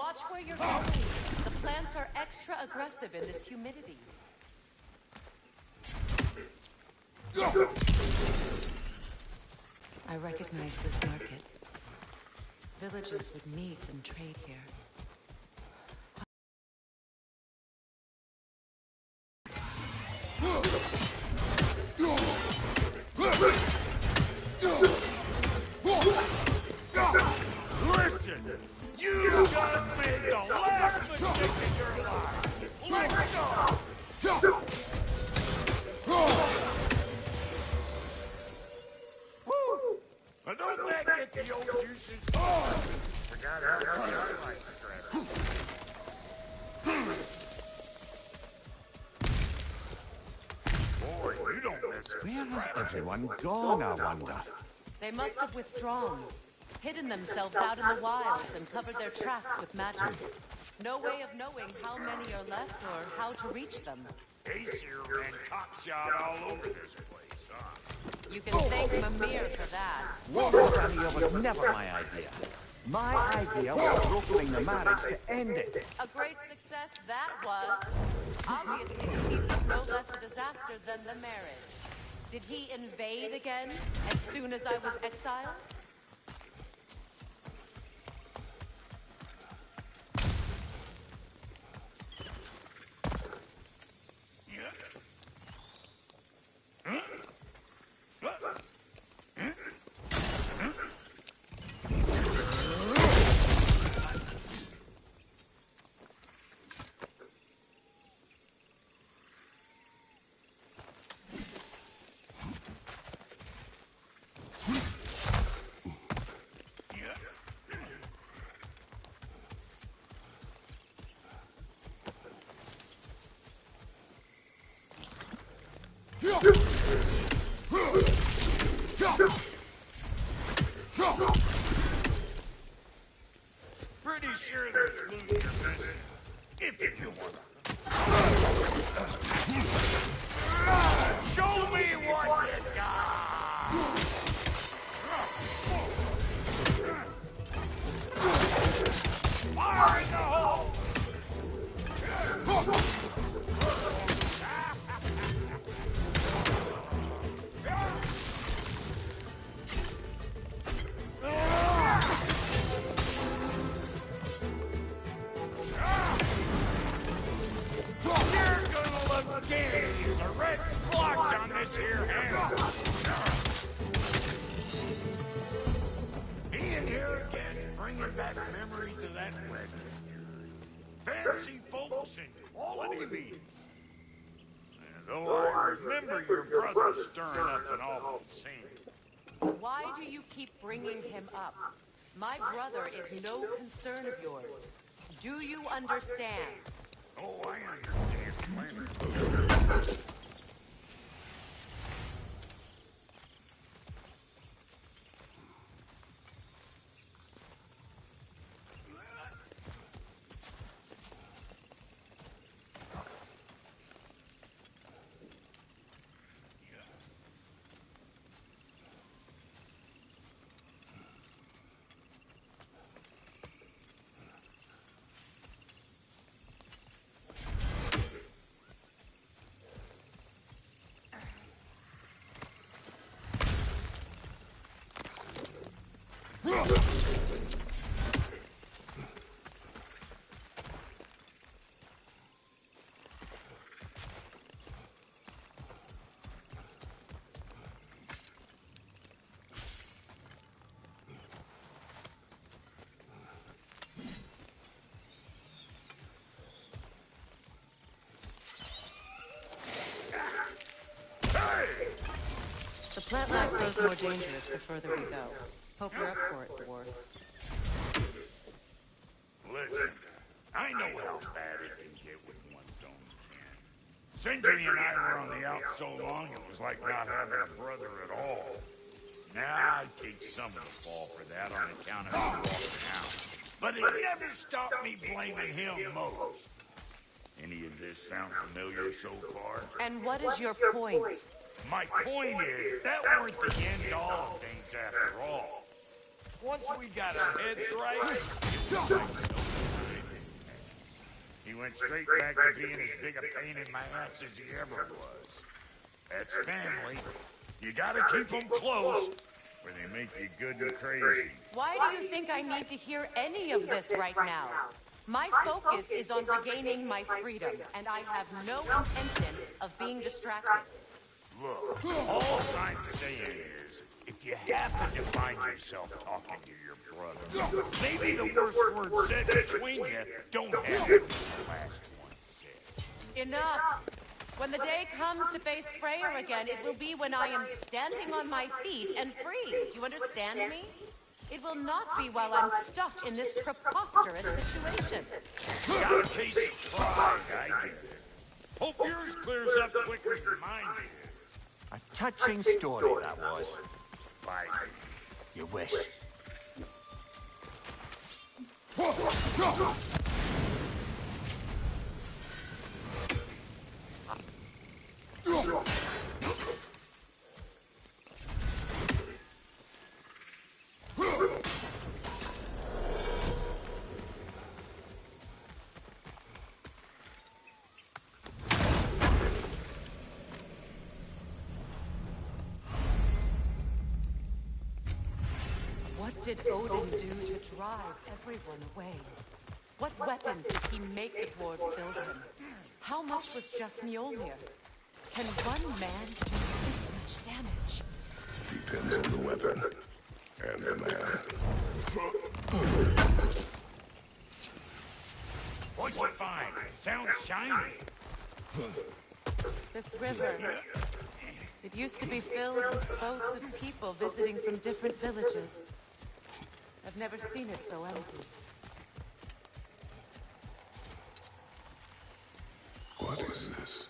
Watch where you're going. The plants are extra aggressive in this humidity. I recognize this market. Villagers would meet and trade here. Listen! You done made the last mistake of your life! Let's go! Woo! But don't that get the old juices? Forgot how to like Boy, you don't miss it. Where has everyone gone, I wonder? They must have withdrawn, hidden themselves out in the wilds and covered their tracks with magic. No way of knowing how many are left or how to reach them. Aesir ran cockshot all over this place, huh? You can thank Mimir for that. What was never my idea. My idea was brokering the marriage to end it. A great success that was. Obviously, the peace was no less a disaster than the marriage. Did he invade again as soon as I was exiled? Pretty sure there's loot missing. If you want. Show me what you got! Fire in the hole! There's a red blotch on this here hand. Being here again's bringing back memories of that wedding. Fancy folks and quality meetings. And though I remember your brother stirring up an awful scene. Why do you keep bringing him up? My brother is no concern of yours. Do you understand? Oh, I understand plainly. The plant life grows more dangerous the further we go. Hope you're up for it, dwarf. Listen, I know how bad it can get with one's own kin. Sindri and I were on the out so long it was like not having a brother at all. Now I take some of the fall for that on account of him walking out. But it never stopped me blaming him most. Any of this sound familiar so far? And what is your point? My point is, that weren't the end all of things after all. Once we got our heads right, it was like no time. He went straight back to being as big a pain in my ass as he ever was. That's family. You gotta keep them close, or they make you good and crazy. Why do you think I need to hear any of this right now? My focus is on regaining my freedom, and I have no intention of being distracted. Look, all I'm saying is, if you happen to find yourself talking to your brother, maybe the worst word said between you don't have to be the last one said. Enough! When the day comes to face Freyr again, it will be when I am standing on my feet and free. Do you understand me? It will not be while I'm stuck in this preposterous situation. Got a case of pride, I get it. Hope yours clears up quicker than mine did. A touching story, that was. Bye. You wish. What did Odin do to drive everyone away? What weapons did he make the dwarves build him? How much was just Mjolnir? Can one man do this much damage? Depends on the weapon and the man. What'd you find? Sounds shiny. This river. It used to be filled with boats of people visiting from different villages. I've never seen it so empty. What is this?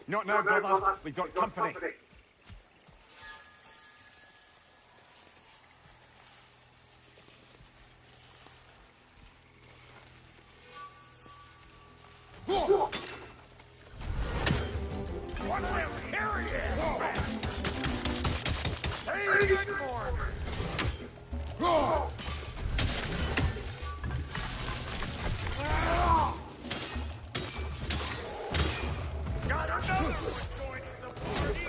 Not now, brother. We've got company. What will carry it? Say good morning. Got another one joining the party.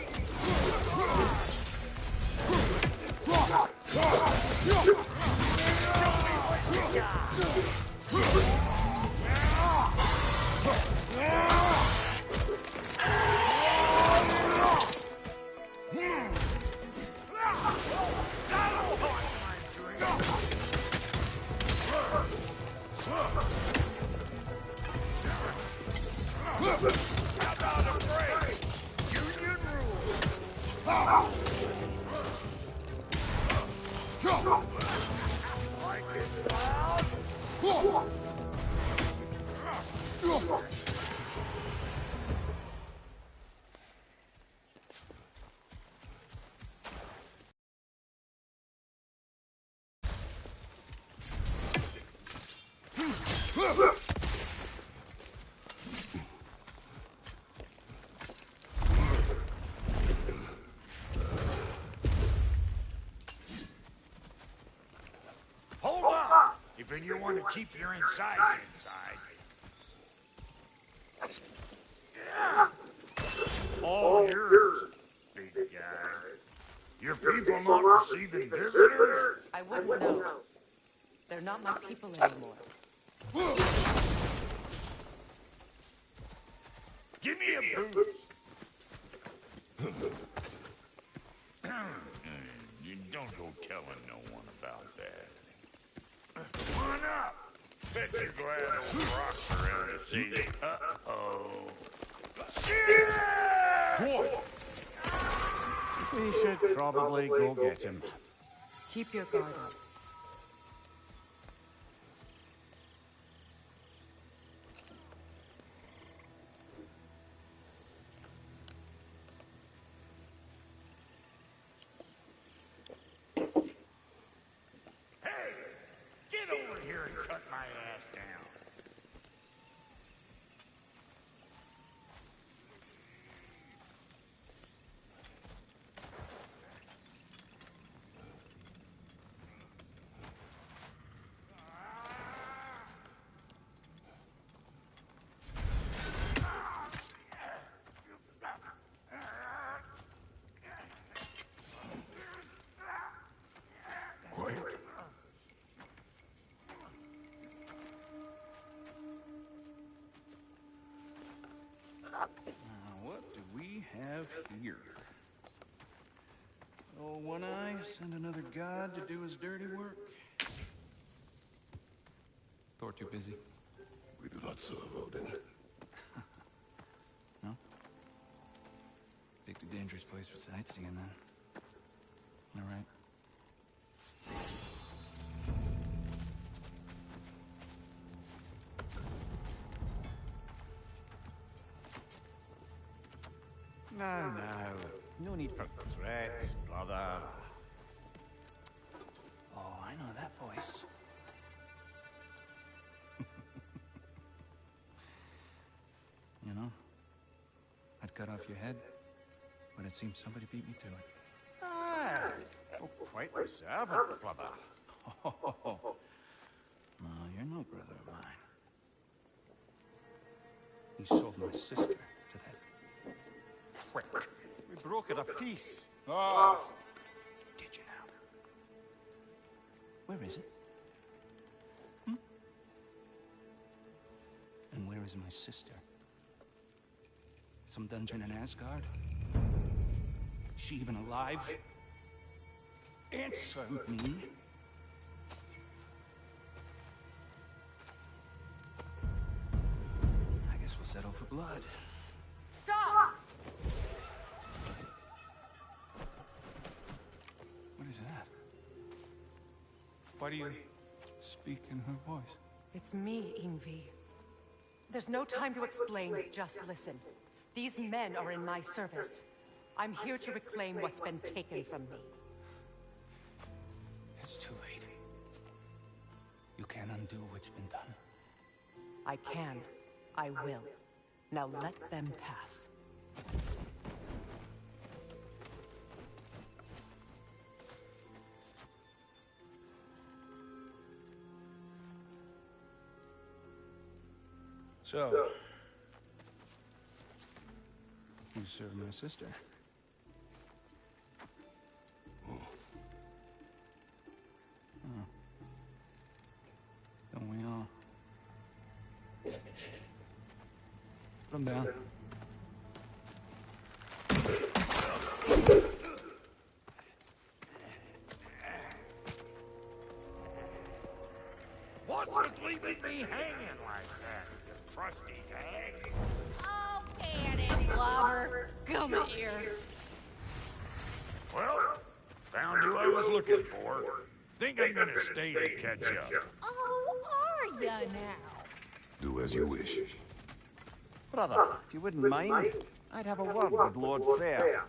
How about a break? Union rules. Like it loud? Hold on! If you want to keep your insides inside. All yours, big guy. Your people not receiving visitors? I wouldn't know. They're not my people anymore. Give me a boost. You don't go telling no one about that. Come on up. Bet you're glad old Rock's around to see you. Uh-oh. Shit! We should probably go get him. Keep your guard up. Hey! Get over here and cut my ass down. weird. Oh, One Eye, send another god to do his dirty work. Thor too busy. We do not serve Odin. No? Picked a dangerous place for sightseeing, then. All right. No, no need for threats, brother. Oh, I know that voice. You know, I'd cut off your head, but it seems somebody beat me to it. Ah, oh, quite observant, brother. Oh, no, you're no brother of mine. You sold my sister to that prick. We broke it a piece. Oh! Did you now? Where is it? And where is my sister? Some dungeon in Asgard? Is she even alive? Answer me. I guess we'll settle for blood. Stop! What is that? Why do you speak in her voice? It's me, Ingvi. There's no time to explain, just listen. These men are in my service. I'm here to reclaim what's been taken from me. It's too late. You can't undo what's been done. I can. I will. Now let them pass. So, you serve my sister. Oh. Don't we all? Put him down. What's with leaving me hanging like that, you trusty hag? Oh, Cannon lover, come here. Well, found who I was looking for. Think I'm gonna stay and catch up. Oh, are ya now? Do as you wish. Brother, if you wouldn't mind, I'd have a word with Lord Freyr.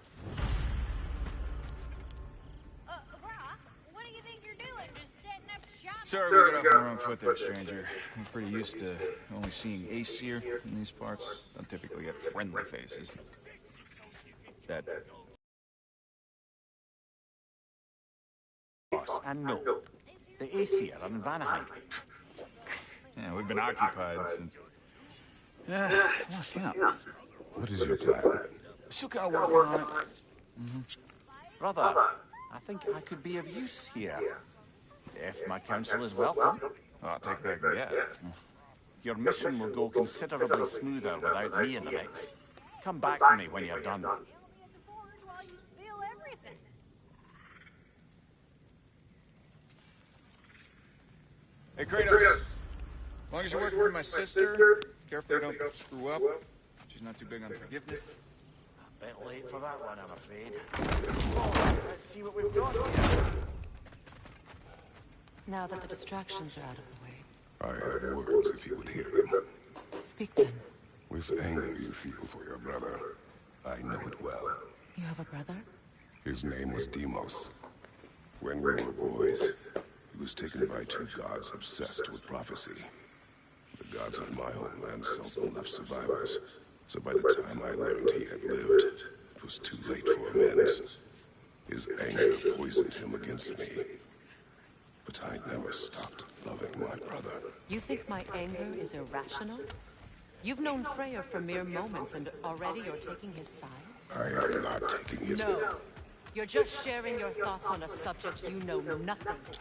Brock, what do you think you're doing? Just setting up shop? Sorry we got off on the wrong foot there, stranger. I'm pretty used to only seeing Aesir in these parts. Don't typically get friendly faces. That Boss, and no, the Aesir are in Vanaheim. yeah, we've been occupied since. Lost count. What is your plan? Still kind of working on it. Brother, I think I could be of use here. If my counsel is welcome, Oh, I'll take that. Yeah. your mission will go considerably smoother without me in the mix. Come back for me when you're done. You'll be at the board while you spill everything. Hey, Kratos. As long as you're working for my sister, careful you don't screw up. She's not too big on forgiveness. A bit late for that one, I'm afraid. Oh, let's see what we've got here. Now that the distractions are out of the way, I have words if you would hear them. speak then. With anger you feel for your brother. I know it well. You have a brother? His name was Deimos. When we were boys, he was taken by two gods obsessed with prophecy. The gods of my homeland seldom left survivors, so by the time I learned he had lived, it was too late for amends. His anger poisoned him against me. But I never stopped loving my brother. You think my anger is irrational? You've known Freyr for mere moments and already you're taking his side? I am not taking his... No. You're just sharing your thoughts on a subject you know nothing about.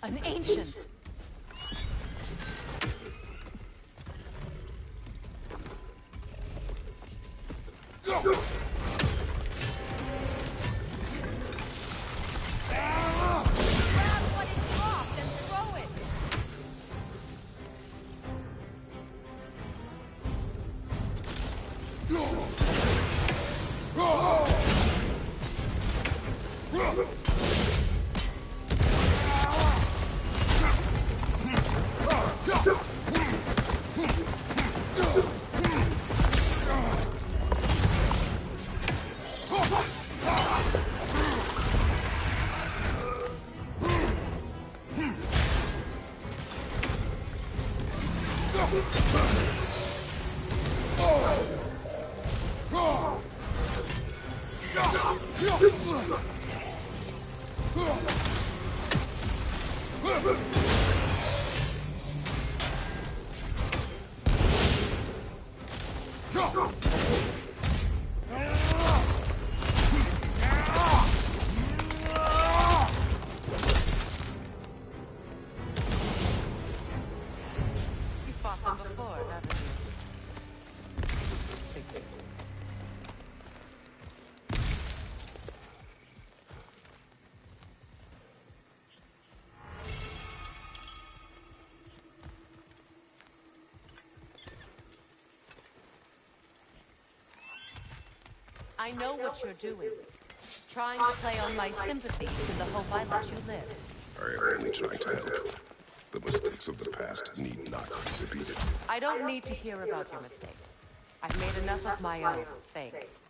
An ancient. Grab what is dropped and throw it. You fought them before, haven't you? Figures. I know what you're doing. Trying to play on my sympathies in the hope I let you live. I am only trying to help. The mistakes of the past need not be repeated. I don't need to hear about your mistakes. I've made enough of my own, thanks.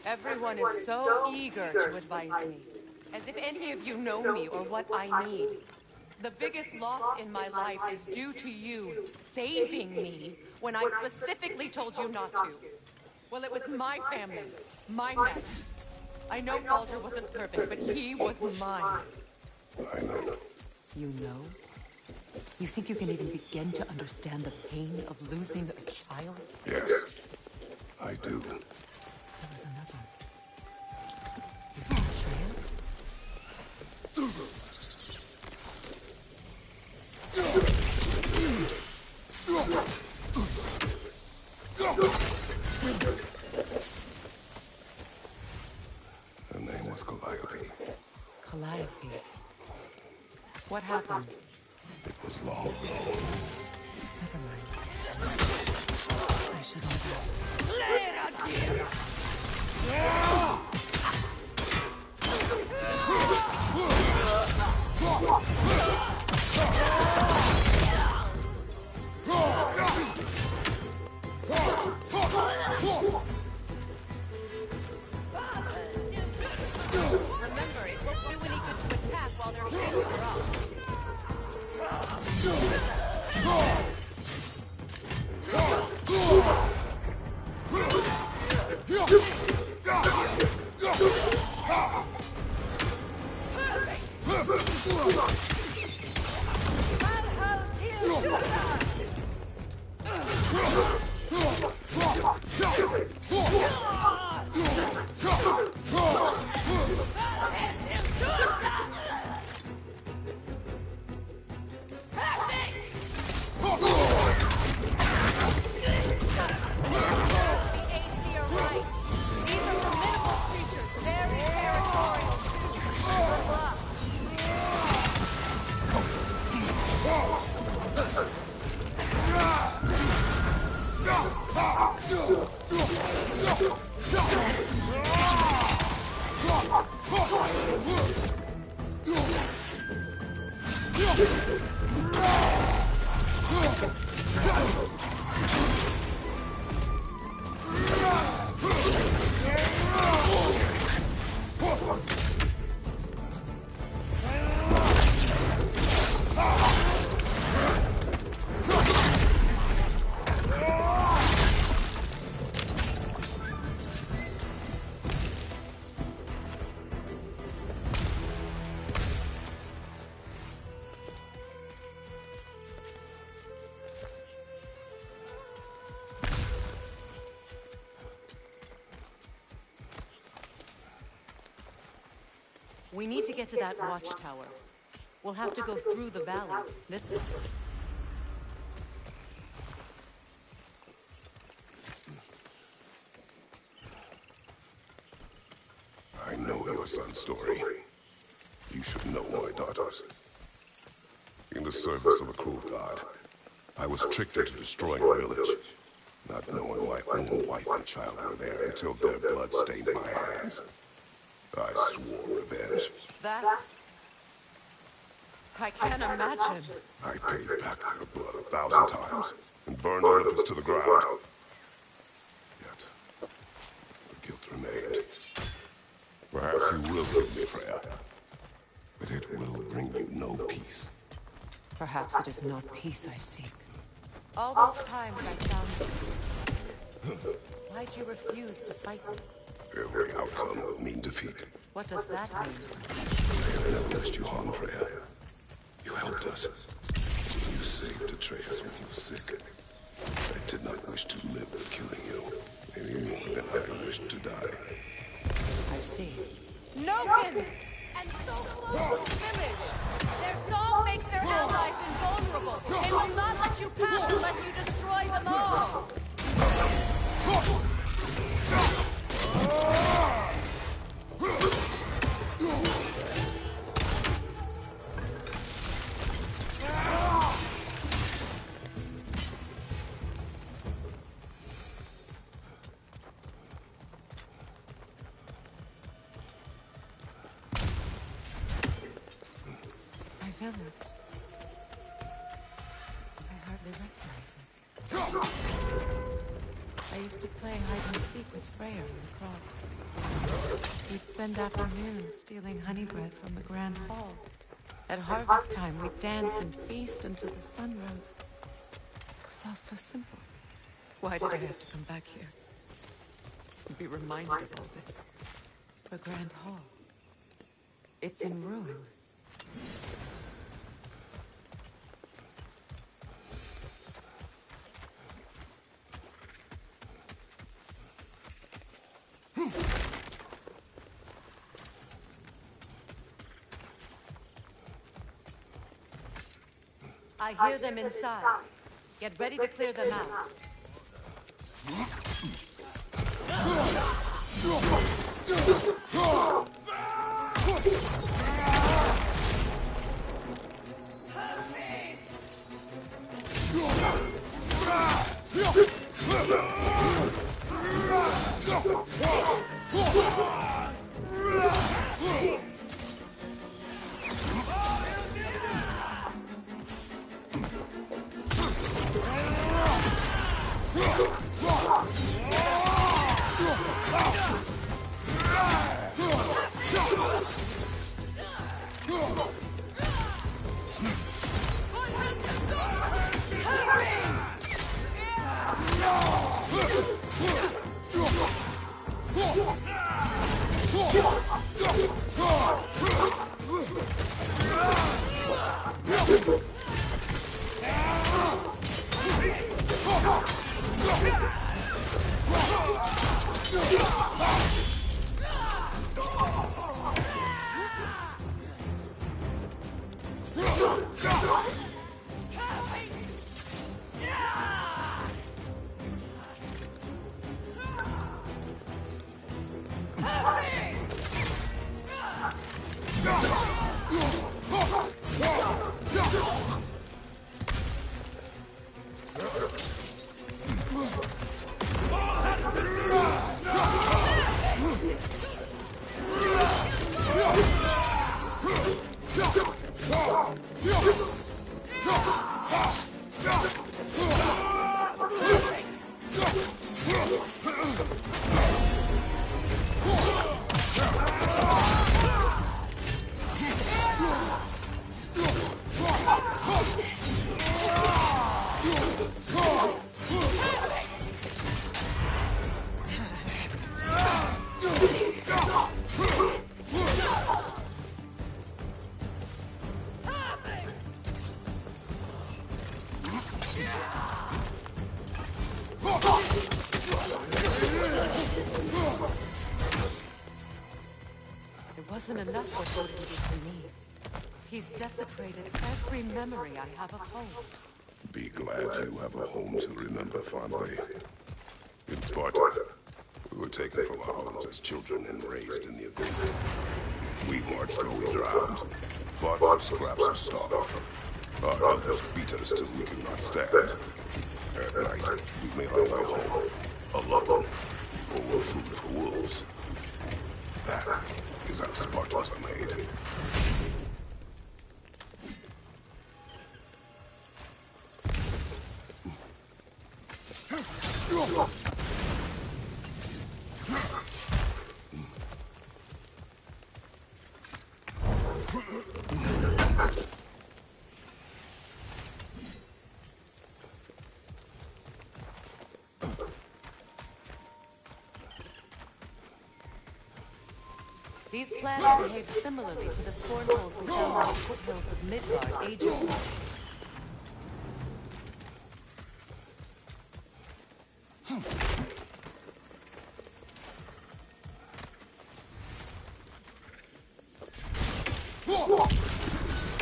Everyone is so eager to advise me, as if any of you know me or what I need. The biggest loss in my life is due to you saving me when I specifically told you not to. Well, it was my family, my mess. I know Baldur wasn't perfect, but he was mine. I know. You know? You think you can even begin to understand the pain of losing a child? Yes, I do. There was another. You think Atreus? Her name was Calliope. Calliope. What happened? It was long ago. Never mind. I shouldn't have asked. Remember We need to get to that watchtower. We'll have to go through the valley, this way. I know your son's story. You should know my daughter's. In the service of a cruel god, I was tricked into destroying a village, not knowing my own wife and child were there until their blood stained my hands. I swore revenge. That's... I can't imagine. I paid back their blood 1,000 times and burned Olympus to the ground. Yet, the guilt remained. Perhaps you will give me prayer, but it will bring you no peace. Perhaps it is not peace I seek. All those times I found you. Why'd you refuse to fight me? Every outcome would mean defeat. What does that mean? I have never wished you harm, Freya. You helped us. You saved Atreus when he was sick. I did not wish to live killing you, any more than I wished to die. I see. Noken! And so close to the village! Their song makes their allies invulnerable! They will not let you pass unless you destroy them all! My village. I hardly recognize it. I used to play hide and seek with Freya in the crops. We'd spend afternoons stealing honey bread from the Grand Hall. At harvest time, we'd dance and feast until the sun rose. It was all so simple. Why did I have to come back here? And be reminded of all this? The Grand Hall. It's in ruin. I hear them inside. Get ready to clear them out. It wasn't enough what Odin did to me. He's desecrated every memory I have of home. Be glad you have a home to remember fondly. In Sparta, we were taken from our homes as children and raised in the abyss. We marched where we drowned, fought for scraps of stuff. Our elders beat us till we could not stand. At night, we made our way home, alone, or were food for wolves. That is how Spartans are made. These plants behave similarly to the scorn holes we found on the foothills of Midgard ages ago.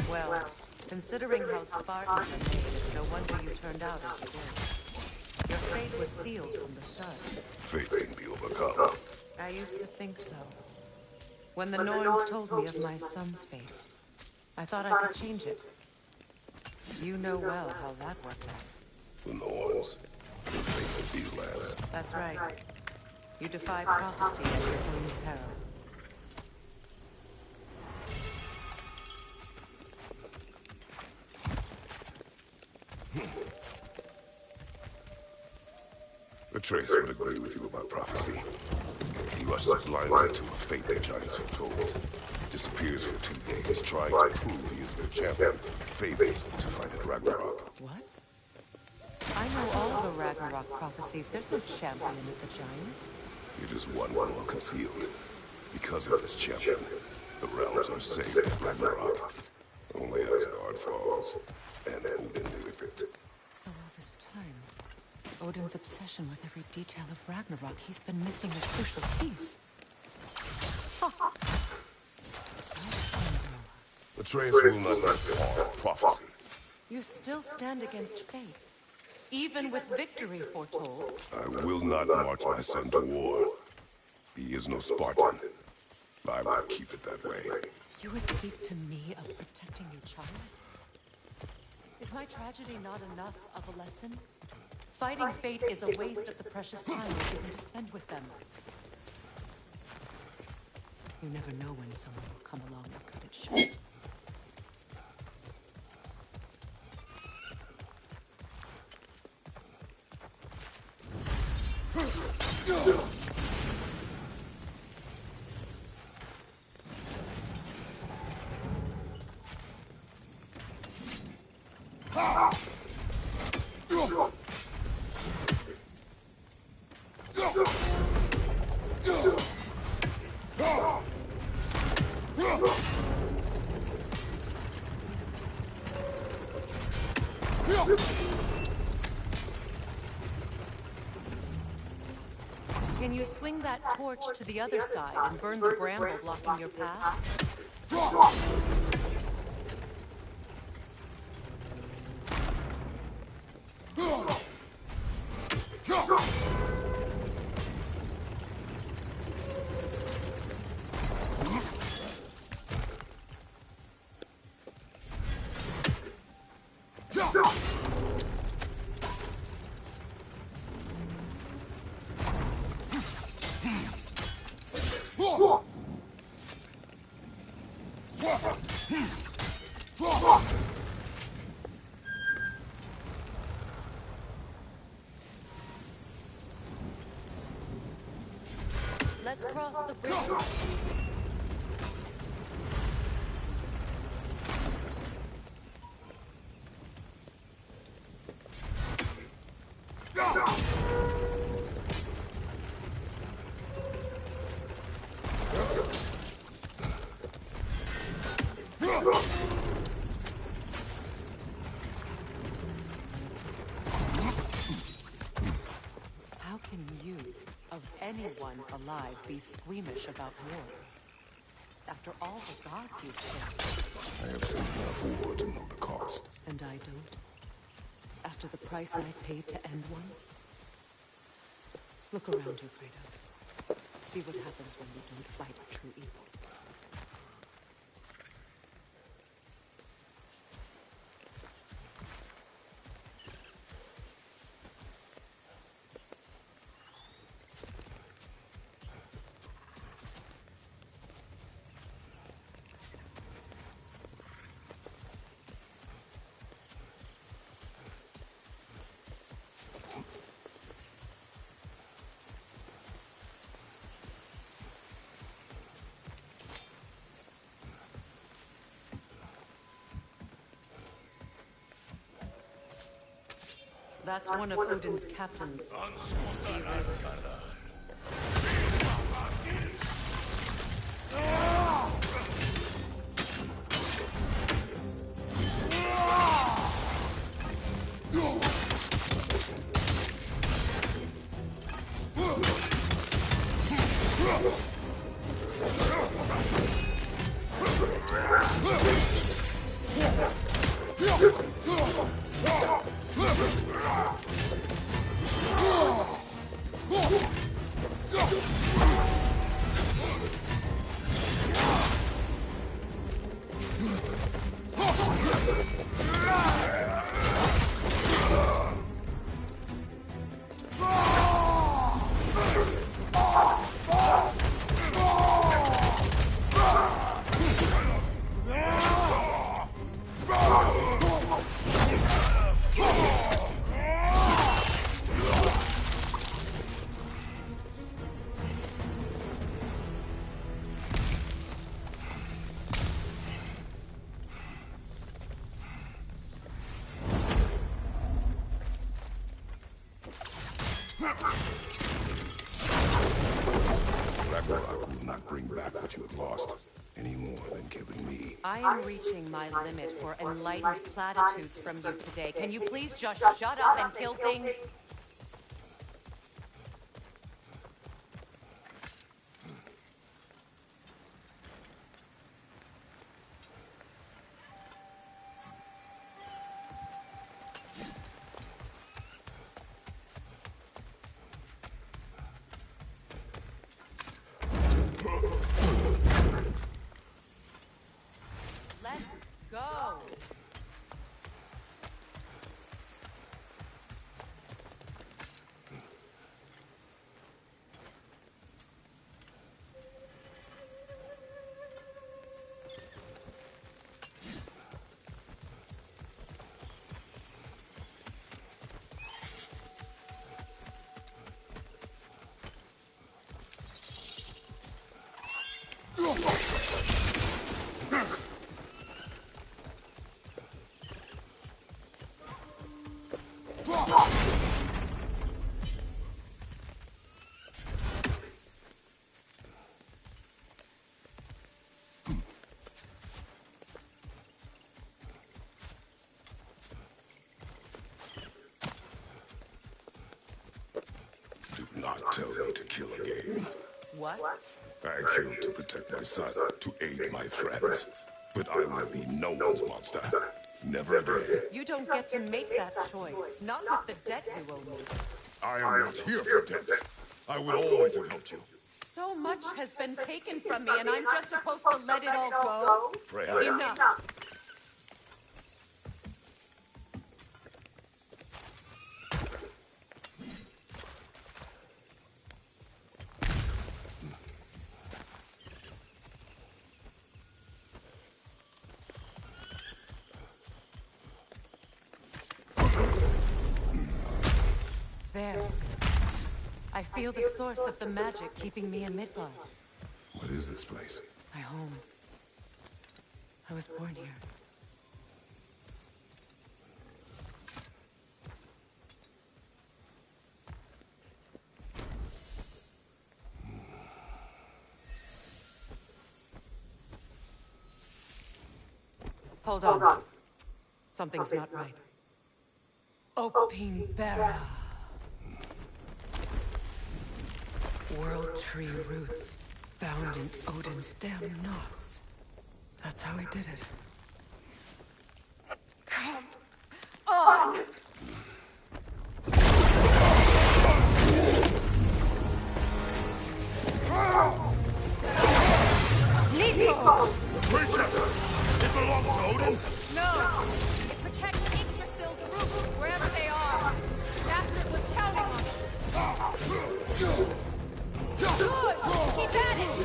Well, considering how Spartans are made, it's no wonder you turned out as you did. Your fate was sealed from the start. Fate can be overcome. I used to think so. When the Norns told me of my son's fate, I thought I could change it. You know well how that worked out. The Norns, the fates of these lands. That's right. You defy prophecy at your own peril. Atreus would agree with you about prophecy. He rushes blindly to a fate the giants foretold. Disappears for 2 days, trying to prove he is their champion, favored to fight at Ragnarok. What? I know all the Ragnarok prophecies. There's no champion of the giants. It is one well concealed. Because of this champion, the realms are saved at Ragnarok. Only Asgard falls, and Odin with it. So all this time, Odin's obsession with every detail of Ragnarok, he's been missing a crucial piece. Atreus will not let prophecy. You still stand against fate, even with victory foretold. I will not march my son to war. He is no Spartan. I will keep it that way. You would speak to me of protecting your child? Is my tragedy not enough of a lesson? Fighting fate is a waste of the precious time we're given to spend with them. You never know when someone will come along and cut it short. Can you swing that torch to the other side and burn the bramble blocking your path? Let's cross the bridge. How can you, of anyone alive, be squeamish about war? After all the gods you've killed. I have seen enough war to know the cost. And I don't? After the price I paid to end one? Look around you, Kratos. See what happens when you don't fight true evil. That's one of Odin's captains. Ragnarök will not bring back what you have lost, any more than killing me. I am reaching my limit for enlightened platitudes from you today. Can you please just shut up and kill things? Let's go. Do not tell me to kill again. What? I killed to protect my son, to aid my friends. But I will be no one's monster. Never again. You don't get to make that choice. Not with the debt you owe me. I am not here for debts. I would always have helped you. So much has been taken from me, and I'm just supposed to let it all go? Freya. Enough. There. I feel the source of the magic keeping me in Midgard. What is this place? My home. I was born here. Hold on. Something's not right. Opinbera. World tree roots bound in Odin's damn knots. That's how he did it. Come on! Nico! Creature! It belongs to Odin? No! It protects Yggdrasil's roots wherever they are. Astrid was counting on it. Good! Keep at it!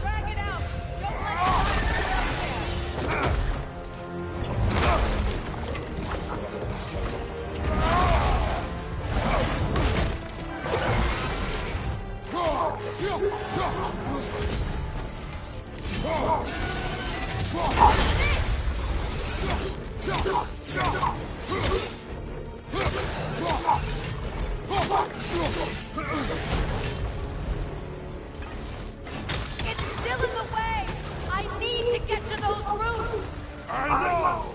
Drag it out! Don't let it out there! It's still in the way! I need to get to those roots! I know!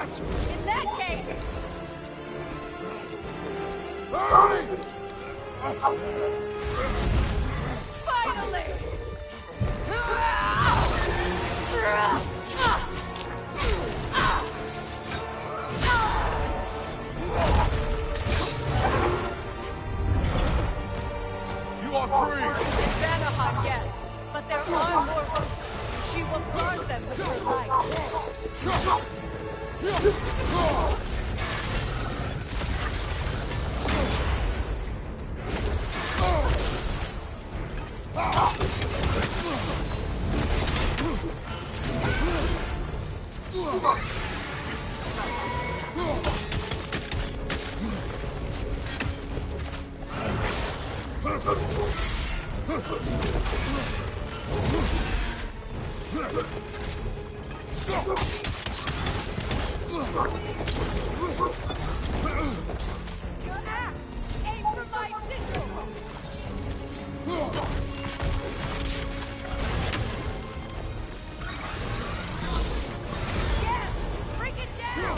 In that case, finally! You are free! In Vanaheim, yes, but there are more roots. She will guard them with her light. Your axe! Aim for my sigil! Yes! Bring it down!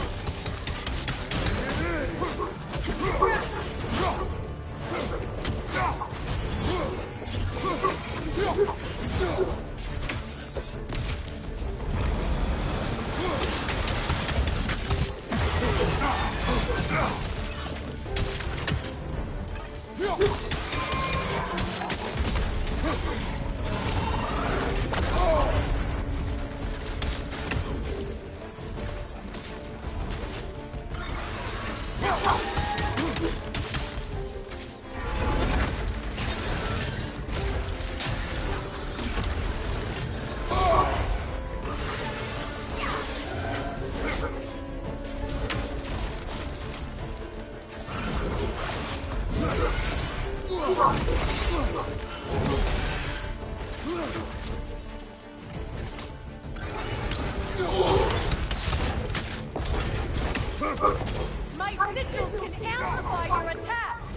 My sigils can amplify your attacks!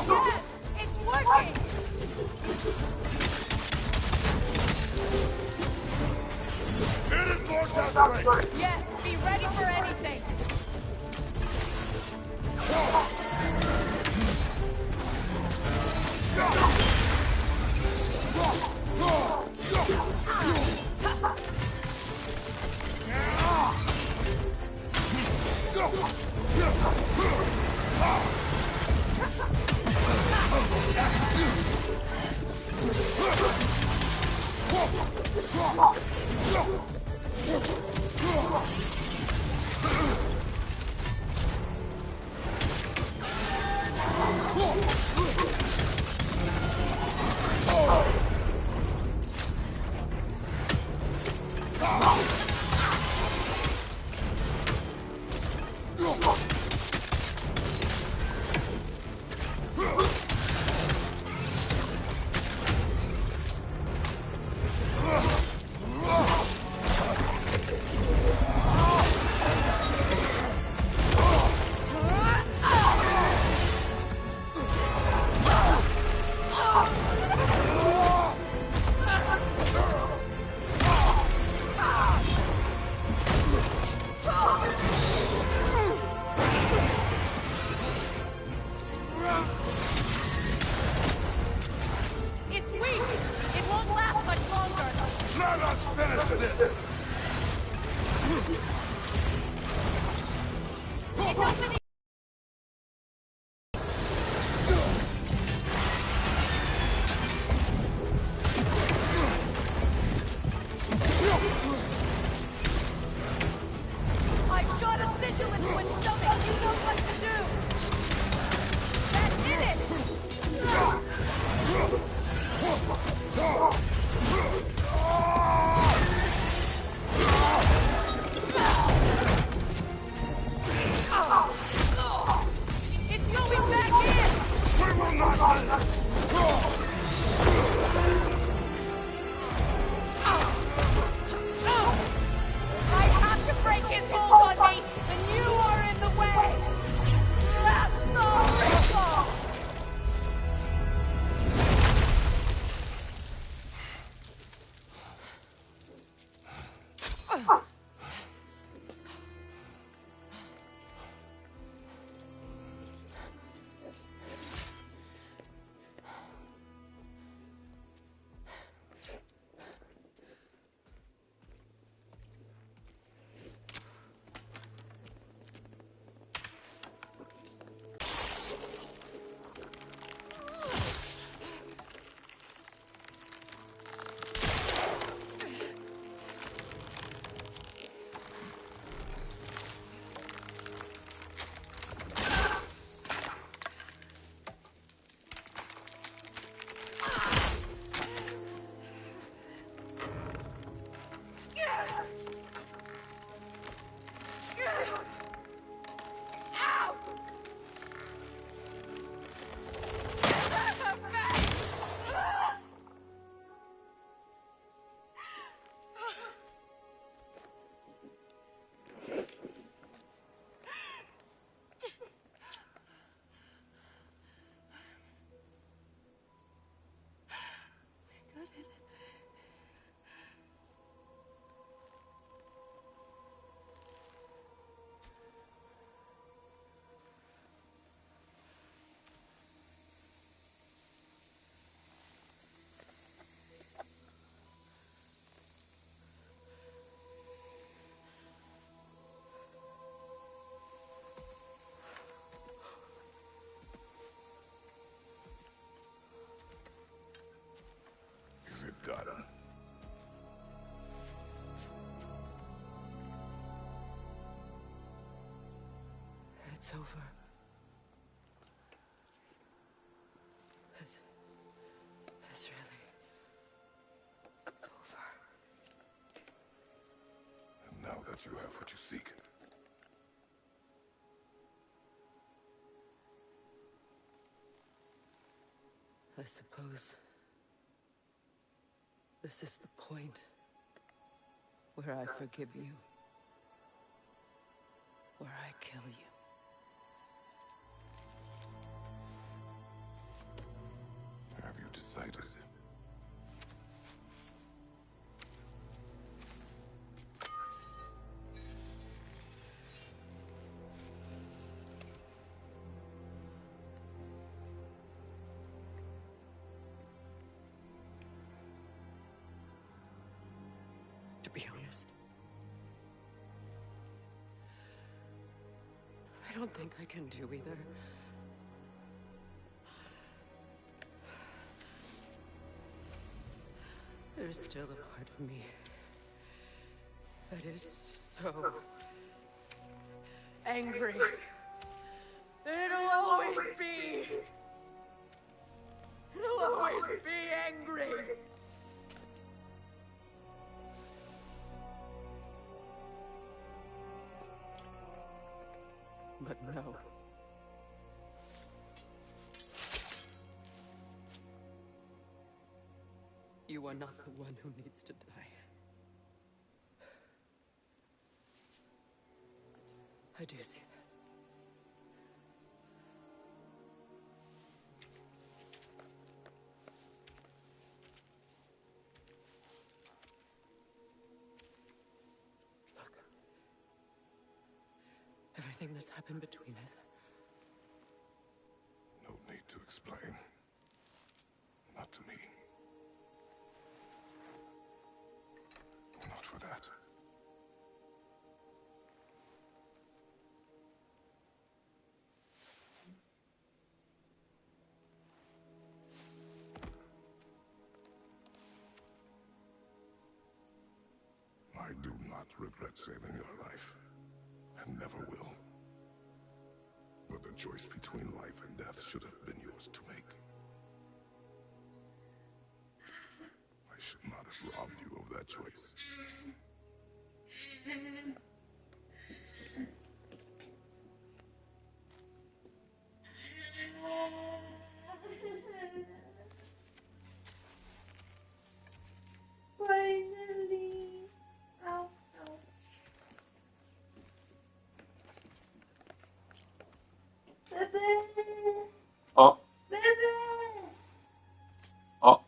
Yes! It's working! It is more desperate! Yes, be ready for anything! It's weak! It won't last much longer! Let us finish this! It doesn't even... I shot a sigil into its stomach! You know what to do! That did it! It's going back in! We will not lose! I have to break his hold on me, and you are in the way! That's the ritual! Is it done? It's over. It's really over. And now that you have what you seek, I suppose this is the point where I forgive you, where I kill you. have you decided? I don't think I can do either. There's still a part of me that is so angry. And it'll always be. It'll always be angry. But no. You are not the one who needs to die. I do see that. Look. Everything that's happened between us. No need to explain. Not to me. Not for that. I do not regret saving your life, and never will. But the choice between life and death should have been yours to make. I should not have robbed you of that choice. Finally. Ow, ow. Bebe! Oh, Bebe! oh.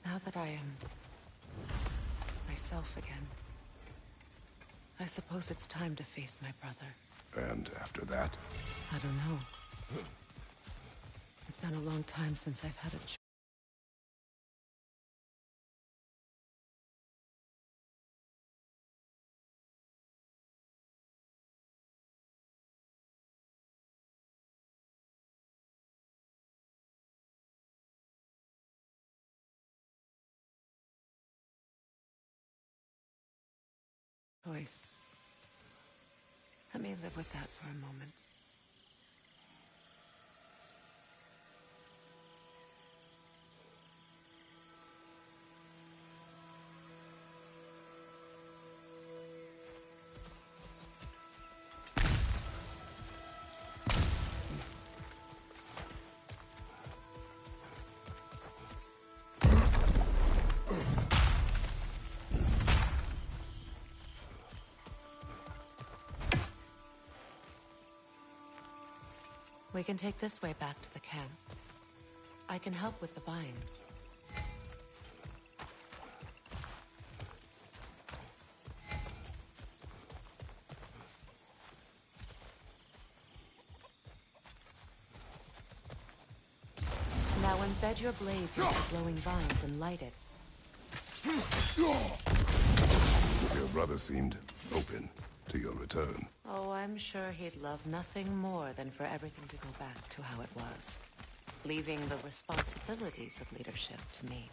Now that I am myself again, I suppose it's time to face my brother. And after that? I don't know. It's been a long time since I've had a choice. Let me live with that for a moment. We can take this way back to the camp. I can help with the vines. Now embed your blades into the glowing vines and light it. Your brother seemed open to your return. Oh, I'm sure he'd love nothing more than for everything to go back to how it was, leaving the responsibilities of leadership to me.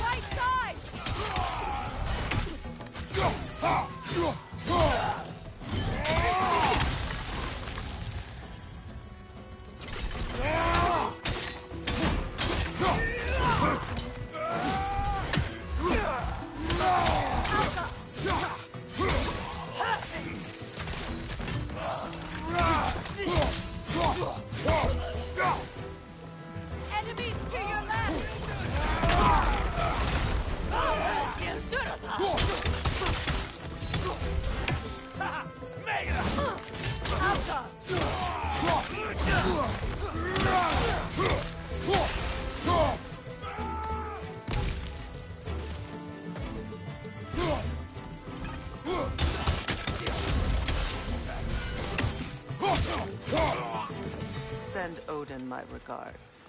Right side! Enemies to your left! Send Odin my regards.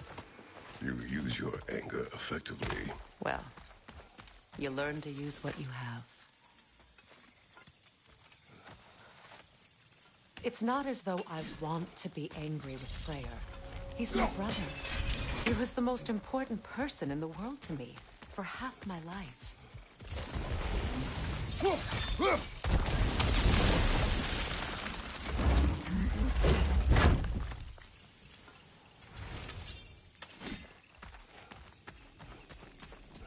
You use your anger effectively. Well, you learn to use what you have. It's not as though I want to be angry with Freyr. He's my brother. He was the most important person in the world to me for half my life.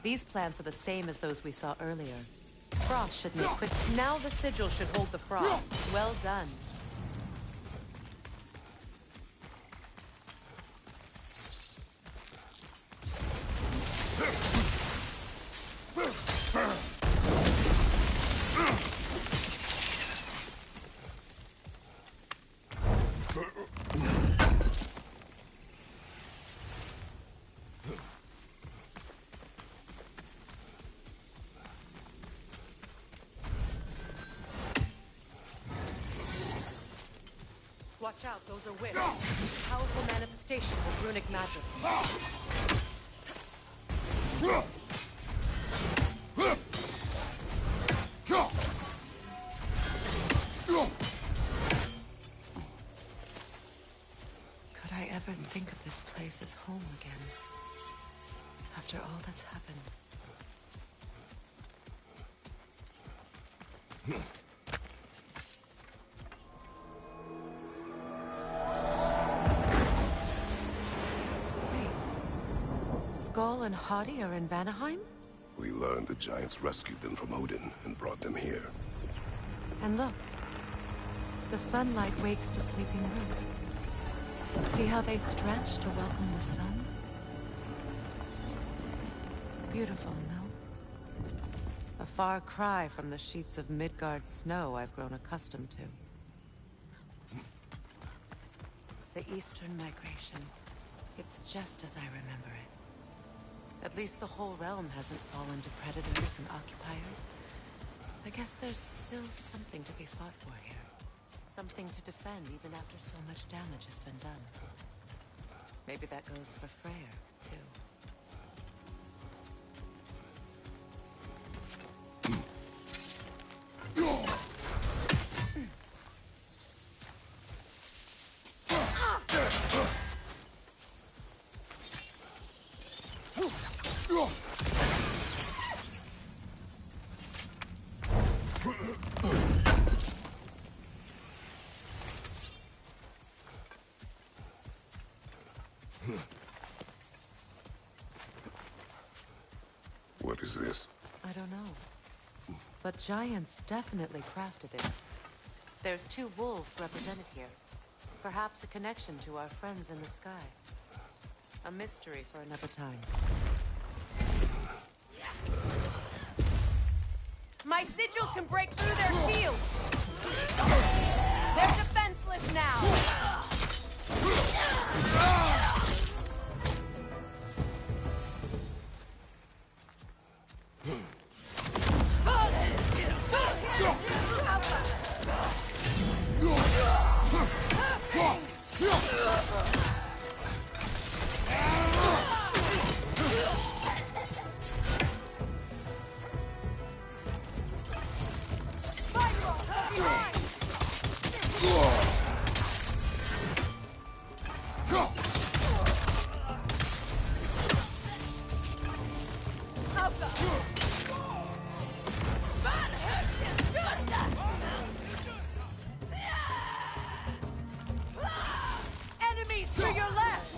These plants are the same as those we saw earlier. Frost should make quick. Now the sigil should hold the frost. Well done. Watch out, those are whips. Powerful manifestations of runic magic. Could I ever think of this place as home again? After all that's happened. Skull and Hadi are in Vanaheim? We learned the giants rescued them from Odin and brought them here. And look. The sunlight wakes the sleeping roots. See how they stretch to welcome the sun? Beautiful, no? A far cry from the sheets of Midgard snow I've grown accustomed to. The Eastern migration. It's just as I remember it. At least the whole realm hasn't fallen to predators and occupiers. I guess there's still something to be fought for here. Something to defend even after so much damage has been done. Maybe that goes for Freyr, too. What is this? I don't know. But giants definitely crafted it. There's 2 wolves represented here. Perhaps a connection to our friends in the sky. A mystery for another time. My sigils can break through their shields! They're defenseless now! Enemies to your left!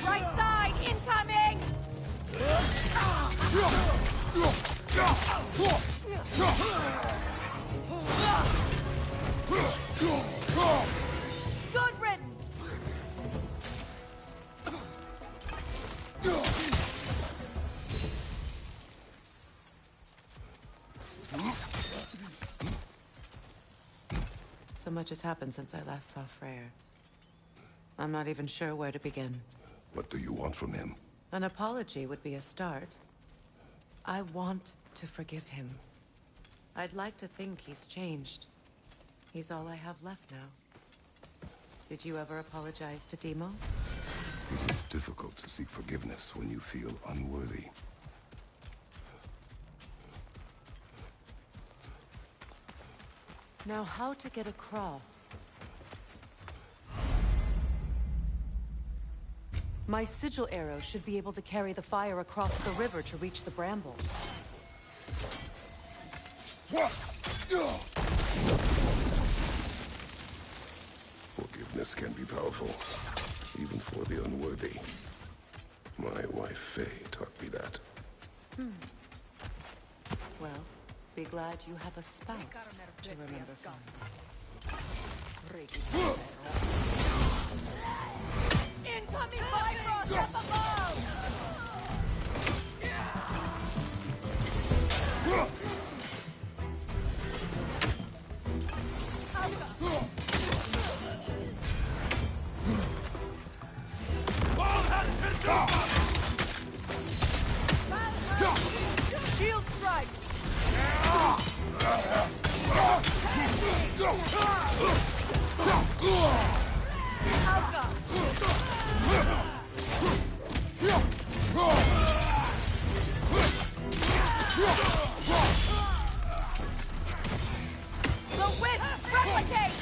Right side, incoming! Good riddance! So much has happened since I last saw Freyr. I'm not even sure where to begin. What do you want from him? An apology would be a start. I want to forgive him. I'd like to think he's changed. He's all I have left now. Did you ever apologize to Deimos? It is difficult to seek forgiveness when you feel unworthy. Now, how to get across? My sigil arrow should be able to carry the fire across the river to reach the brambles. Forgiveness can be powerful, even for the unworthy. My wife Faye taught me that. Well, be glad you have a spouse to remember from. Incoming Bifrost up above! Shield strike! The wisp replicates!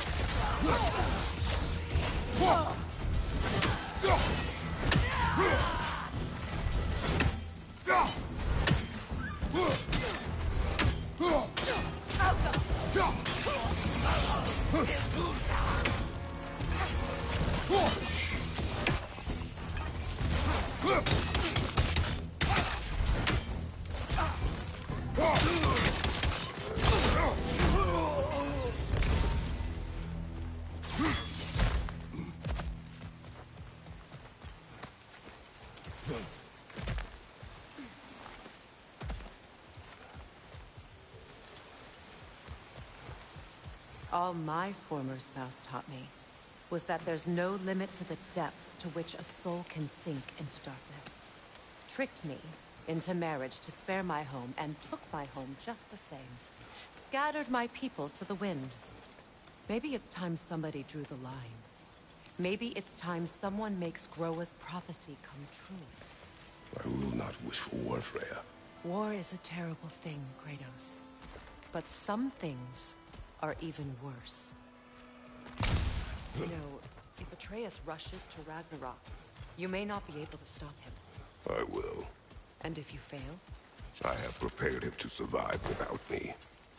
All my former spouse taught me was that there's no limit to the depth to which a soul can sink into darkness. Tricked me into marriage to spare my home and took my home just the same. Scattered my people to the wind. Maybe it's time somebody drew the line. Maybe it's time someone makes Groa's prophecy come true. I will wish for war, Freya. War is a terrible thing, Kratos. But some things are even worse. You know, if Atreus rushes to Ragnarok, you may not be able to stop him. I will. And if you fail? I have prepared him to survive without me,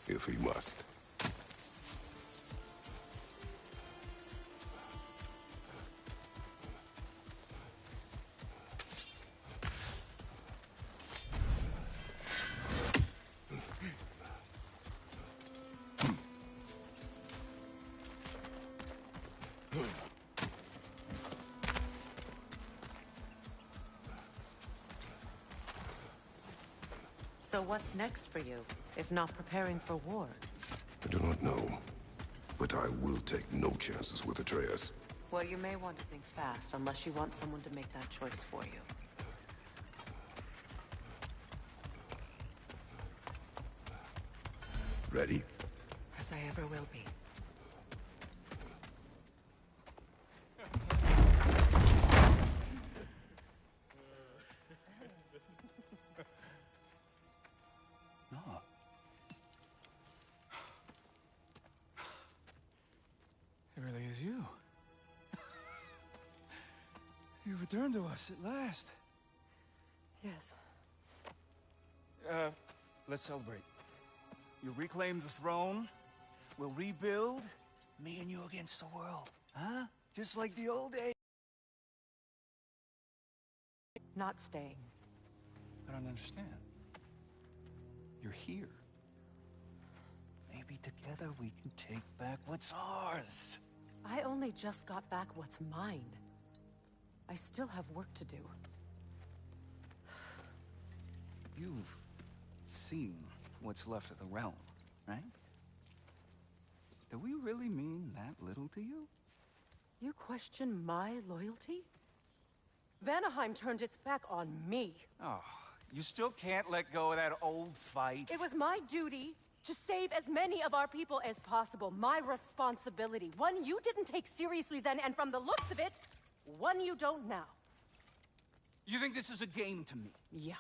if he must. So what's next for you, if not preparing for war? I do not know, but I will take no chances with Atreus. Well, you may want to think fast, unless you want someone to make that choice for you. Ready? As I ever will be. No. It really is you. You returned to us at last. Yes. Let's celebrate. You reclaim the throne. We'll rebuild. Me and you against the world. Huh? Just like the old days. Not staying. I don't understand. You're here. Maybe together we can take back what's ours. I only just got back what's mine. I still have work to do. You've seen what's left of the realm, right? Do we really mean that little to you? You question my loyalty? Vanaheim turned its back on me. Oh, you still can't let go of that old fight. It was my duty to save as many of our people as possible. My responsibility. One you didn't take seriously then, and from the looks of it, one you don't now. You think this is a game to me? Yeah.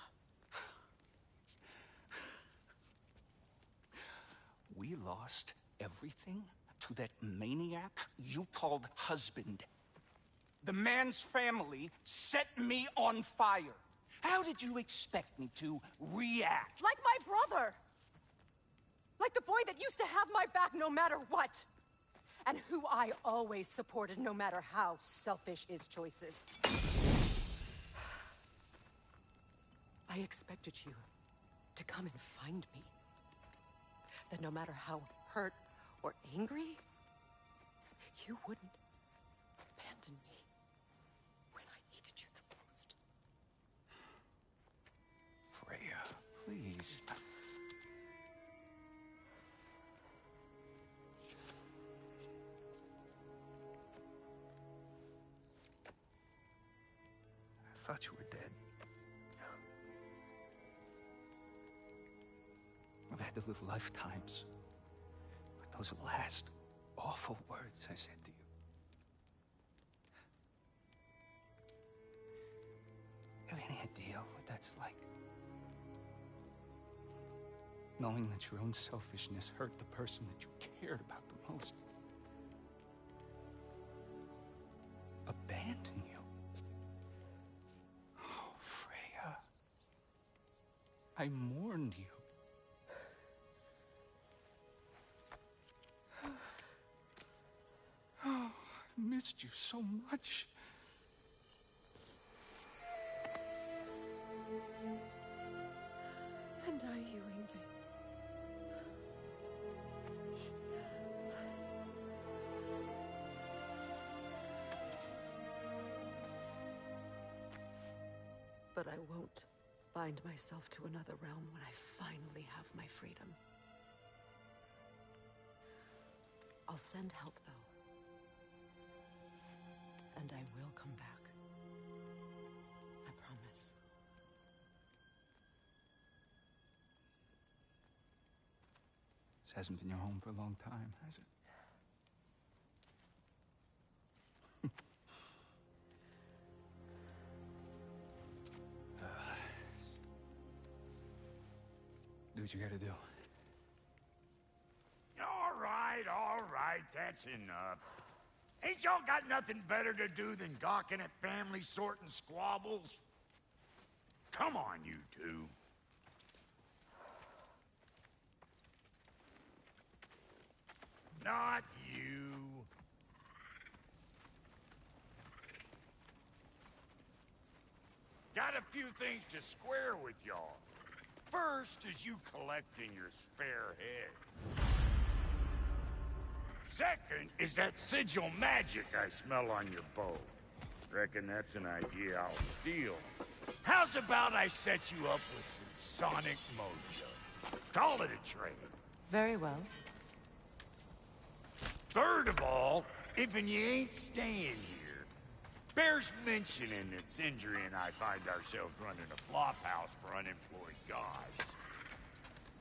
We lost everything to that maniac you called husband. The man's family set me on fire. How did you expect me to react? Like my brother! Like the boy that used to have my back no matter what! And who I always supported no matter how selfish his choices. I expected you to come and find me. That no matter how hurt or angry, you wouldn't abandon me when I needed you the most. Freya, please. I thought you were dead. I've had to live lifetimes with those last awful words I said to you. Have any idea what that's like? Knowing that your own selfishness hurt the person that you cared about the most. Abandon you. Oh, Freya. I mourned you. Oh, I've missed you so much. And are you, Ingrid? But I won't bind myself to another realm when I finally have my freedom. I'll send help, though. And I will come back. I promise. This hasn't been your home for a long time, has it? Do what you gotta do. All right, that's enough. Ain't y'all got nothing better to do than gawking at family sorting squabbles? Come on, you two. Not you. Got a few things to square with y'all. First is you collecting your spare heads. Second is that sigil magic I smell on your bow. Reckon that's an idea I'll steal. How's about I set you up with some sonic mojo? Call it a trade. Very well. Third of all, if you ain't staying here, bears mentioning that Sindri and I find ourselves running a flop house for unemployed gods.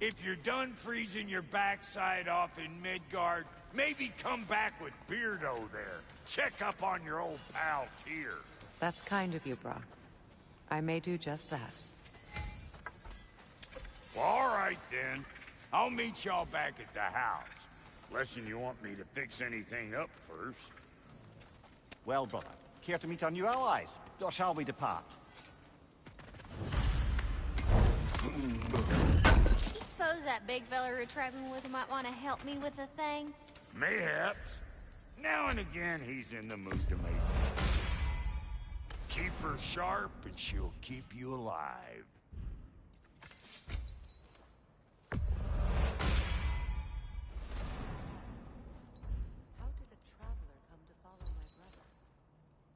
If you're done freezing your backside off in Midgard, maybe come back with Beardo there. Check up on your old pal Tyr. That's kind of you, Brock. I may do just that. Well, all right then. I'll meet y'all back at the house. Unless you want me to fix anything up first. Well, brother, care to meet our new allies? Or shall we depart? Suppose that big fella you're traveling with might want to help me with a thing? Mayhaps. Now and again, he's in the mood to make it. Keep her sharp, and she'll keep you alive. How did a traveler come to follow my brother?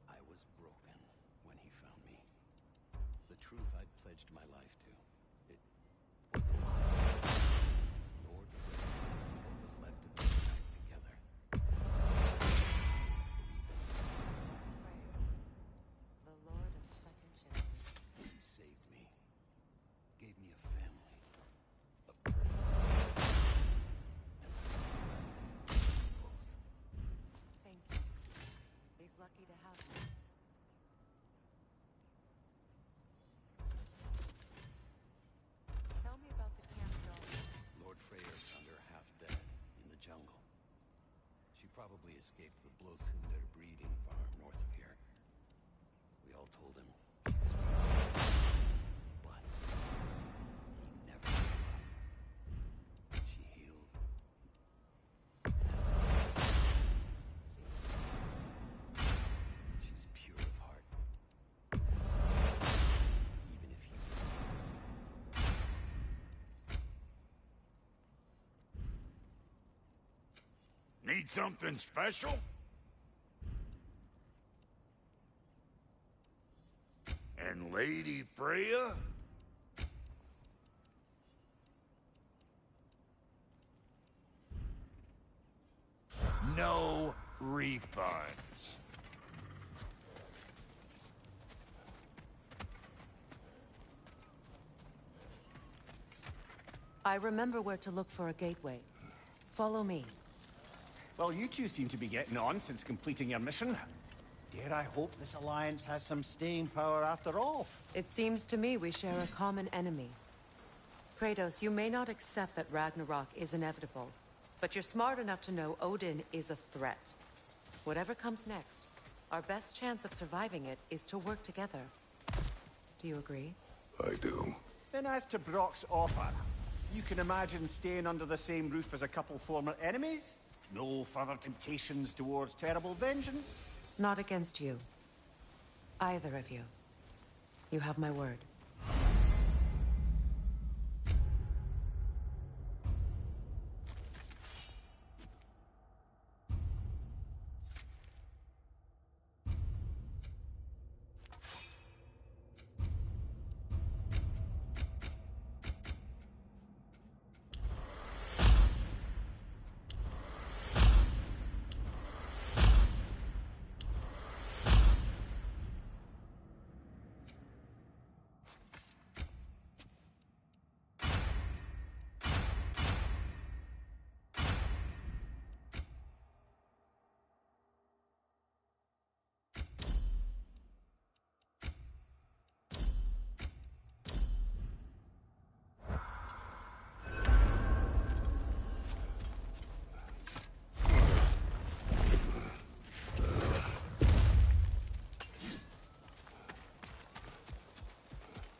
I was broken when he found me. The truth I'd pledged my life to. It was a lie. Lord, what was left of us back together. The Lord of Second Chances. He saved me. Gave me a family. A purpose. And both. Thank you. He's lucky to have me. Tell me about the camp doll. Lord Freyr found her half dead in the jungle. She probably escaped the Blothhunder breeding farm north of here. We all told him she was beautiful. But he never gave up. She healed. She's pure of heart. Even if you Need something special? And Lady Freya? No refunds. I remember where to look for a gateway. Follow me. Well, you two seem to be getting on since completing your mission. Dare I hope this alliance has some staying power after all? It seems to me we share a common enemy. Kratos, you may not accept that Ragnarok is inevitable, but you're smart enough to know Odin is a threat. Whatever comes next, our best chance of surviving it is to work together. Do you agree? I do. Then as to Brock's offer, you can imagine staying under the same roof as a couple former enemies? No further temptations towards terrible vengeance? Not against you. Either of you. You have my word.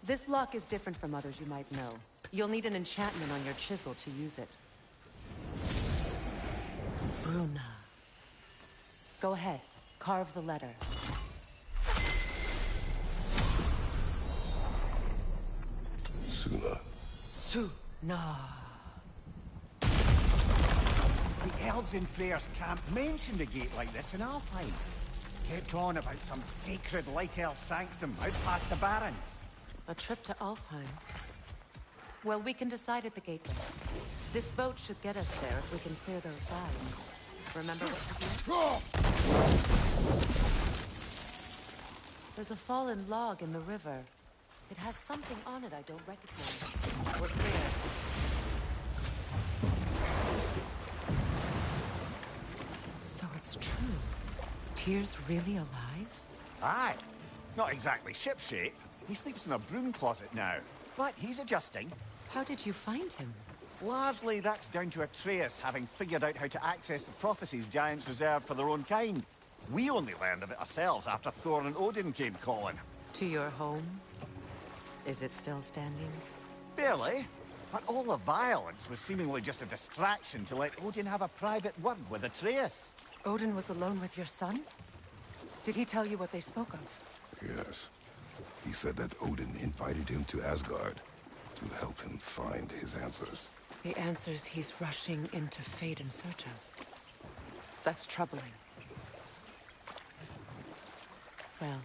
This lock is different from others you might know. You'll need an enchantment on your chisel to use it. Bruna. Go ahead. Carve the letter. Suna. Suna. The elves in Freyr's camp mentioned a gate like this in Alfheim. Kept on about some sacred light elf sanctum out past the Barrens. A trip to Alfheim. Well, we can decide at the gateway. This boat should get us there if we can clear those vines. Remember what to do? There's a fallen log in the river. It has something on it I don't recognize. We're clear. So it's true. Tyr's really alive? Aye. Not exactly shipshape. He sleeps in a broom closet now. But he's adjusting. How did you find him? Largely, that's down to Atreus having figured out how to access the prophecies giants reserved for their own kind. We only learned of it ourselves after Thor and Odin came calling. To your home? Is it still standing? Barely. But all the violence was seemingly just a distraction to let Odin have a private word with Atreus. Odin was alone with your son? Did he tell you what they spoke of? Yes. He said that Odin invited him to Asgard to help him find his answers. The answers he's rushing into fate in search of. That's troubling. Well,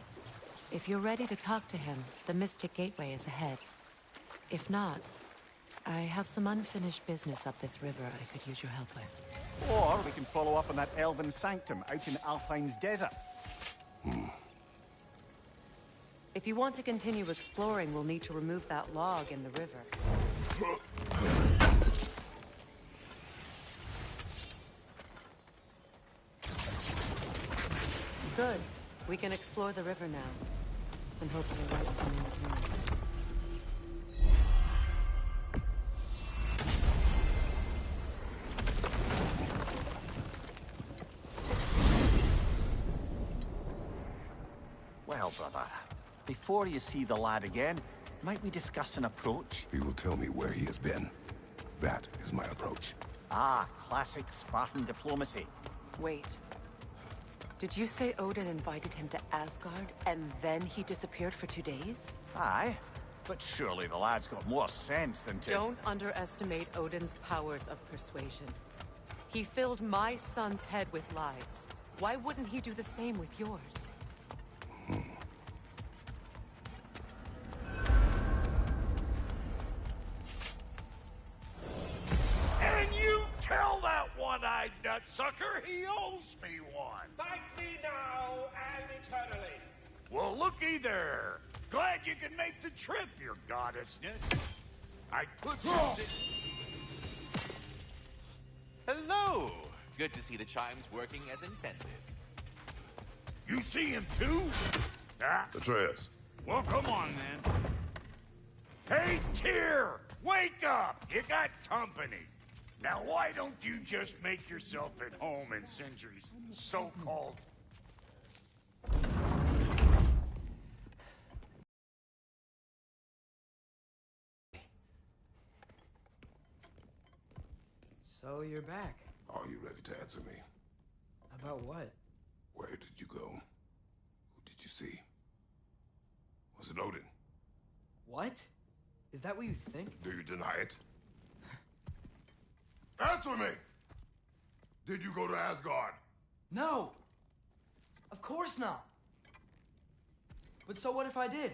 if you're ready to talk to him, the Mystic Gateway is ahead. If not, I have some unfinished business up this river I could use your help with. Or we can follow up on that elven sanctum out in Alfheim's desert. If you want to continue exploring, we'll need to remove that log in the river. Good. We can explore the river now. And hopefully light some new communities. Well, brother, before you see the lad again, might we discuss an approach? He will tell me where he has been. That is my approach. Ah, classic Spartan diplomacy. Wait. Did you say Odin invited him to Asgard, and then he disappeared for 2 days? Aye, but surely the lad's got more sense than to... Don't underestimate Odin's powers of persuasion. He filled my son's head with lies. Why wouldn't he do the same with yours? And you tell that one-eyed nutsucker he owes me one. Thank me now and eternally. Well, looky there. Glad you can make the trip, your goddessness. I put some... Hello. Good to see the chimes working as intended. You see him too? Ah, Atreus. well, come on then. Hey, Tyr! Wake up! You got company. Now, why don't you just make yourself at home in Sindri's so-called... So you're back. Are you ready to answer me? About what? Where did you go? Who did you see? Was it Odin? What? Is that what you think? Do you deny it? Answer me! Did you go to Asgard? No! Of course not! But so what if I did?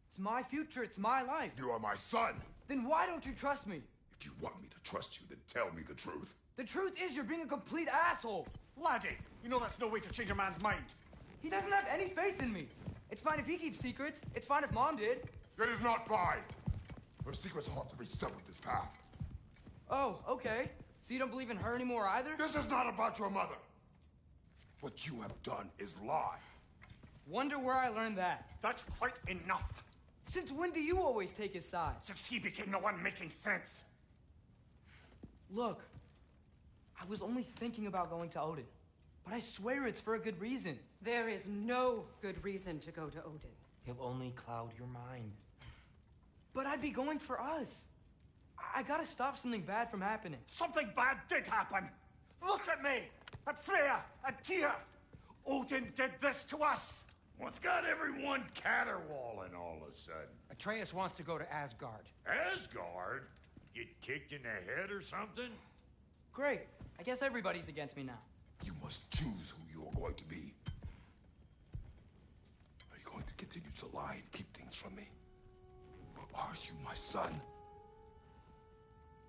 It's my future, it's my life. You are my son! Then why don't you trust me? If you want me to trust you, then tell me the truth. The truth is you're being a complete asshole. Laddie, you know that's no way to change a man's mind. He doesn't have any faith in me. It's fine if he keeps secrets. It's fine if Mom did. It is not fine! Her secrets ought to be stuck with this path. Oh, okay. So you don't believe in her anymore either? This is not about your mother! What you have done is lie. Wonder where I learned that. That's quite enough. Since when do you always take his side? Since he became the one making sense. Look, I was only thinking about going to Odin. But I swear it's for a good reason. There is no good reason to go to Odin. He'll only cloud your mind. But I'd be going for us. I gotta stop something bad from happening. Something bad did happen. Look at me, at Freya, at Tyr. Odin did this to us. What's got everyone caterwauling all of a sudden? Atreus wants to go to Asgard. Asgard? Get kicked in the head or something? Great. I guess everybody's against me now. You must choose who you are going to be. Are you going to continue to lie and keep things from me? Or are you my son?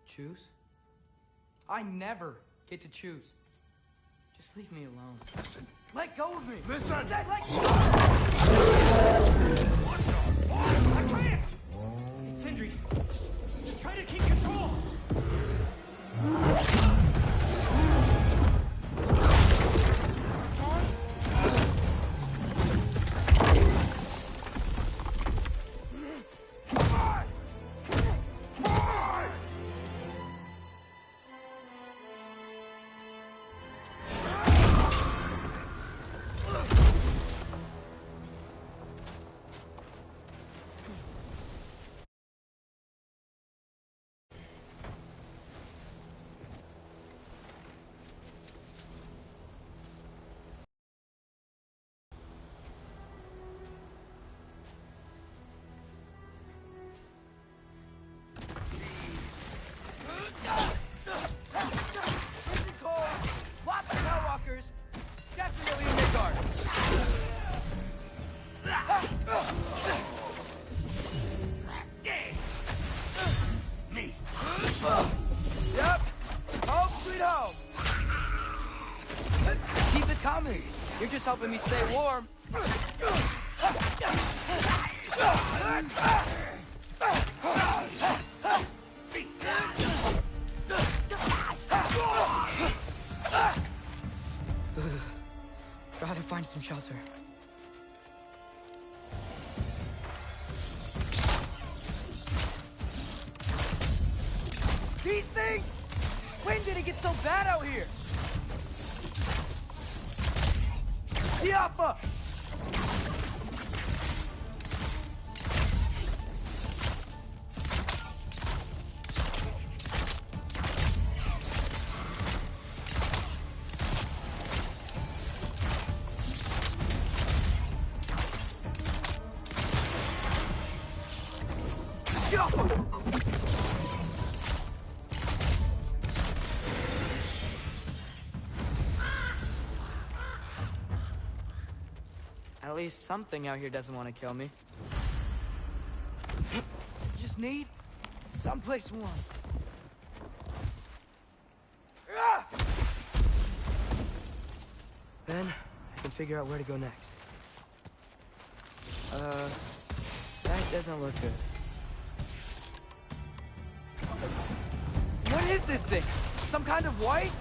Choose? I never get to choose. Just leave me alone. Listen. Let go of me! Listen! Let go! What the fuck? Atreus! It's Sindri. Just try to keep control! Definitely in Midgard. Me. Yep. Home sweet home. Keep it coming. You're just helping me stay warm. Gotta find some shelter. These things? When did it get so bad out here? Tiafa! At least something out here doesn't want to kill me. Just need someplace warm. Then I can figure out where to go next. That doesn't look good. What is this thing? Some kind of white?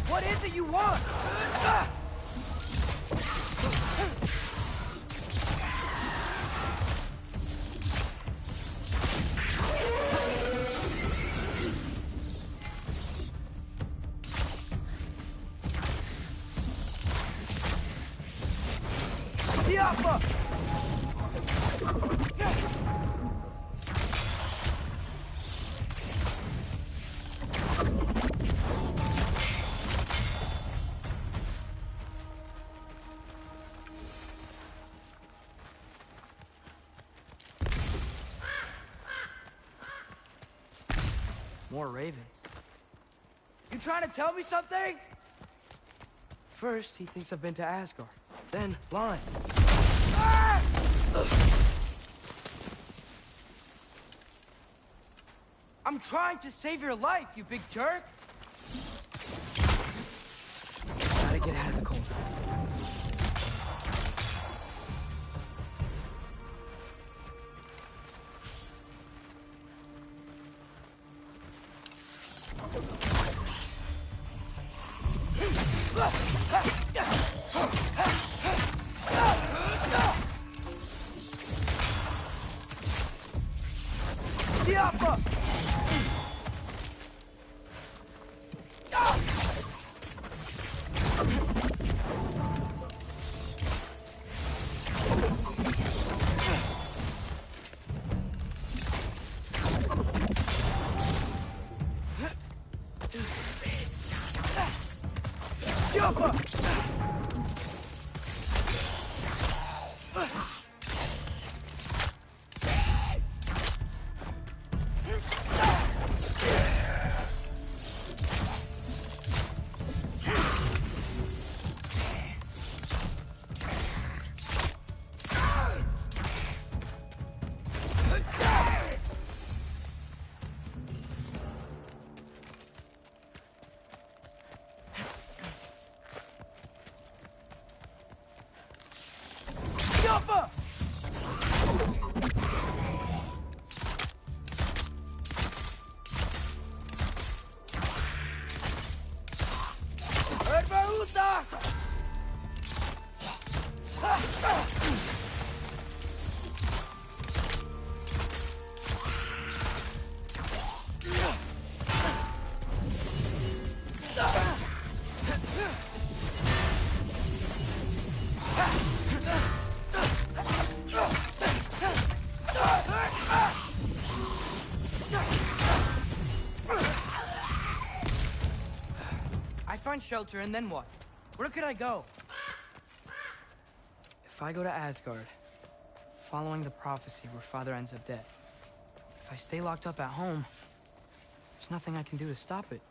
What is it you want? Tiafa! More ravens. You trying to tell me something? First, he thinks I've been to Asgard. Then, blind. Ah! I'm trying to save your life, you big jerk! Gotta get out of the cold. Diapa! Find shelter, and then what? Where could I go? If I go to Asgard, following the prophecy where Father ends up dead, if I stay locked up at home, there's nothing I can do to stop it.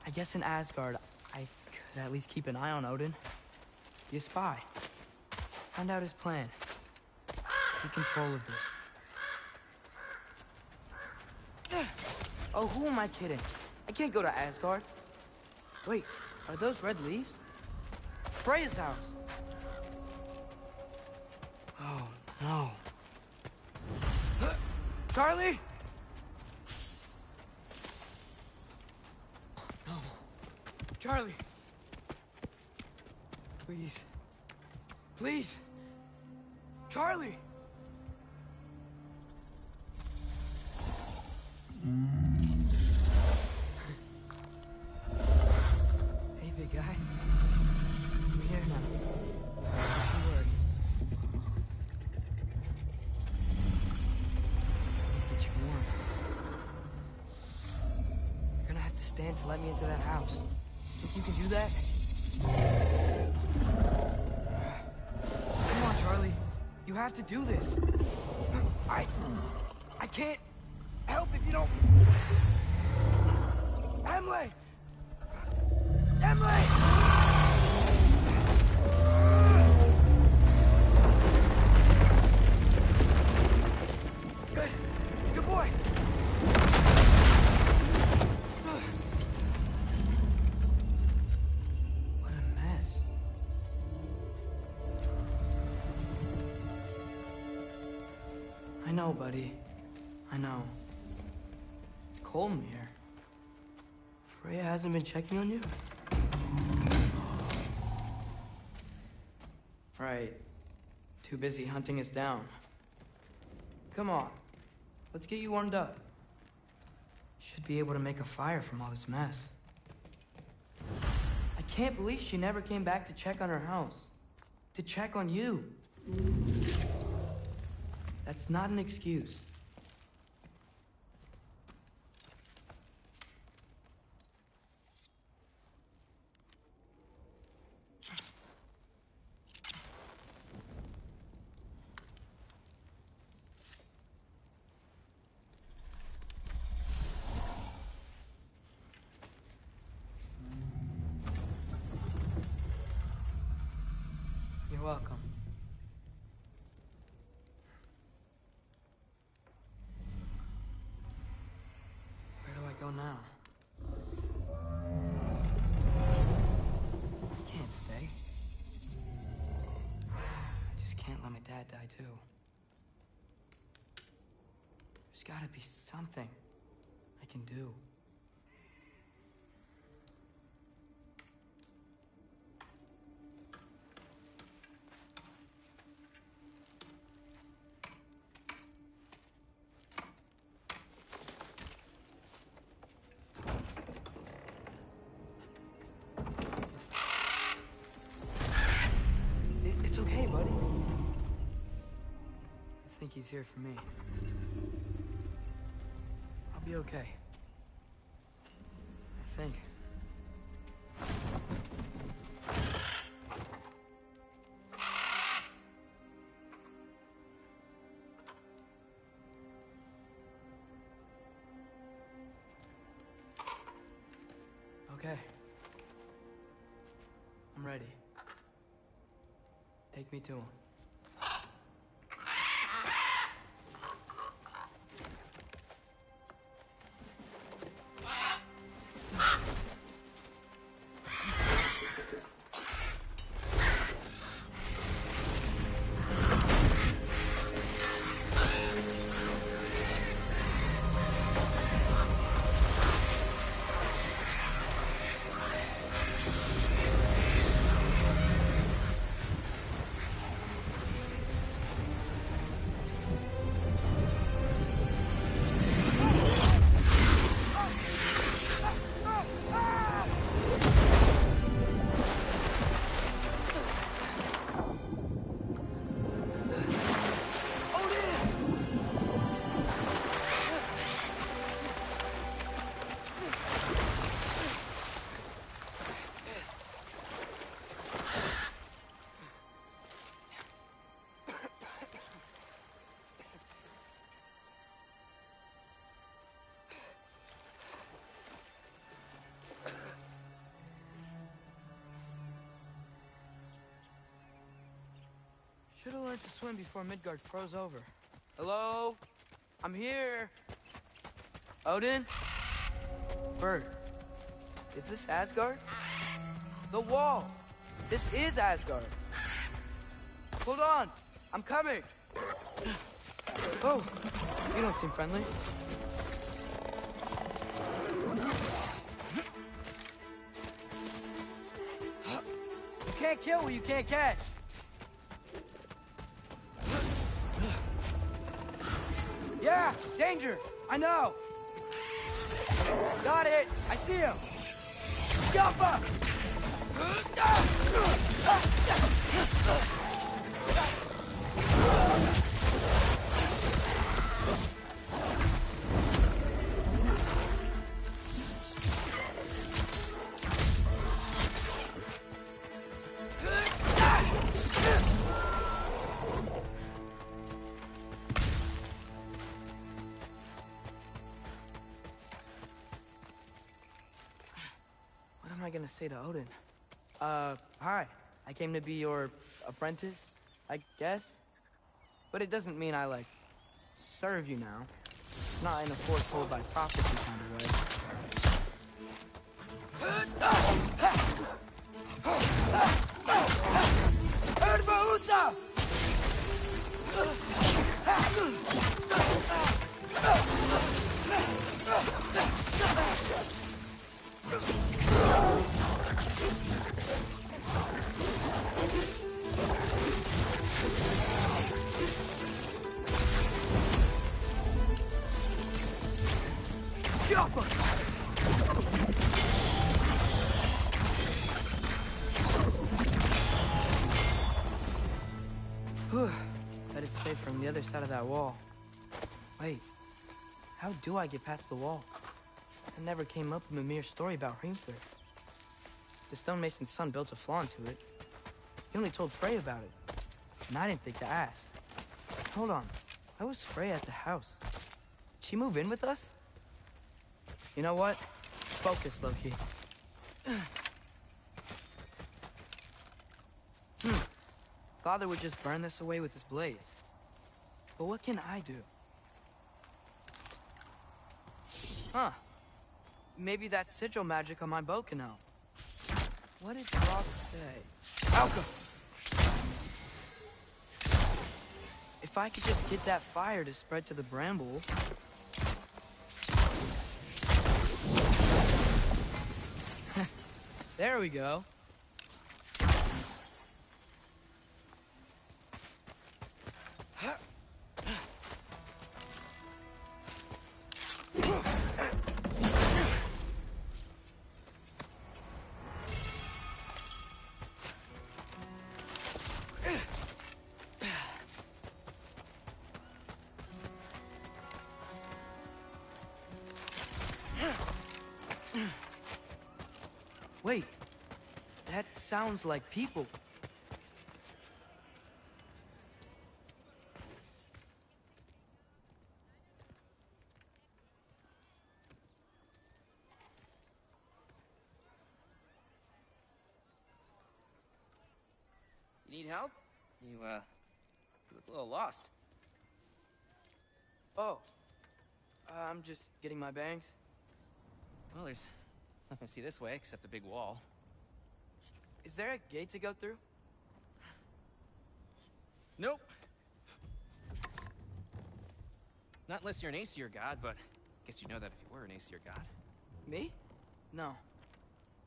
I guess in Asgard, I could at least keep an eye on Odin. Be a spy. Find out his plan. Take control of this. Oh, who am I kidding? I can't go to Asgard. Wait, are those red leaves? Freya's house. Oh, no. Charlie? No. Charlie. Please. Please. Charlie. Hey, big guy. I'm here now. Don't you worry. Get you warm. You're gonna have to stand to let me into that house. Think you can do that? Come on, Charlie. You have to do this. I can't help if you don't... Emily! Emily! Good. Good boy. What a mess. I know, buddy. I know. It's cold in here. Freya hasn't been checking on you? Right. Too busy hunting us down. Come on. Let's get you warmed up. Should be able to make a fire from all this mess. I can't believe she never came back to check on her house. To check on you. That's not an excuse. You're welcome. Where do I go now? I can't stay. I just can't let my dad die too. There's gotta be something I can do. think he's here for me. I'll be okay. I think. Okay. I'm ready. Take me to him. Should have learned to swim before Midgard froze over. Hello? I'm here. Odin? Bird. Is this Asgard? The wall. This is Asgard. Hold on. I'm coming. Oh, you don't seem friendly. You can't kill what you can't catch. Yeah, danger! I know! Got it! I see him! Jump up! What am I gonna say to Odin? Hi. I came to be your apprentice, I guess? But it doesn't mean I, like, serve you now. Not in a foretold by prophecy kind of way. Bet it's safe from the other side of that wall. Wait, how do I get past the wall? It never came up in Mimir's story about Hrimthur. The stonemason's son built a flaw into it. He only told Frey about it, and I didn't think to ask. Hold on, why was Frey at the house? Did she move in with us? You know what? Focus, Loki. Father would just burn this away with his blades. But what can I do? Huh. Maybe that sigil magic on my bow can help. What did Rock say? Alka! If I could just get that fire to spread to the bramble... There we go. Wait, that sounds like people. You need help? You look a little lost. Oh, I'm just getting my bearings. Well, there's nothing to see this way except the big wall. Is there a gate to go through? Nope. Not unless you're an Aesir god, but I guess you'd know that if you were an Aesir god. Me? No.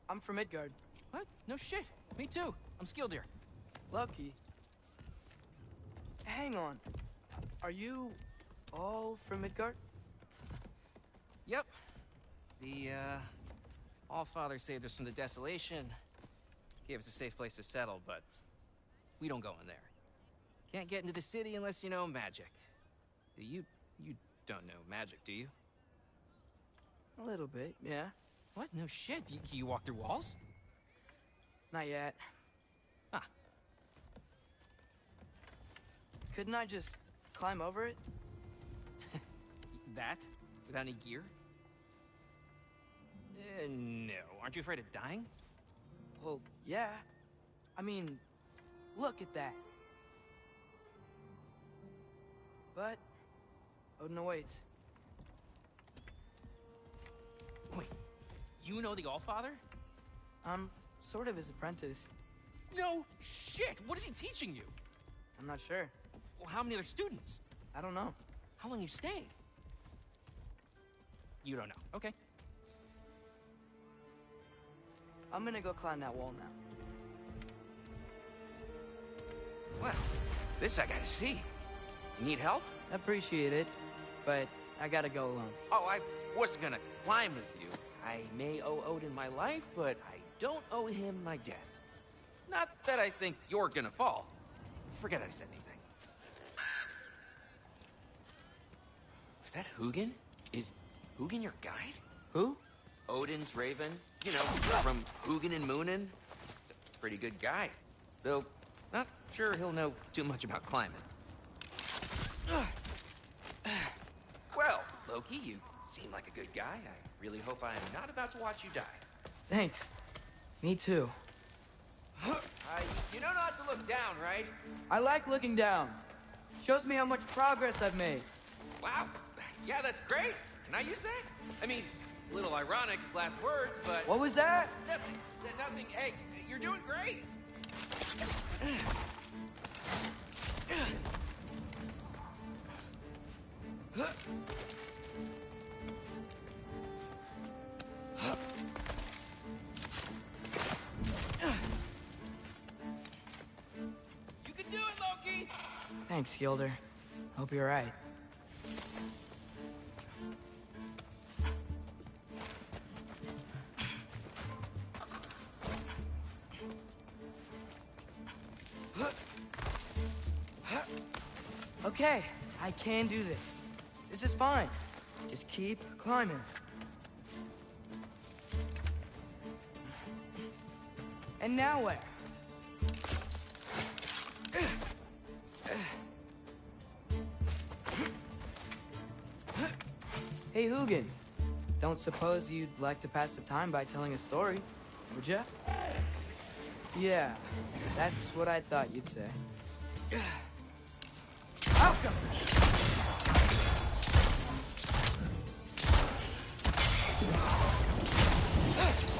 I'm from Midgard. What? No shit. Me too. I'm Skildir. Lucky. Hang on. Are you all from Midgard? Yep. The, Allfather saved us from the desolation. Gave us a safe place to settle, but we don't go in there. Can't get into the city unless you know magic. You don't know magic, do you? A little bit, yeah. What? No shit. You walk through walls? Not yet. Ah. Couldn't I just climb over it? That? Without any gear? No. Aren't you afraid of dying? Well, yeah. I mean, look at that. But Odin awaits. Wait, you know the Allfather? I'm sort of his apprentice. No shit! What is he teaching you? I'm not sure. Well, how many other students? I don't know. How long you staying? You don't know. Okay. I'm gonna go climb that wall now. Well, this I gotta see. You need help? Appreciate it, but I gotta go alone. Oh, I wasn't gonna climb with you. I may owe Odin my life, but I don't owe him my death. Not that I think you're gonna fall. Forget I said anything. Is that Hugin? Is Hugin your guide? Who? Odin's raven. You know, from Hugin and Moonin. He's a pretty good guy. Though, not sure he'll know too much about climbing. Well, Loki, you seem like a good guy. I really hope I am not about to watch you die. Thanks. Me too. You know not to look down, right? I like looking down. Shows me how much progress I've made. Wow. Yeah, that's great. Can I use that? I mean, a little ironic his last words, but... What was that? Nothing. Nothing. Hey, you're doing great. You can do it, Loki! Thanks, Gilder. Hope you're right. Okay, I can do this. This is fine. Just keep climbing. And now where? Hey, Hugin. Don't suppose you'd like to pass the time by telling a story, would ya? Yeah, that's what I thought you'd say. Outcome!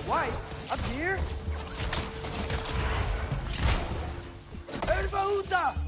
Wife, up here? Erbaúta!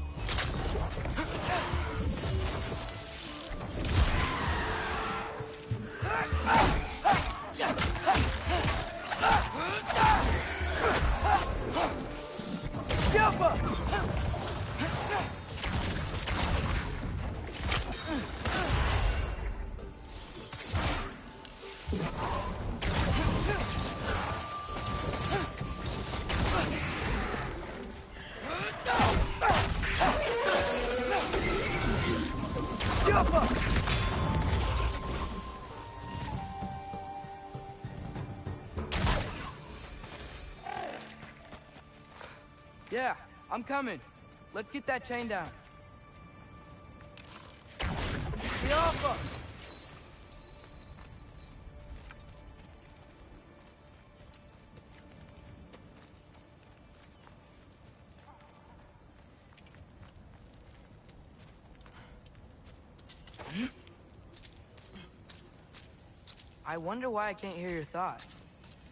I'm coming. Let's get that chain down. The Alpha! I wonder why I can't hear your thoughts.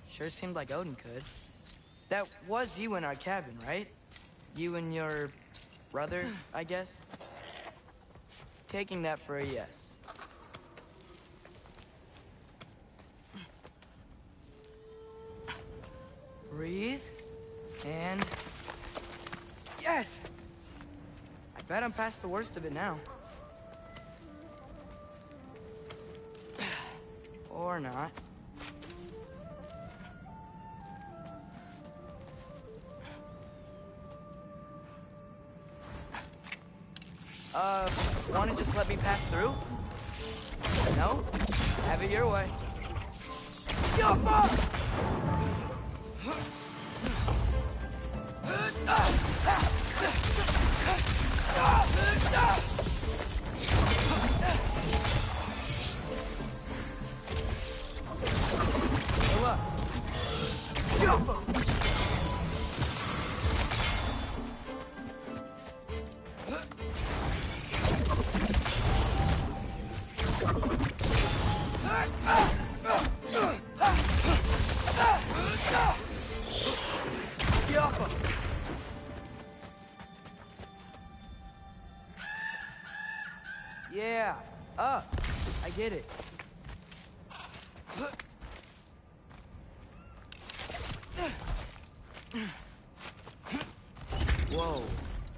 Sure seemed like Odin could. That was you in our cabin, right? You and your brother, I guess? Taking that for a yes. Breathe. And... yes! I bet I'm past the worst of it now. Or not. Wanna just let me pass through? No? Have it your way. Yoppa! Go up. Yoppa! Yeah, up. I get it. Whoa.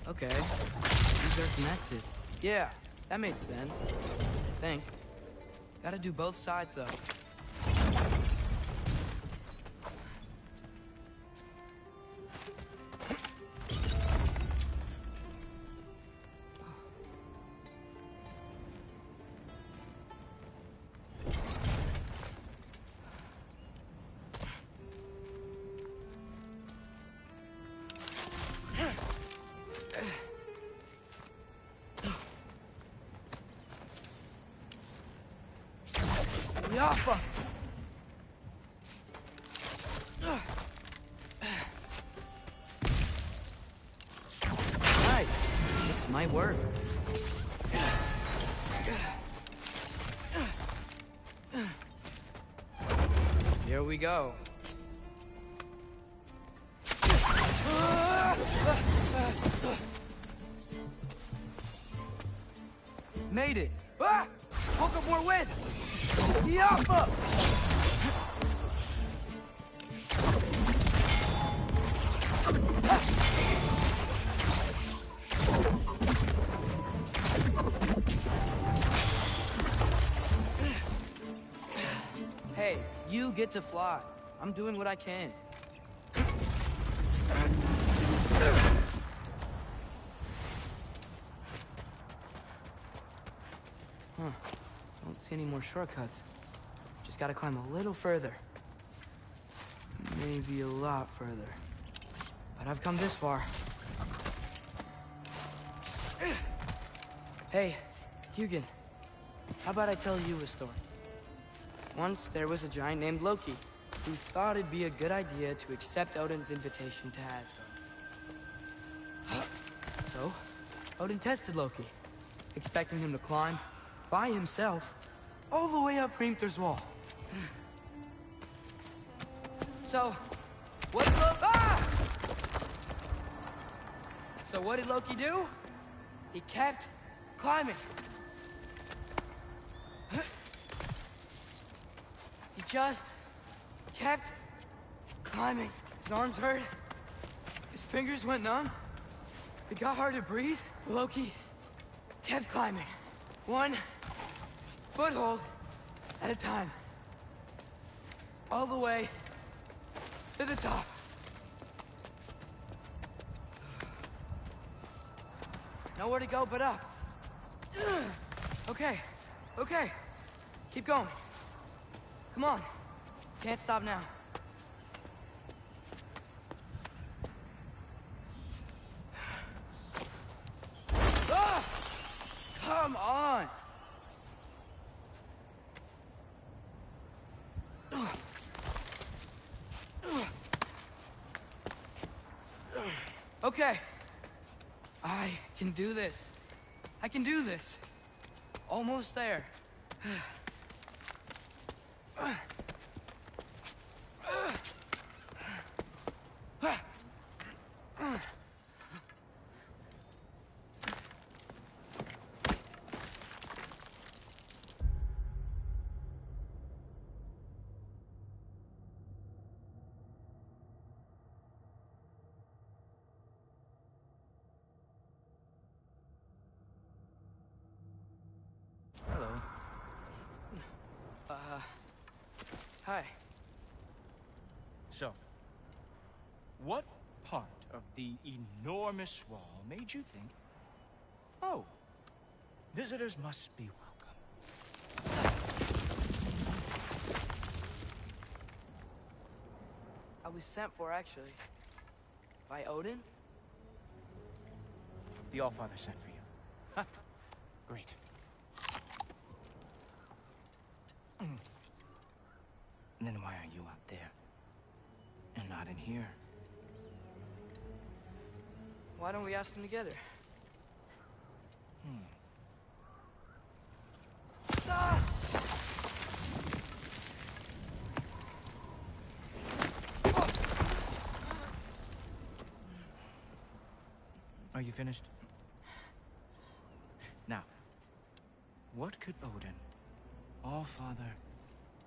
Okay. These are connected. Yeah, that makes sense. I think. Gotta do both sides, though. Yoppa! Nice. This might work. Here we go. Made it. Ah! Woke up more wind. Yoppa! Hey, you get to fly. I'm doing what I can. Huh. Don't see any more shortcuts. Just gotta climb a little further. Maybe a lot further. But I've come this far. Hey, Hugin. How about I tell you a story? Once there was a giant named Loki who thought it'd be a good idea to accept Odin's invitation to Asgard. So, Odin tested Loki, expecting him to climb by himself all the way up Hrimthur's wall. So, what did Loki do? He kept climbing. He just kept climbing. His arms hurt. His fingers went numb. It got hard to breathe. Loki kept climbing. One foothold at a time. All the way to the top. Nowhere to go but up. Okay, okay. Keep going. Come on. Can't stop now. Come on! Okay. I can do this. I can do this. Almost there. Hello. Hi. So, what part of the enormous wall made you think, oh, visitors must be welcome? I was sent for, actually. By Odin? The Allfather sent for you. Huh. Great. Then why are you out there? And not in here? Why don't we ask them together? Ah! Are you finished? Now, what could Odin, Allfather,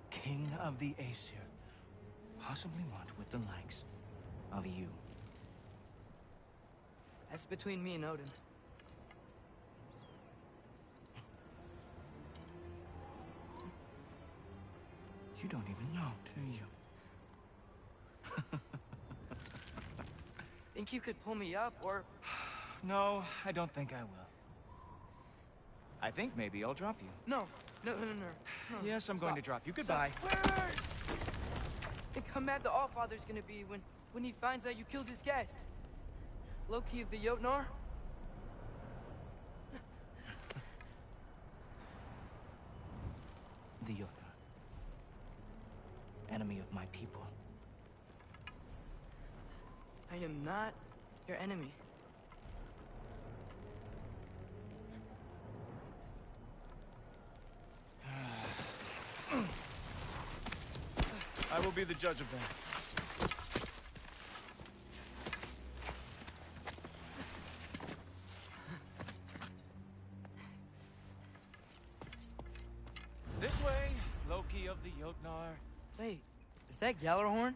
King of the Aesir, possibly want with the likes of you? That's between me and Odin. You don't even know, do you? Think you could pull me up, or... No, I don't think I will. I think maybe I'll drop you. No. No. Yes, I'm going to drop you. Goodbye. Stop. Wait. Think how mad the Allfather's gonna be when he finds out you killed his guest. Loki of the Jotnar? The Jotnar. Enemy of my people. I am not your enemy. I will be the judge of that. This way, Loki of the Jotnar. Wait, is that Gjallarhorn?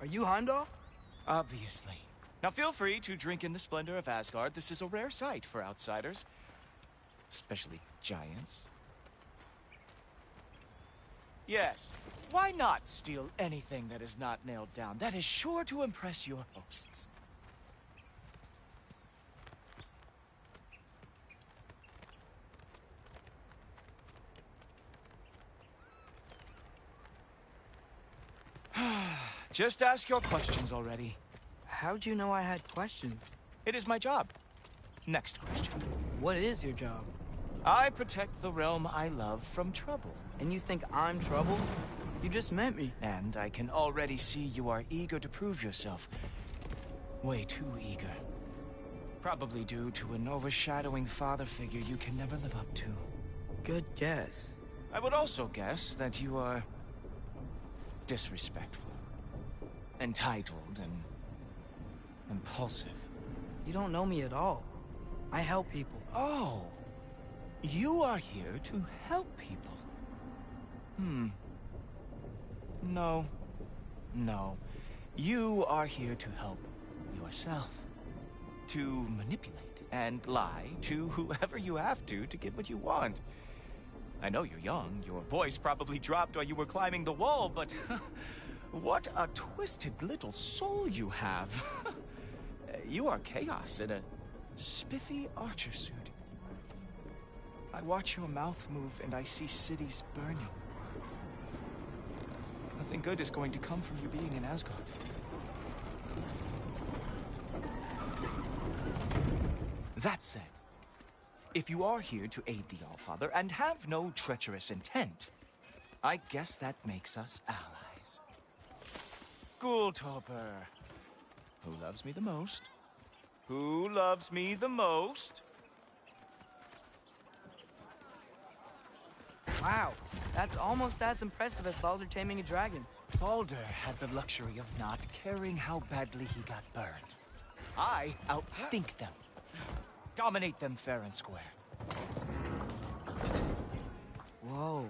Are you Heimdall? Obviously. Now feel free to drink in the splendor of Asgard. This is a rare sight for outsiders. Especially giants. Yes, why not steal anything that is not nailed down? That is sure to impress your hosts. Just ask your questions already. How'd you know I had questions? It is my job. Next question. What is your job? I protect the realm I love from trouble. And you think I'm trouble? You just met me. And I can already see you are eager to prove yourself. Way too eager. Probably due to an overshadowing father figure you can never live up to. Good guess. I would also guess that you are disrespectful, entitled, and impulsive. You don't know me at all. I help people. Oh, you are here to help people. No. You are here to help yourself. To manipulate and lie to whoever you have to get what you want. I know you're young. Your voice probably dropped while you were climbing the wall, but what a twisted little soul you have. You are chaos in a spiffy archer suit. I watch your mouth move and I see cities burning. Nothing good is going to come from you being in Asgard. That said, If you are here to aid the Allfather and have no treacherous intent, I guess that makes us allies. Ghoultoper. Who loves me the most? Who loves me the most? Wow, that's almost as impressive as Baldur taming a dragon. Baldur had the luxury of not caring how badly he got burned. I outthink them. Dominate them fair and square. Whoa.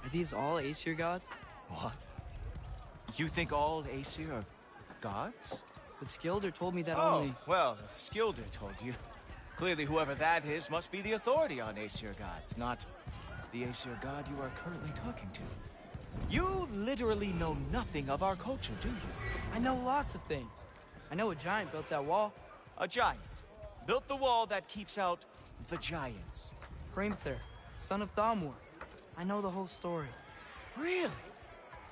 Are these all Aesir gods? What? You think all Aesir are gods? But Skilder told me that Oh, only... well, if Skilder told you, clearly whoever that is must be the authority on Aesir gods, not the Aesir god you are currently talking to. You literally know nothing of our culture, do you? I know lots of things. I know a giant built that wall. A giant built the wall that keeps out the giants. Hrimthur, son of Thamur. I know the whole story. Really?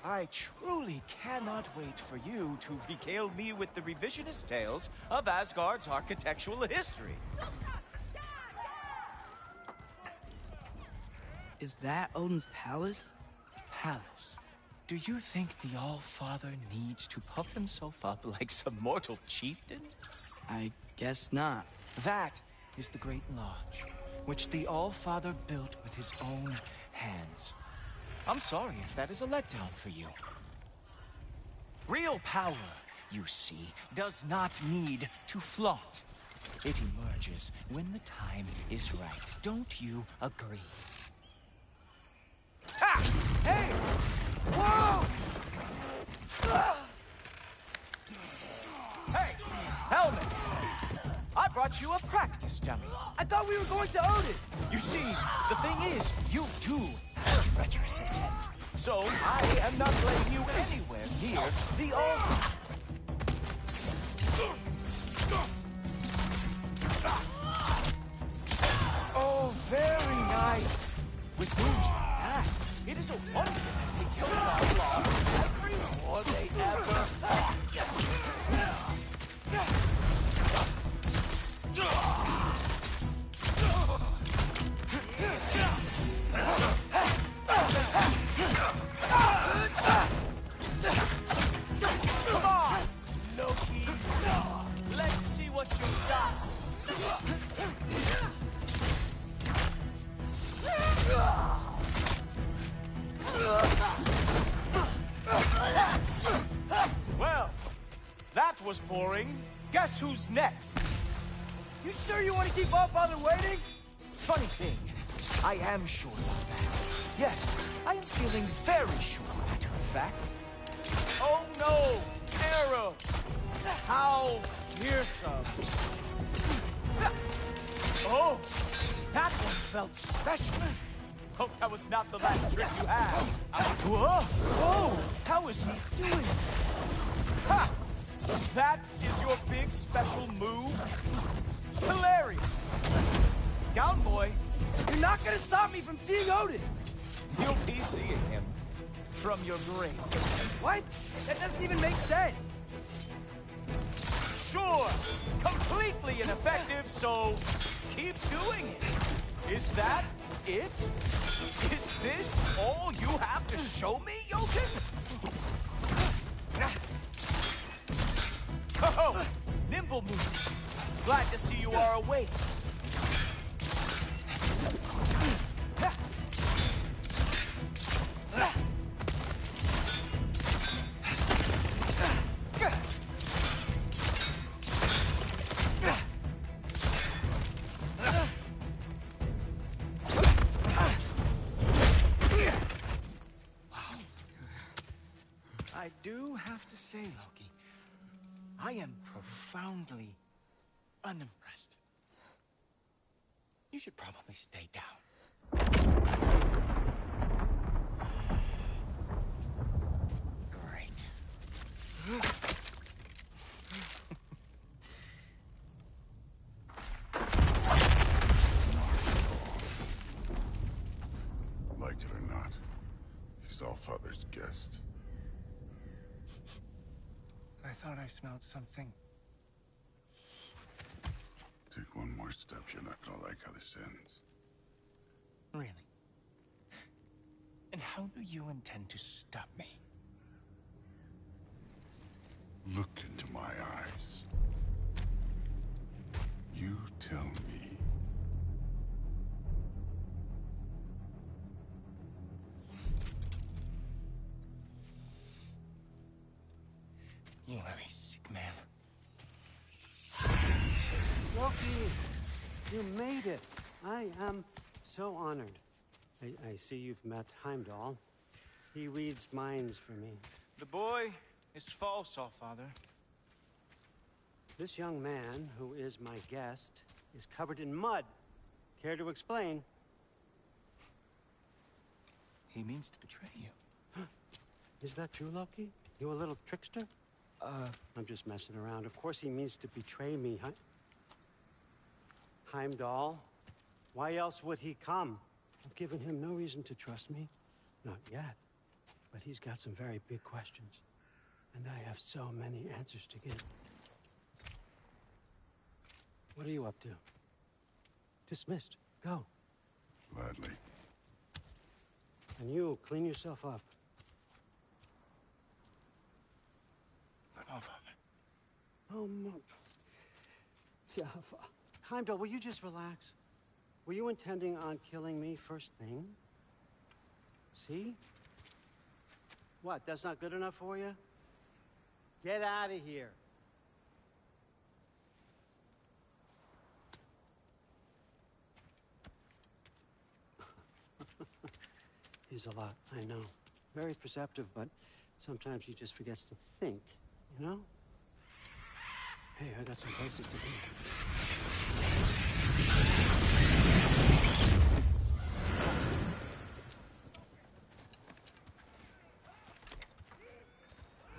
I truly cannot wait for you to regale me with the revisionist tales of Asgard's architectural history. Is that Odin's palace? Palace? Do you think the All-Father needs to puff himself up like some mortal chieftain? I guess not. That is the Great Lodge, which the All-Father built with his own hands. I'm sorry if that is a letdown for you. Real power, you see, does not need to flaunt. It emerges when the time is right. Don't you agree? Ha! Hey! Whoa! Hey! Helmets! I brought you a practice dummy. I thought we were going to Odin! You see, the thing is, you do have treacherous intent. So, I am not letting you anywhere near the altar. Oh, very nice. With moves like that, it is a wonder that they killed our lost every war they ever had. Come on, Loki. Let's see what you've got. Well, that was boring. Guess who's next? You sure you want to keep Allfather waiting? Funny thing, I am sure of that. Yes, I am feeling very sure, matter of fact. Oh no! Arrow! How fearsome! Oh! That one felt special! Hope that was not the last trick you had. Whoa! Whoa! How is he doing? Ha! That is your big special move? Hilarious! Down, boy! You're not gonna stop me from seeing Odin! You'll be seeing him from your grave. What? That doesn't even make sense! Sure! Completely ineffective, so keep doing it. Is that it? Is this all you have to show me, Jotun? Oh, nimble move. Glad to see you are awake. I do have to say, Loki, I am profoundly unimpressed. You should probably stay down. Great. Like it or not, he's Allfather's guest. I thought I smelled something. Take one one more step, you're not gonna like how this ends. Really? And how do you intend to stop me? Look into my eyes. You tell me. You are a sick man. Loki, you made it. I am so honored. I see you've met Heimdall. He reads minds for me. The boy is false, Allfather. This young man, who is my guest, is covered in mud. Care to explain? He means to betray you. Is that true, Loki? You a little trickster? I'm just messing around. Of course he means to betray me, huh? Heimdall? Why else would he come? I've given him no reason to trust me. Not yet. But he's got some very big questions. And I have so many answers to give. What are you up to? Dismissed. Go. Gladly. And you, clean yourself up. Oh, Heimdall, will you just relax? Were you intending on killing me first thing? See? What, that's not good enough for you? Get out of here. He's a lot, I know. Very perceptive, but sometimes he just forgets to think, you know? Hey, I got some places to be.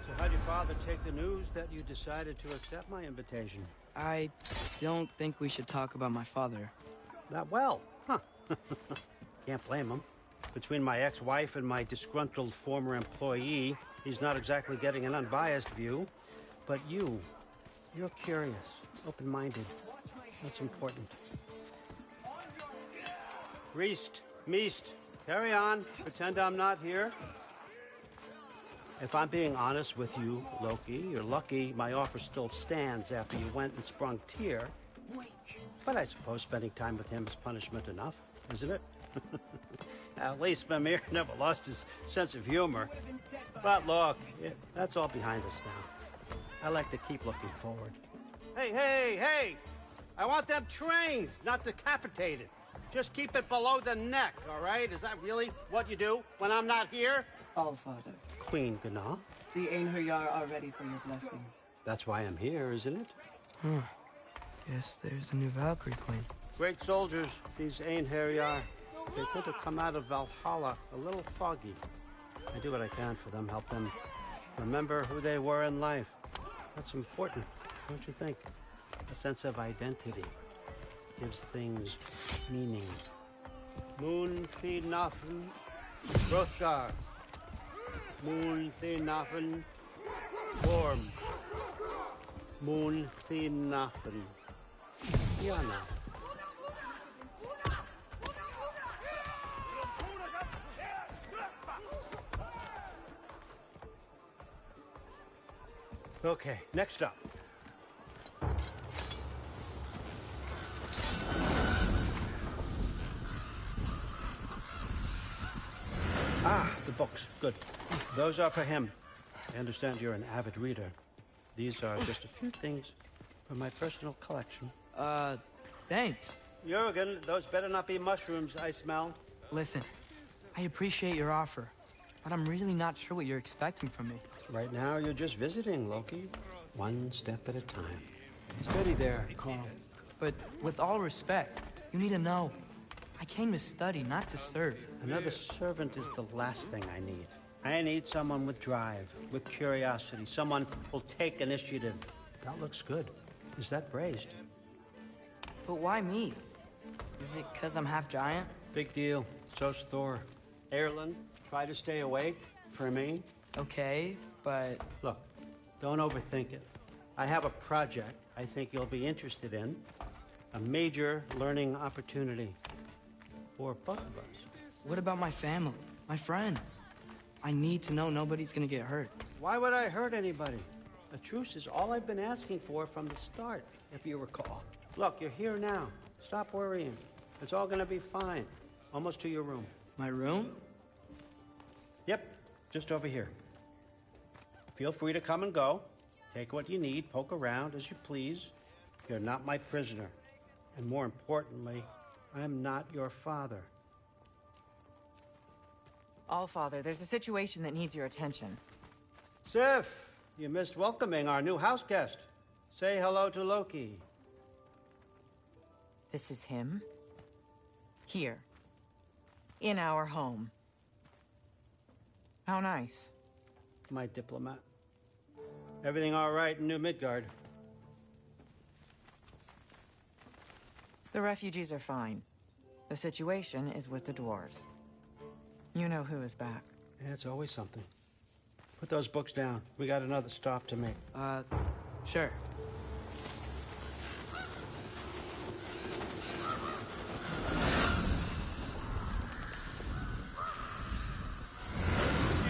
So how'd your father take the news that you decided to accept my invitation? I don't think we should talk about my father. That well, huh? Can't blame him. Between my ex-wife and my disgruntled former employee, he's not exactly getting an unbiased view. But you're curious, open-minded. That's important. Reist, Meest, carry on. Pretend I'm not here. If I'm being honest with you, Loki, you're lucky my offer still stands after you went and sprung Tyr. But I suppose spending time with him is punishment enough, isn't it? At least Mimir never lost his sense of humor. But look, that's all behind us now. I like to keep looking forward. Hey! I want them trained, not decapitated. Just keep it below the neck, all right? Is that really what you do when I'm not here? Allfather. Queen Gná. The Einherjar are ready for your blessings. That's why I'm here, isn't it? Guess there's a new Valkyrie queen. Great soldiers, these Einherjar. They tend to come out of Valhalla a little foggy. I do what I can for them, help them remember who they were in life. That's important, don't you think? A sense of identity gives things meaning. Moon fi nafen, Hrothgar. Moon fi nafen, Gorm. Moon fi nafen, Yana. Okay, next up. The books. Good. Those are for him. I understand you're an avid reader. These are just a few things from my personal collection. Thanks. Jurgen, those better not be mushrooms I smell. Listen, I appreciate your offer, but I'm really not sure what you're expecting from me. Right now, you're just visiting, Loki. One step at a time. Steady there, Carl. But with all respect, you need to know, I came to study, not to serve. Another servant is the last thing I need. I need someone with drive, with curiosity, someone who'll take initiative. That looks good. Is that praised? But why me? Is it because I'm half giant? Big deal. So's Thor. Erlen, try to stay awake for me. Okay, but... Look, don't overthink it. I have a project I think you'll be interested in. A major learning opportunity for both of us. What about my family? My friends? I need to know nobody's gonna get hurt. Why would I hurt anybody? A truce is all I've been asking for from the start, if you recall. Look, you're here now. Stop worrying. It's all gonna be fine. Almost to your room. My room? Yep, just over here. Feel free to come and go. Take what you need, poke around as you please. You're not my prisoner. And more importantly, I'm not your father. Allfather, there's a situation that needs your attention. Sif, you missed welcoming our new house guest. Say hello to Loki. This is him? Here. In our home. How nice. My diplomat. Everything all right in New Midgard? The refugees are fine. The situation is with the dwarves. You know who is back. Yeah, it's always something. Put those books down. We got another stop to make. Sure.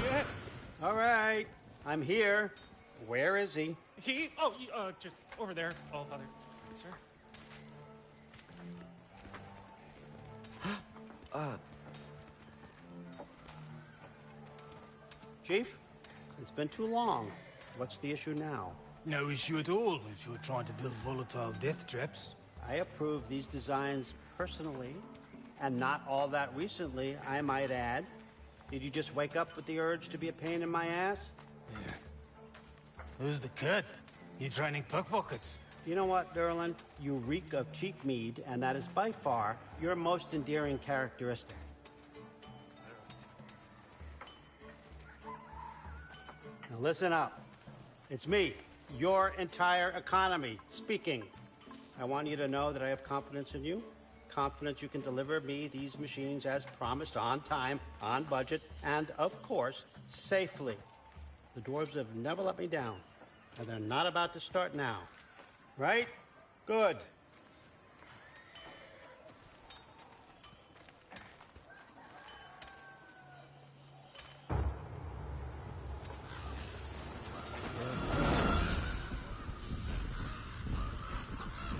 Yeah. All right. I'm here. Where is he? Just over there, Allfather. Sir. Chief, it's been too long. What's the issue now? No issue at all if you're trying to build volatile death traps. I approve these designs personally, and not all that recently, I might add. Did you just wake up with the urge to be a pain in my ass? Yeah. Who's the cut? You training pickpockets? You know what, Derlin? You reek of cheap mead, and that is by far your most endearing characteristic. Now listen up. It's me, your entire economy, speaking. I want you to know that I have confidence in you. Confidence you can deliver me these machines as promised, on time, on budget, and, of course, safely. The dwarves have never let me down, and they're not about to start now. Right? Good.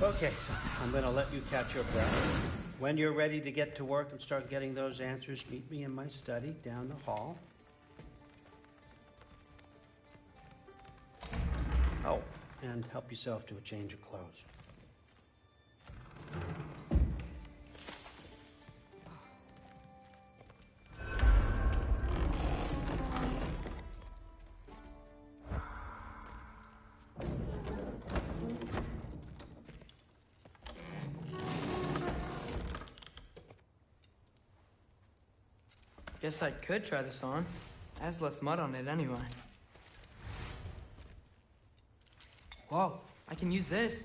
Okay, so I'm going to let you catch your breath. When you're ready to get to work and start getting those answers, meet me in my study down the hall. Oh, and help yourself to a change of clothes. Guess I could try this on. Has less mud on it anyway. Whoa, I can use this.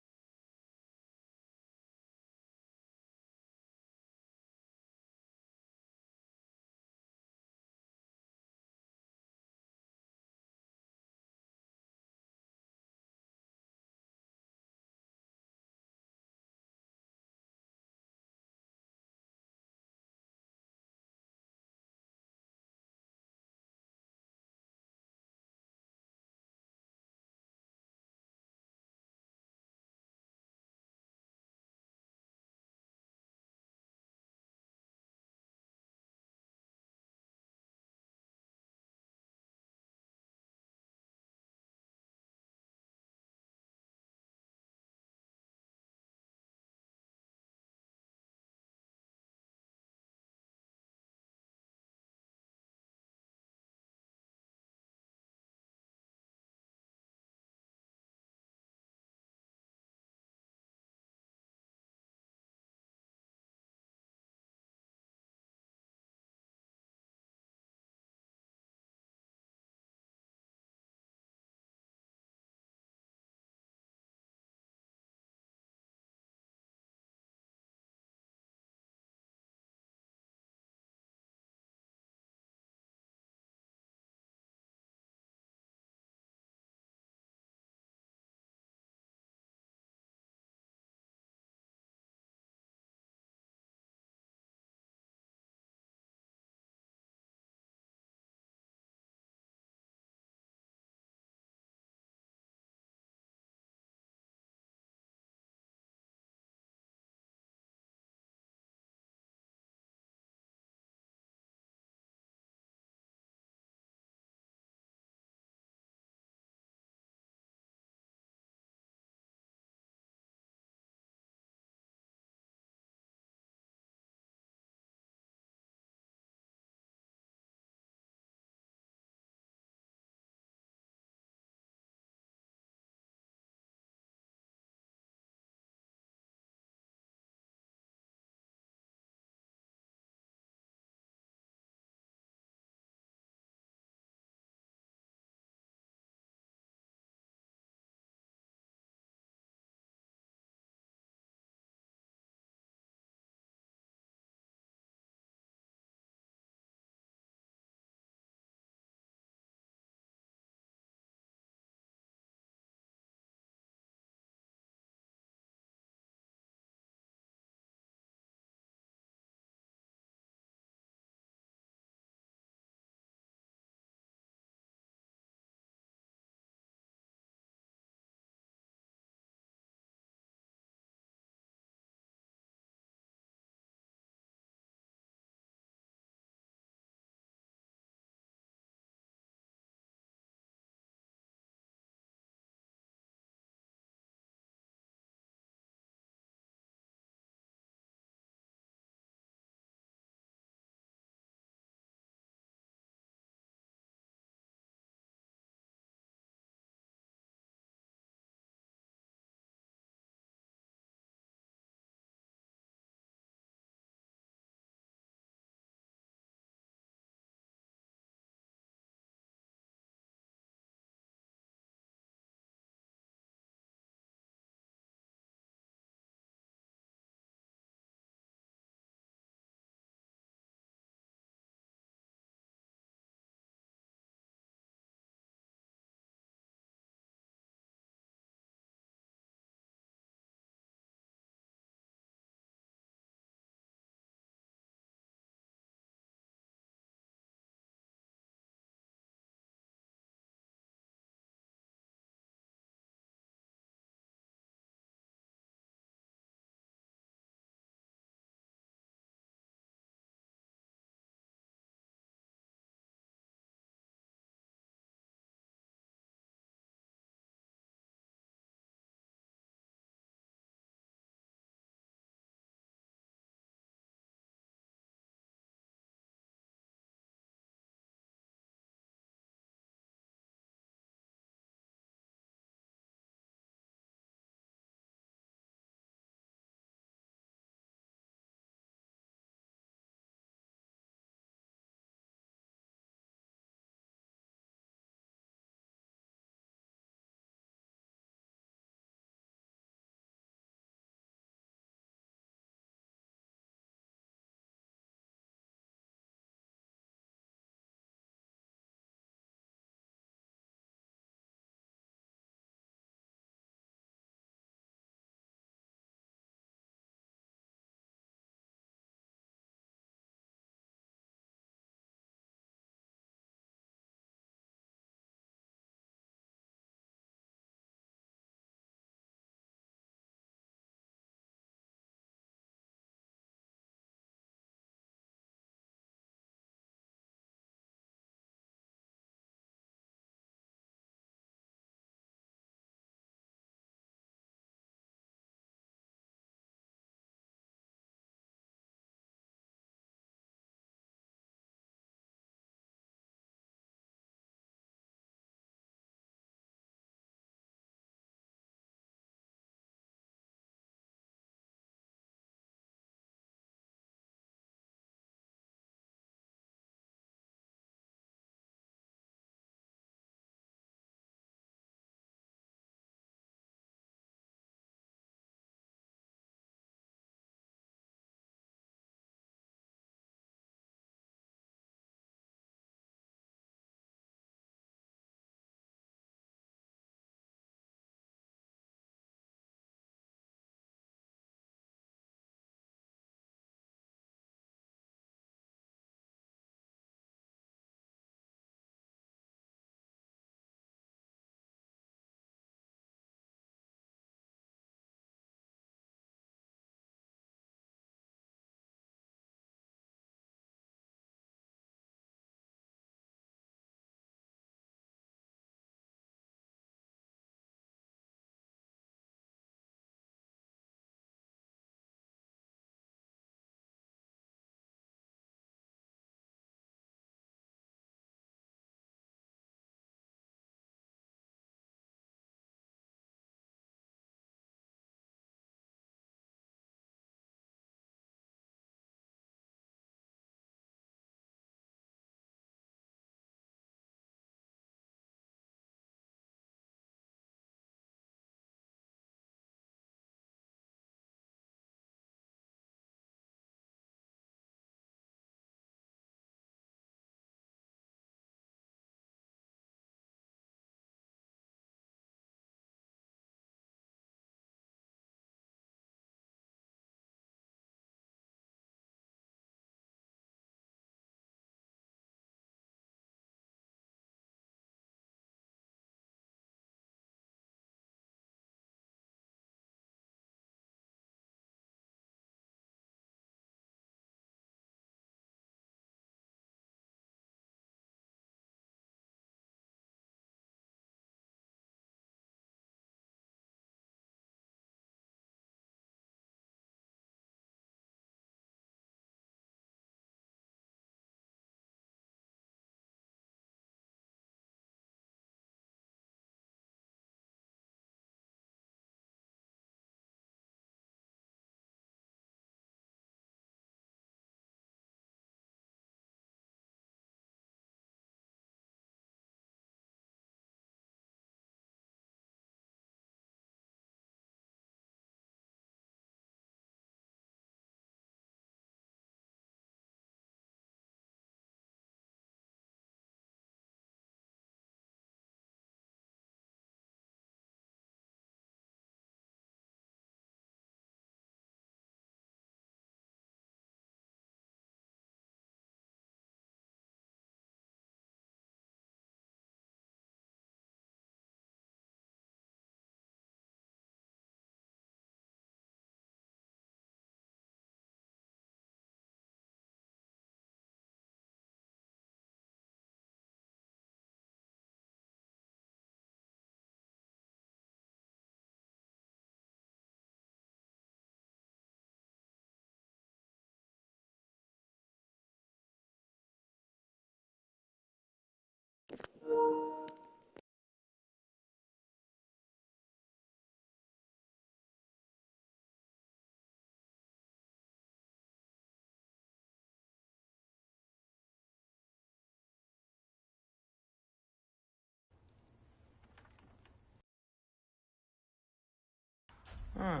Huh.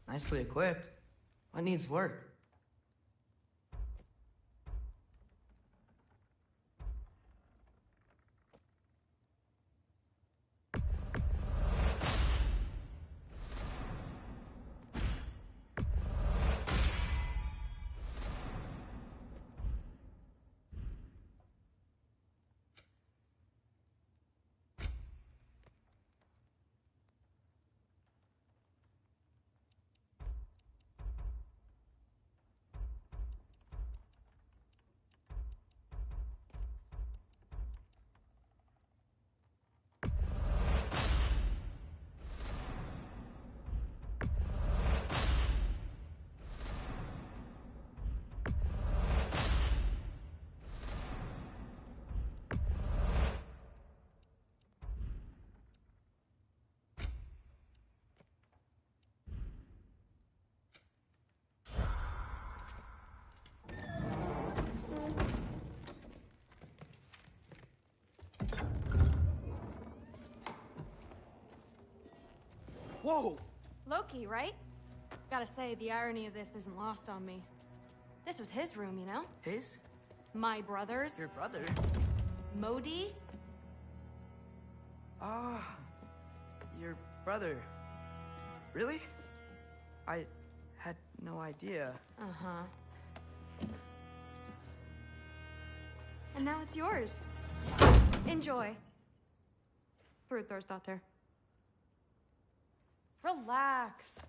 Nicely equipped. What needs work? Whoa! Loki, right? Gotta say, the irony of this isn't lost on me. This was his room, you know? His? My brother's. Your brother? Modi? Ah, your brother. Really? I had no idea. Uh-huh. And now it's yours. Enjoy. Brudthor's Relax.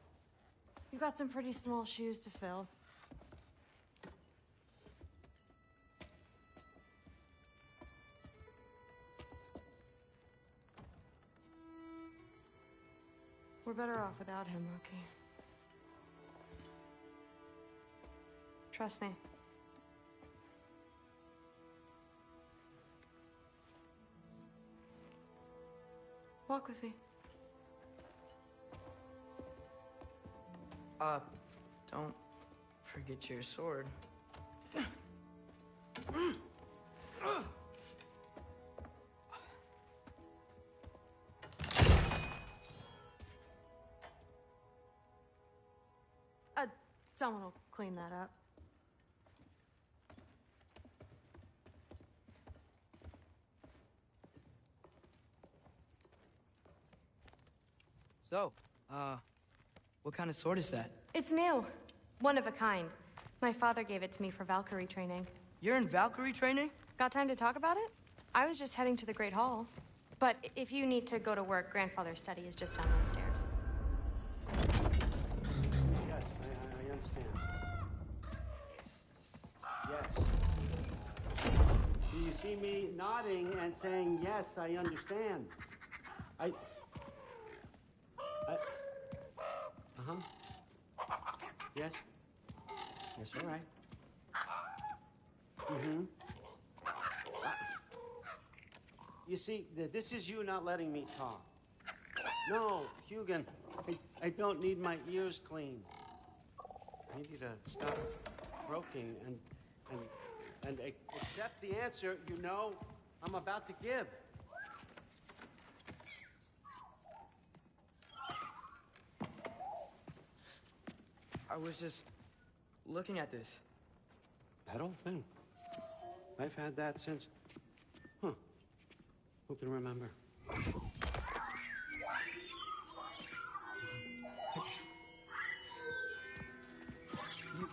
You got some pretty small shoes to fill. We're better off without him, Loki. Trust me. Walk with me. Don't forget your sword. Someone will clean that up. So, what kind of sword is that? It's new. One of a kind. My father gave it to me for Valkyrie training. You're in Valkyrie training? Got time to talk about it? I was just heading to the Great Hall. But if you need to go to work, Grandfather's study is just down those stairs. Yes, I understand. Yes. Do you see me nodding and saying, yes, I understand? Uh-huh. Yes? Yes, all right. Mm-hmm. You see, this is you not letting me talk. No, Hugin, I don't need my ears cleaned. I need you to stop croaking and accept the answer you know I'm about to give. I was just looking at this. That old thing. I've had that since... Huh. Who can remember?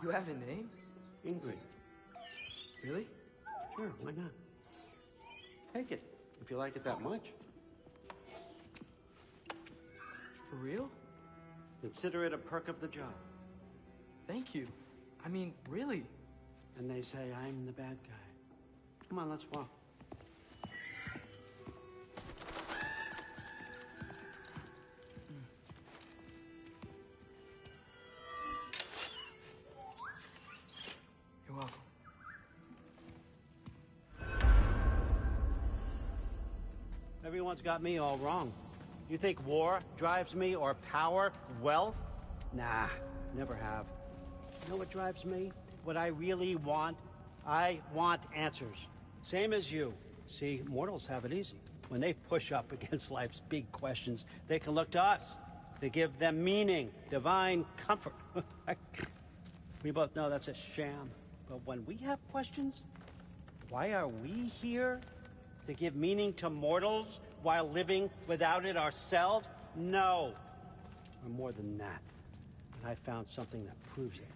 You have a name? Ingrid. Really? Sure, why not? Take it, if you like it that much. For real? Consider it a perk of the job. Thank you. I mean, really. And they say I'm the bad guy. Come on, let's walk. You're welcome. one's got me all wrong. You think war drives me, or power, wealth? Nah, never have. You know what drives me? What I really want? I want answers. Same as you. See, mortals have it easy. When they push up against life's big questions, they can look to us to give them meaning, divine comfort. We both know that's a sham. But when we have questions, why are we here? To give meaning to mortals while living without it ourselves? No. We're more than that. And I found something that proves it.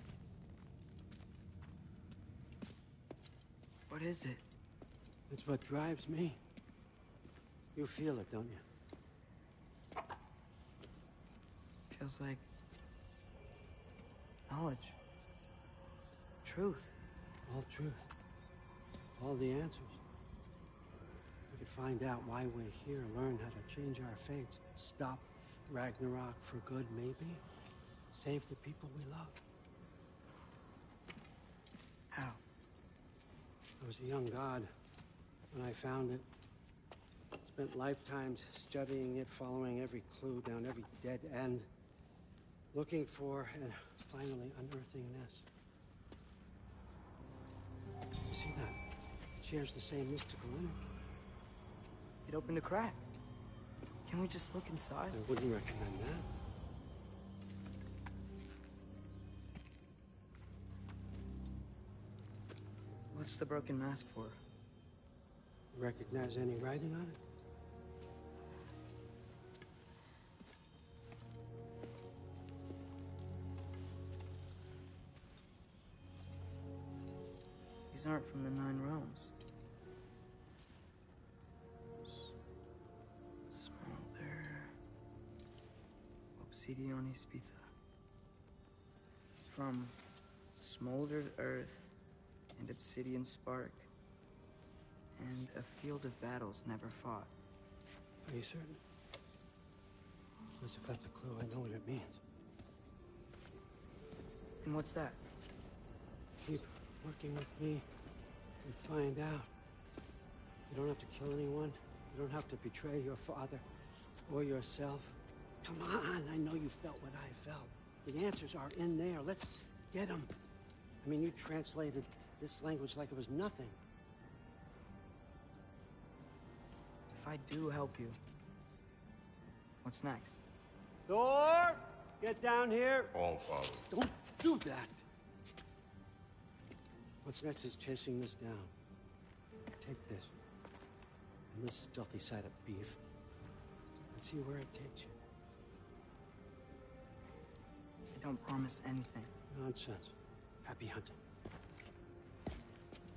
What is it? It's what drives me. You feel it, don't you? Feels like knowledge. Truth. All truth. All the answers. We could find out why we're here, learn how to change our fates, stop Ragnarök for good, maybe. Save the people we love. How? I was a young god when I found it. Spent lifetimes studying it, following every clue down every dead end, looking for and finally unearthing this. You see that? It shares the same mystical energy. It opened a crack. Can we just look inside? I wouldn't recommend that. What's the broken mask for? Recognize any writing on it? These aren't from the Nine Realms. Smolder. Obsidione Spitha. From smoldered earth and obsidian spark. And a field of battles never fought. Are you certain? Because if that's a clue, I know what it means. And what's that? Keep working with me and find out. You don't have to kill anyone. You don't have to betray your father or yourself. Come on, I know you felt what I felt. The answers are in there. Let's get them. I mean, you translated this language like it was nothing. If I do help you, what's next? Thor! Get down here! All Father. Don't do that! What's next is chasing this down. Take this, and this stealthy side of beef, and see where it takes you. I don't promise anything. Nonsense. Happy hunting.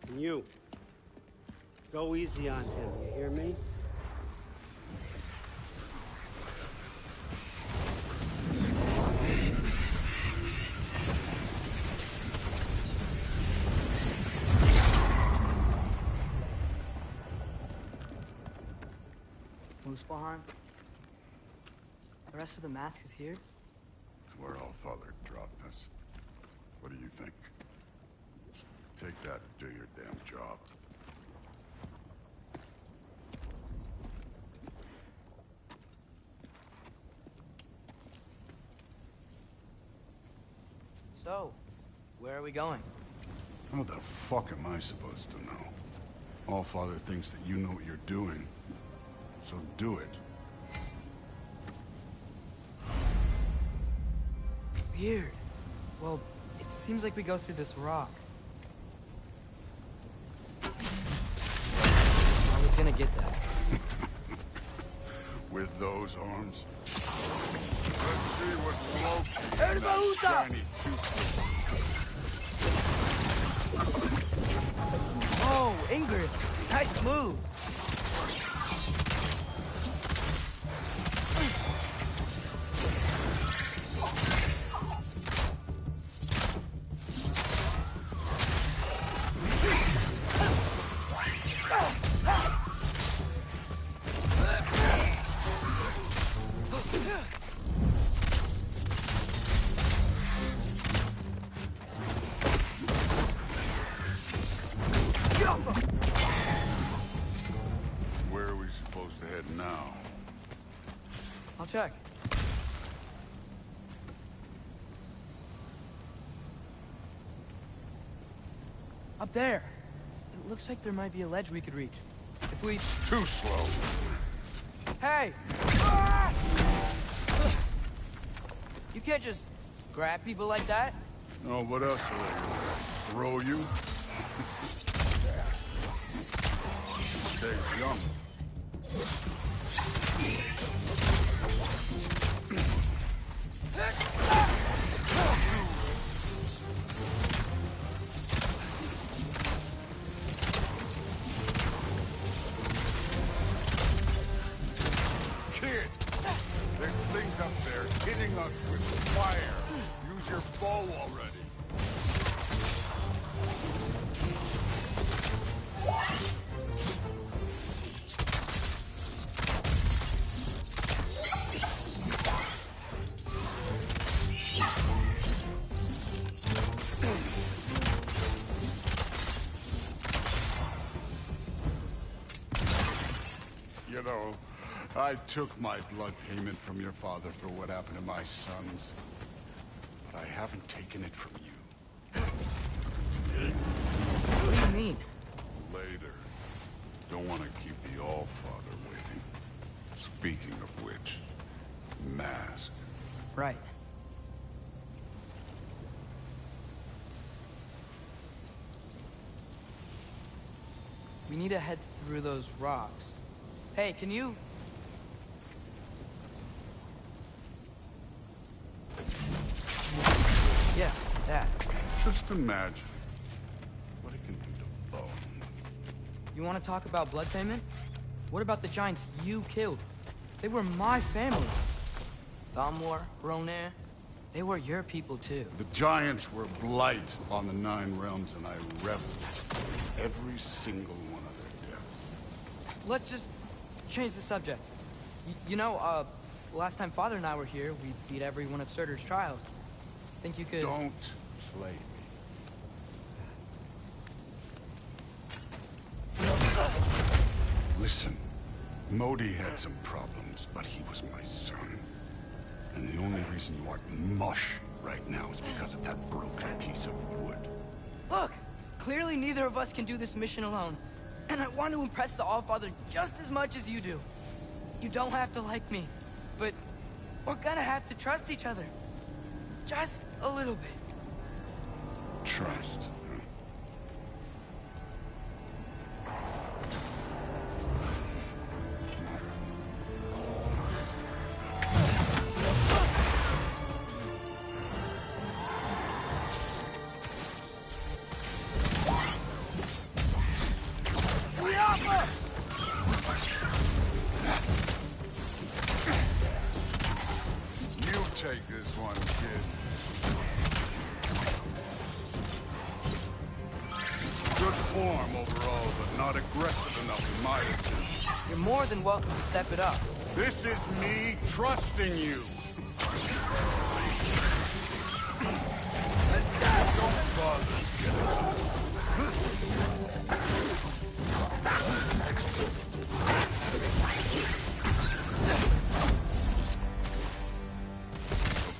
And you, go easy on him, you hear me? Muspelheim? The rest of the mask is here? It's where All Father dropped us. What do you think? Take that and do your damn job. So, where are we going? What the fuck am I supposed to know? All Father thinks that you know what you're doing. So do it. Weird. Well, it seems like we go through this rock. I was gonna get that. With those arms. Let's see what Loki shiny Oh, Ingrid! Nice move! check. Up there. It looks like there might be a ledge we could reach. If we... Too slow. Hey! You can't just grab people like that. Oh, what else are they gonna throw you? Stay young. Kid, there's things up there hitting us with fire. Use your bow already. You know, I took my blood payment from your father for what happened to my sons. But I haven't taken it from you. What do you mean? Later. Don't want to keep the All-Father waiting. Speaking of which, mask. Right. We need to head through those rocks. Hey, can you... Yeah, that. Just imagine what it can do to bone. You want to talk about blood payment? What about the giants you killed? They were my family. Thamor, Ronair, they were your people too. The giants were blight on the Nine Realms, and I reveled every single one of their deaths. Let's just change the subject. You know, last time Father and I were here, we beat every one of Surtur's trials. Think you could... Don't play me. Listen, Modi had some problems, but he was my son. And the only reason you aren't mush right now is because of that broken piece of wood. Look! Clearly neither of us can do this mission alone. And I want to impress the All-Father just as much as you do. You don't have to like me, but we're gonna have to trust each other. Just a little bit. Trust. You take this one, kid. Good form overall, but not aggressive enough in my opinion. You're more than welcome to step it up. This is me trusting you. Don't bother.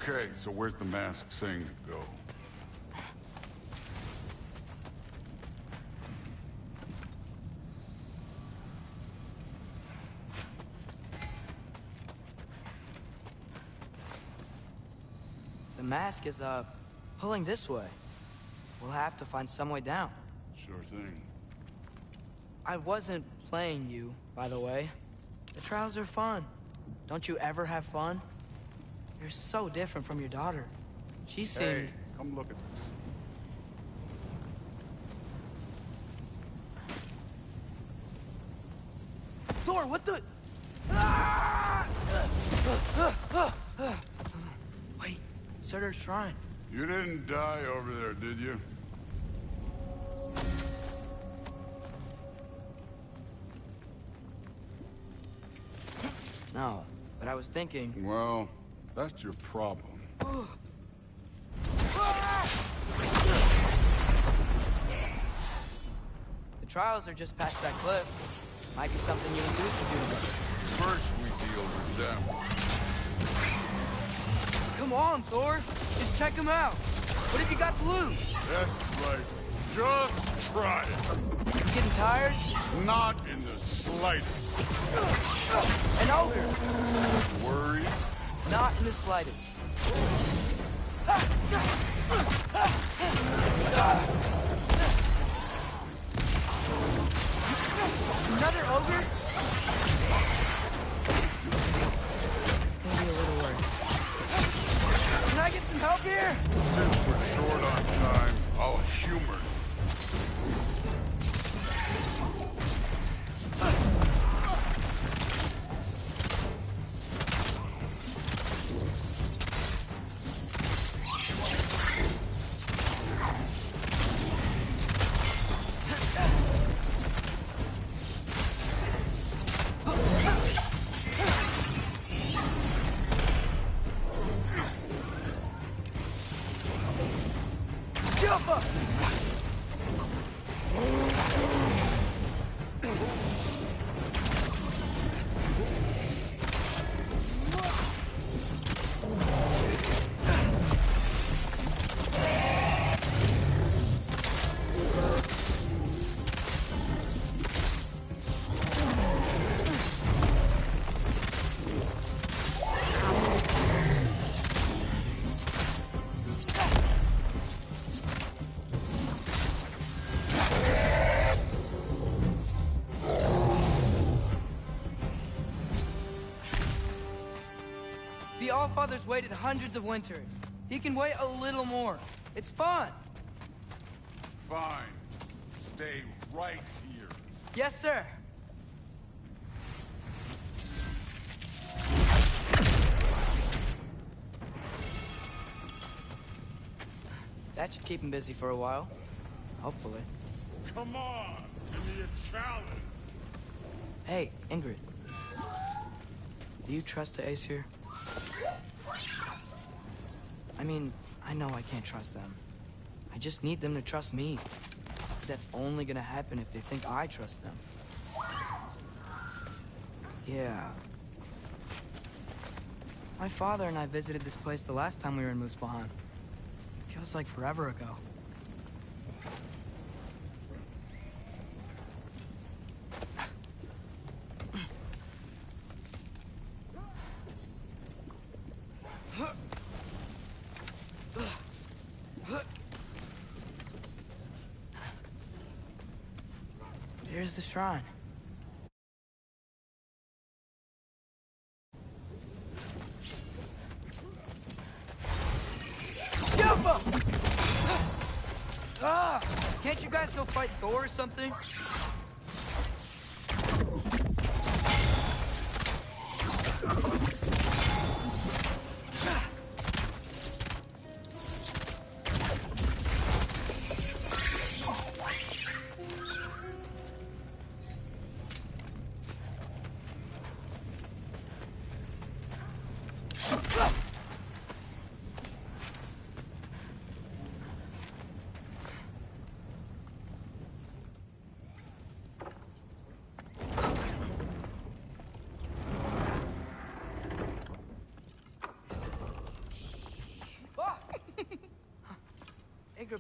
Okay, so where's the mask saying to go? The mask is, pulling this way. We'll have to find some way down. Sure thing. I wasn't playing you, by the way. The trials are fun. Don't you ever have fun? You're so different from your daughter. She seemed... Hey, come look at this. Thor, what the... Wait, Surtur's shrine. You didn't die over there, did you? No, but I was thinking... Well, that's your problem. The trials are just past that cliff. Might be something you and Duke can do. First we deal with them. Come on, Thor. Just check him out. What have you got to lose? That's right. Just try it. You getting tired? Not in the slightest. And older? Worried? Not in the slightest. Another ogre? Maybe a little worse. Can I get some help here? Since we're short on time, I'll humor you. The Allfather's waited hundreds of winters. He can wait a little more. It's fun. Fine. Stay right here. Yes, sir. That should keep him busy for a while. Hopefully. Come on, give me a challenge. Hey, Ingrid. Do you trust the Ace here? I mean, I know I can't trust them. I just need them to trust me. But that's only gonna happen if they think I trust them. Yeah. My father and I visited this place the last time we were in Muspelheim. Feels like forever ago. Here's the shrine. Ah! Can't you guys go fight Thor or something?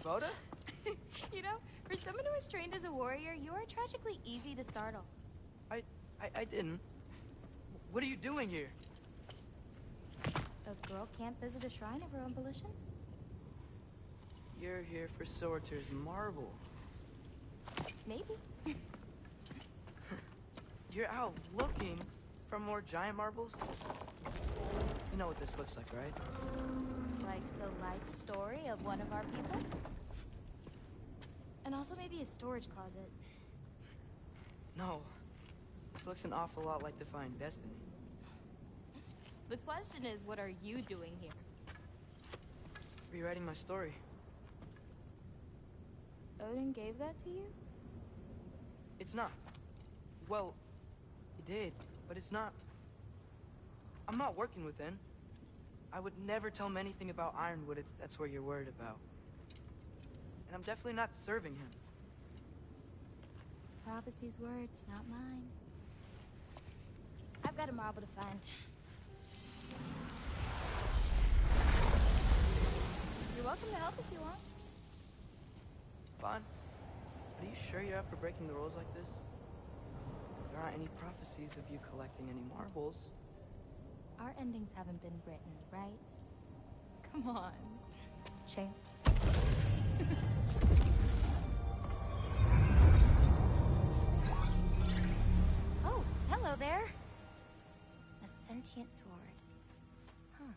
Boda? You know, for someone who was trained as a warrior, you are tragically easy to startle. I didn't. What are you doing here? A girl can't visit a shrine of her own volition? You're here for Sorter's marble. Maybe. You're out looking for more giant marbles? You know what this looks like, right? Like the life story of one of our people? And also maybe a storage closet. No. This looks an awful lot like Defying Destiny. The question is, what are you doing here? Rewriting my story. Odin gave that to you? It's not. Well, he did, but it's not. I'm not working with him. I would never tell him anything about Ironwood if that's what you're worried about. And I'm definitely not serving him. Prophecy's words, not mine. I've got a marble to find. You're welcome to help if you want. Fine. Are you sure you're up for breaking the rules like this? There aren't any prophecies of you collecting any marbles. Our endings haven't been written, right? Come on. Shame. Oh, hello there. A sentient sword. Huh.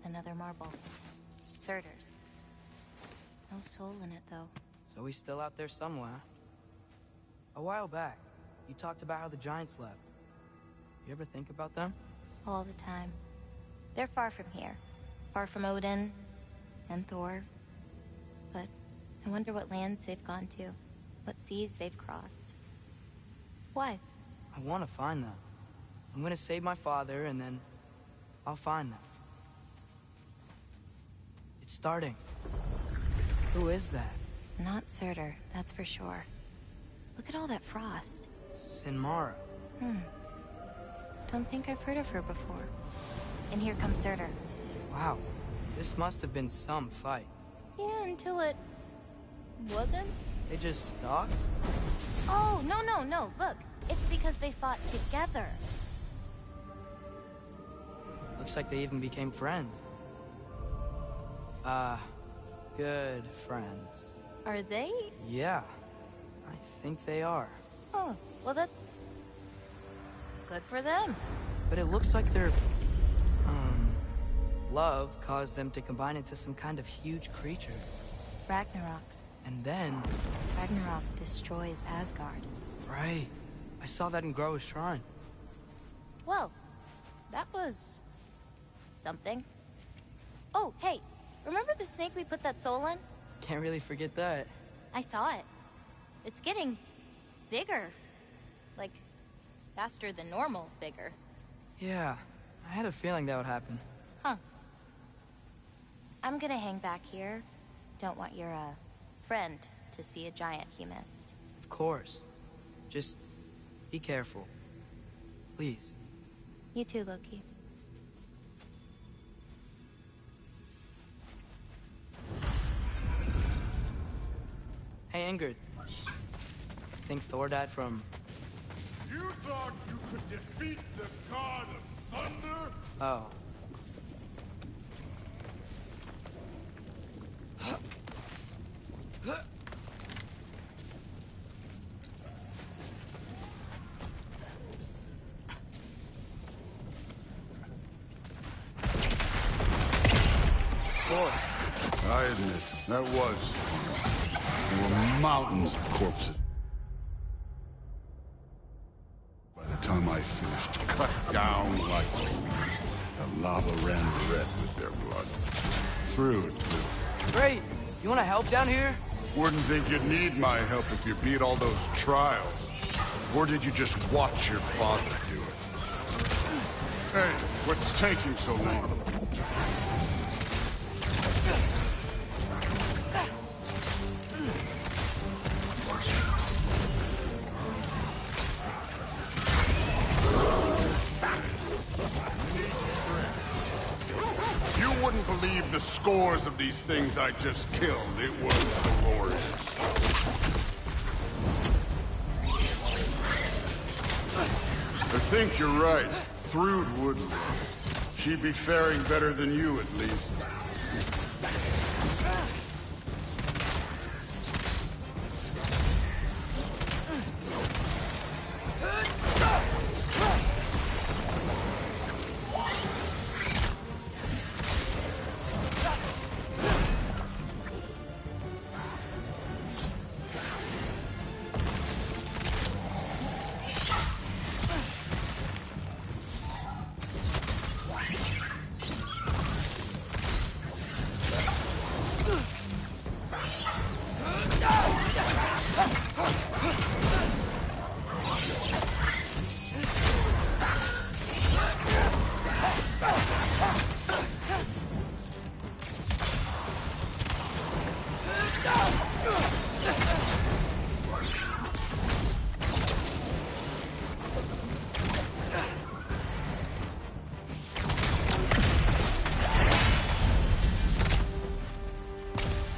Another marble. Surtur's. No soul in it, though. So he's still out there somewhere. A while back, you talked about how the giants left. You ever think about them? All the time. They're far from here. Far from Odin and Thor. But I wonder what lands they've gone to. What seas they've crossed. Why? I want to find them. I'm gonna save my father, and then I'll find them. It's starting. Who is that? Not Surtur, that's for sure. Look at all that frost. Sinmara. Don't think I've heard of her before. And here comes Surtur. Wow. This must have been some fight. Yeah, until it... wasn't? They just stalked? Oh, no. Look, it's because they fought together. Looks like they even became friends. Good friends. Are they? Yeah, I think they are. Oh, well that's... good for them. But it looks like their... love caused them to combine into some kind of huge creature. Ragnarok. And then... Ragnarok destroys Asgard. Right. I saw that in Groa's shrine. Well, that was... something. Oh, hey, remember the snake we put that soul in? Can't really forget that. I saw it. It's getting... bigger. Like, faster than normal bigger. Yeah, I had a feeling that would happen. Huh. I'm gonna hang back here. Don't want your, friend to see a giant he missed. Of course. Just be careful. Please. You too, Loki. Hey, Ingrid. Think Thor died from... You thought you could defeat the god of thunder? Oh. I admit, that was... there were mountains of corpses. By the time I finished, cut down like trees, the lava ran red with their blood. Through and through. Great! You wanna help down here? Wouldn't think you'd need my help if you beat all those trials. Or did you just watch your father do it? Hey, what's taking so long? You wouldn't believe the scores of these things I just killed. It was glorious. I think you're right. Thrud would live. She'd be faring better than you, at least.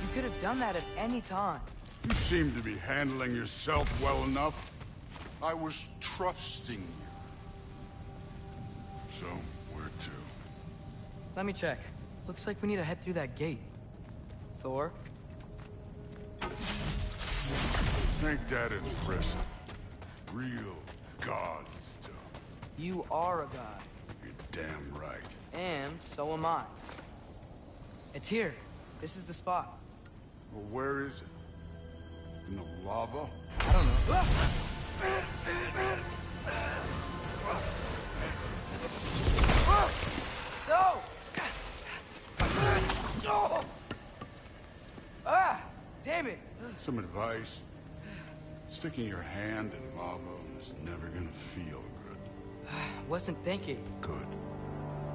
You could have done that at any time. You seem to be handling yourself well enough. I was trusting you. So, where to? Let me check. Looks like we need to head through that gate. Thor? Ain't that impressive? Real god stuff. You are a god. You're damn right. And so am I. It's here. This is the spot. Well, where is it? In the lava? I don't know. No! Ah! Damn it! Some advice. Sticking your hand in lava is never gonna feel good. Wasn't thinking. Good.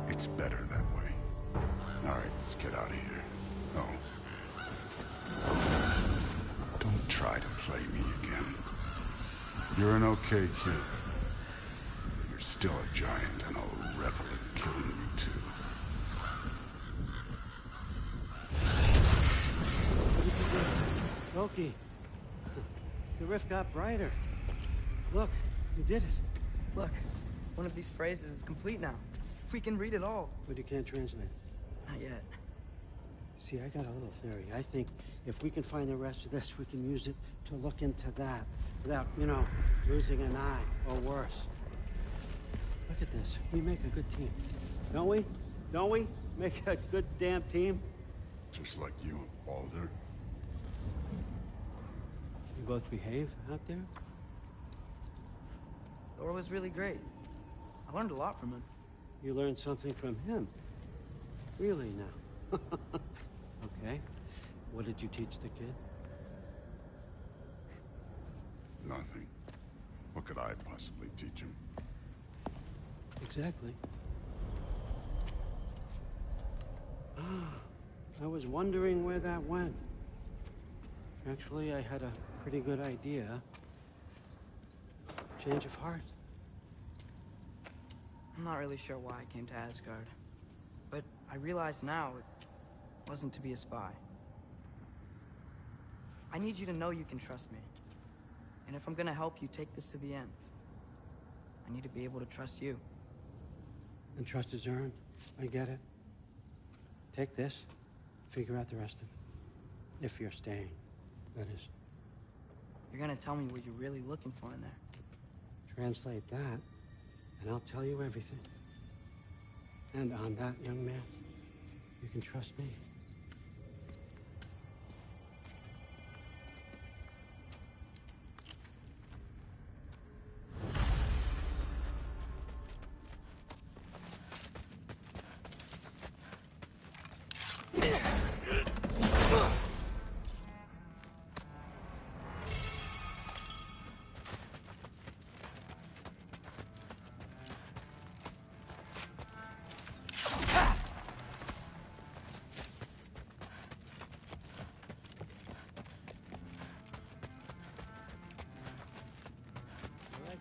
It's better that way. All right, let's get out of here. Oh. Don't try to play me again. You're an okay kid. You're still a giant, and I'll revel in killing you too. Loki, the rift got brighter. Look, you did it. Look, one of these phrases is complete now. We can read it all. But you can't translate. Not yet. See, I got a little theory. I think if we can find the rest of this, we can use it to look into that without, you know, losing an eye or worse. Look at this. We make a good team. Don't we? Don't we? Make a good damn team? Just like you and Baldur. You both behave out there? Thor was really great. I learned a lot from him. You learned something from him? Really now? Okay. What did you teach the kid? Nothing. What could I possibly teach him? Exactly. I was wondering where that went. Actually, I had a pretty good idea. Change of heart. I'm not really sure why I came to Asgard. But I realize now it wasn't to be a spy. I need you to know you can trust me. And if I'm gonna help you take this to the end, I need to be able to trust you. And trust is earned. I get it. Take this, figure out the rest of it. If you're staying, that is. You're gonna tell me what you're really looking for in there. Translate that, and I'll tell you everything. And on that, young man, you can trust me.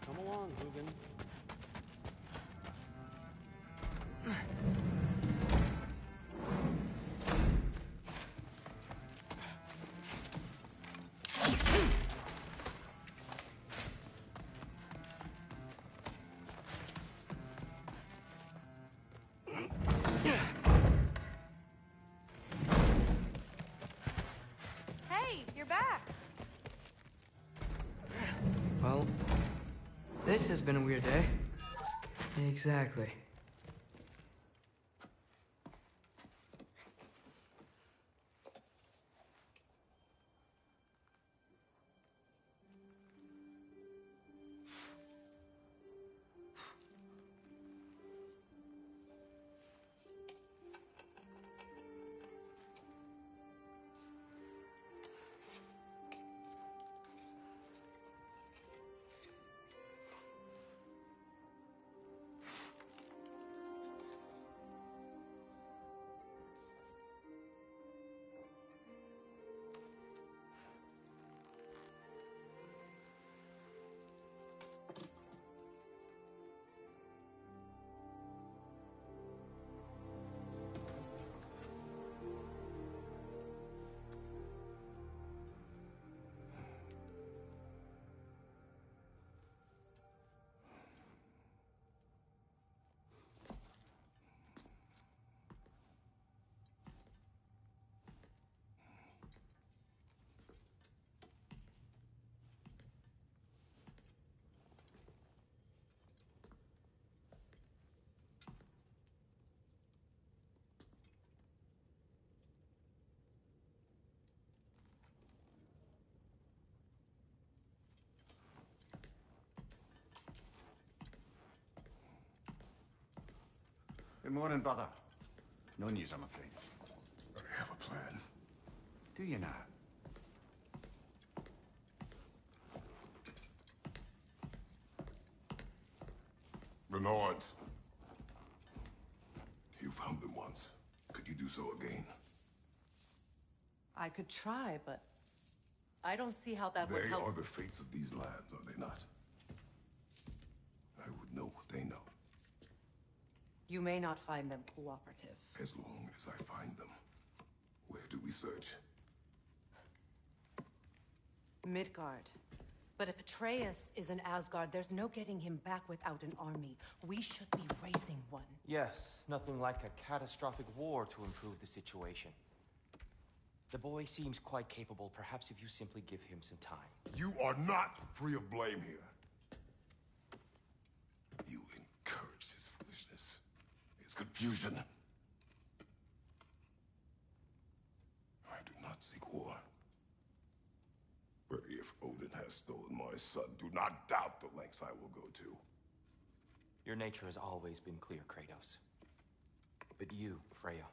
Come along, Hugin. Hey, you're back. Well, this has been a weird day. Exactly. Good morning, brother. No news, I'm afraid. I have a plan. Do you now? The Norns. You found them once. Could you do so again? I could try, but I don't see how that would help. They are the fates of these lands, are they not? I would know what they know. You may not find them cooperative. As long as I find them. Where do we search? Midgard. But if Atreus is in Asgard, there's no getting him back without an army. We should be raising one. Yes, nothing like a catastrophic war to improve the situation. The boy seems quite capable. Perhaps if you simply give him some time. You are not free of blame here. You encouraged his foolishness, his confusion. I do not seek war. But if Odin has stolen my son, do not doubt the lengths I will go to. Your nature has always been clear, Kratos. But you, Freya.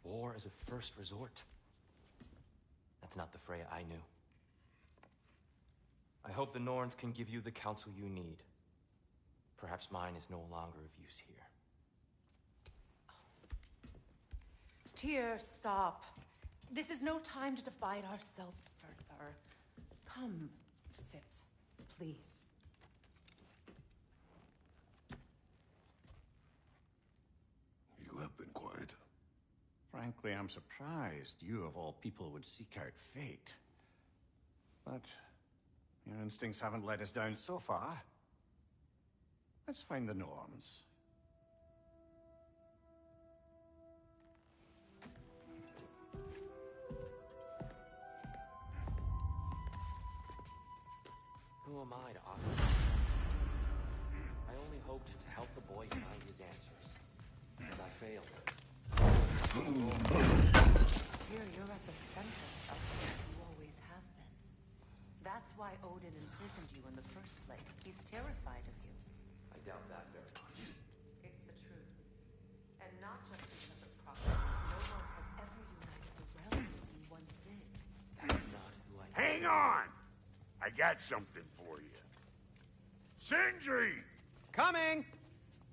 War as a first resort. That's not the Freya I knew. I hope the Norns can give you the counsel you need. Perhaps mine is no longer of use here. Tyr, stop. This is no time to divide ourselves further. Come, sit, please. You have been quiet. Frankly, I'm surprised you, of all people, would seek out fate. But your instincts haven't let us down so far. Let's find the Norns. Who am I to offer? I only hoped to help the boy find his answers. And I failed. Here, you're at the center of what you always have been. That's why Odin imprisoned you in the first place. He's terrified of you. I doubt that very much. It's the truth. And not just because of prophecy. No one has ever united the realms as you once did. That's not who I am. Hang on! I got something for you. Sindri! Coming!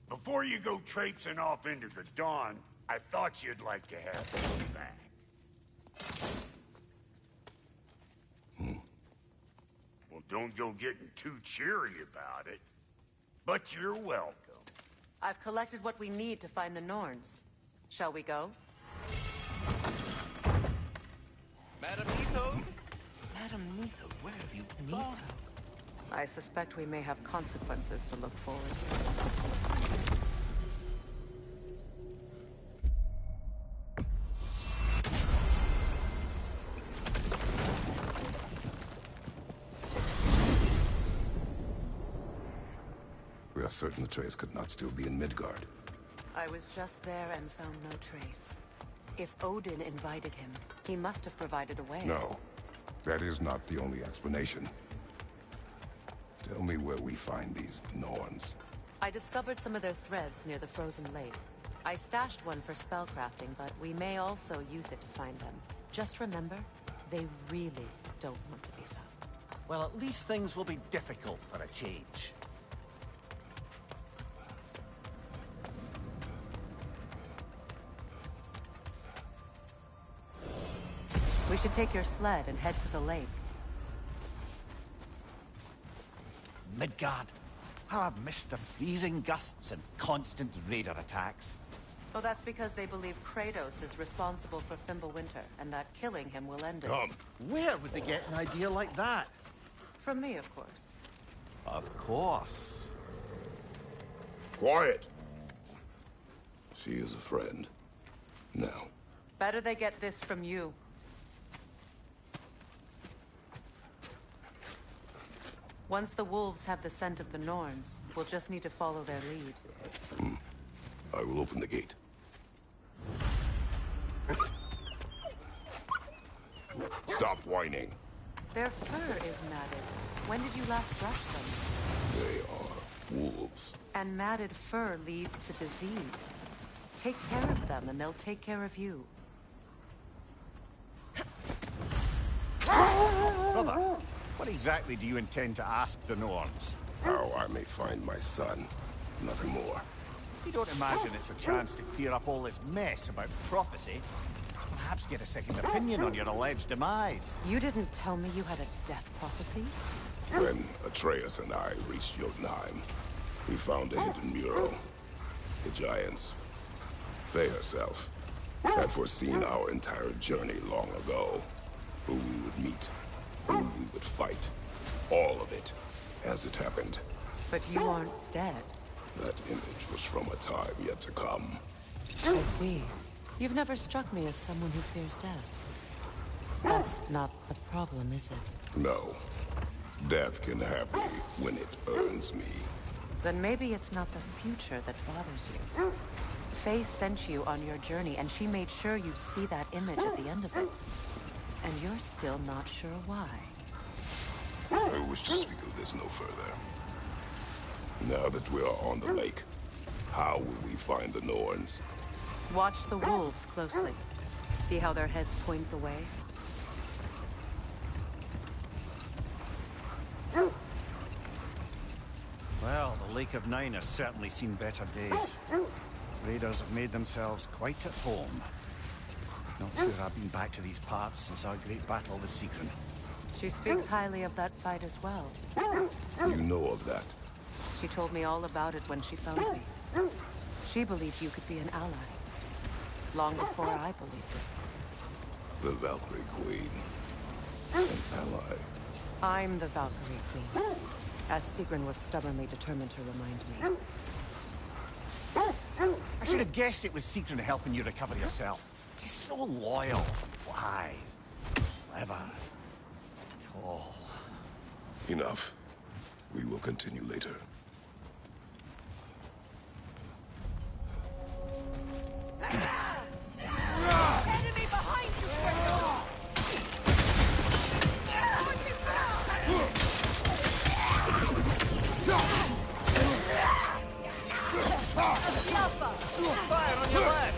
Before you go traipsing off into the dawn, I thought you'd like to have this back. Well, don't go getting too cheery about it. But you're welcome. I've collected what we need to find the Norns. Shall we go? Madam Nithode? Madam Nithode, where have you gone? I suspect we may have consequences to look forward to. We are certain Atreus could not still be in Midgard. I was just there and found no trace. If Odin invited him, he must have provided a way. No, that is not the only explanation. Tell me where we find these Norns. I discovered some of their threads near the frozen lake. I stashed one for spellcrafting, but we may also use it to find them. Just remember, they really don't want to be found. Well, at least things will be difficult for a change. We should take your sled and head to the lake. Midgard. How I've missed the freezing gusts and constant raider attacks. Well, that's because they believe Kratos is responsible for Fimbulwinter, and that killing him will end it. Come. Where would they get an idea like that? From me, of course. Of course. Quiet! She is a friend. Now. Better they get this from you. Once the wolves have the scent of the Norns, we'll just need to follow their lead. I will open the gate. Stop whining. Their fur is matted. When did you last brush them? They are Wolves. And matted fur leads to disease. Take care of them, and they'll take care of you. Brother, what exactly do you intend to ask the Norns? How I may find my son. Nothing more. You don't imagine it's a chance to clear up all this mess about prophecy? Perhaps get a second opinion on your alleged demise. You didn't tell me you had a death prophecy? When Atreus and I reached Jotunheim, we found a hidden mural. The Giants, they herself, had foreseen our entire journey long ago. Who we would meet, who we would fight. All of it, as it happened. But you aren't dead. That image was from a time yet to come. I see. You've never struck me as someone who fears death. That's not the problem, is it? No. Death can have me when it earns me. Then maybe it's not the future that bothers you. Faye sent you on your journey, and she made sure you'd see that image at the end of it. And you're still not sure why. I wish to speak of this no further. Now that we are on the lake, how will we find the Norns? Watch the wolves closely. See how their heads point the way? Well, the Lake of Nine has certainly seen better days. Raiders have made themselves quite at home. Not sure I've been back to these parts since our great battle with Sigrun. She speaks highly of that fight as well. You know of that? She told me all about it when she found me. She believed you could be an ally. Long before I believed it. The Valkyrie Queen. An ally. I'm the Valkyrie Queen. As Sigrun was stubbornly determined to remind me. I should have guessed it was Sigrun helping you recover yourself. She's so loyal, wise, clever, tall. Enough. We will continue later. Enemy behind you, Fire on your left!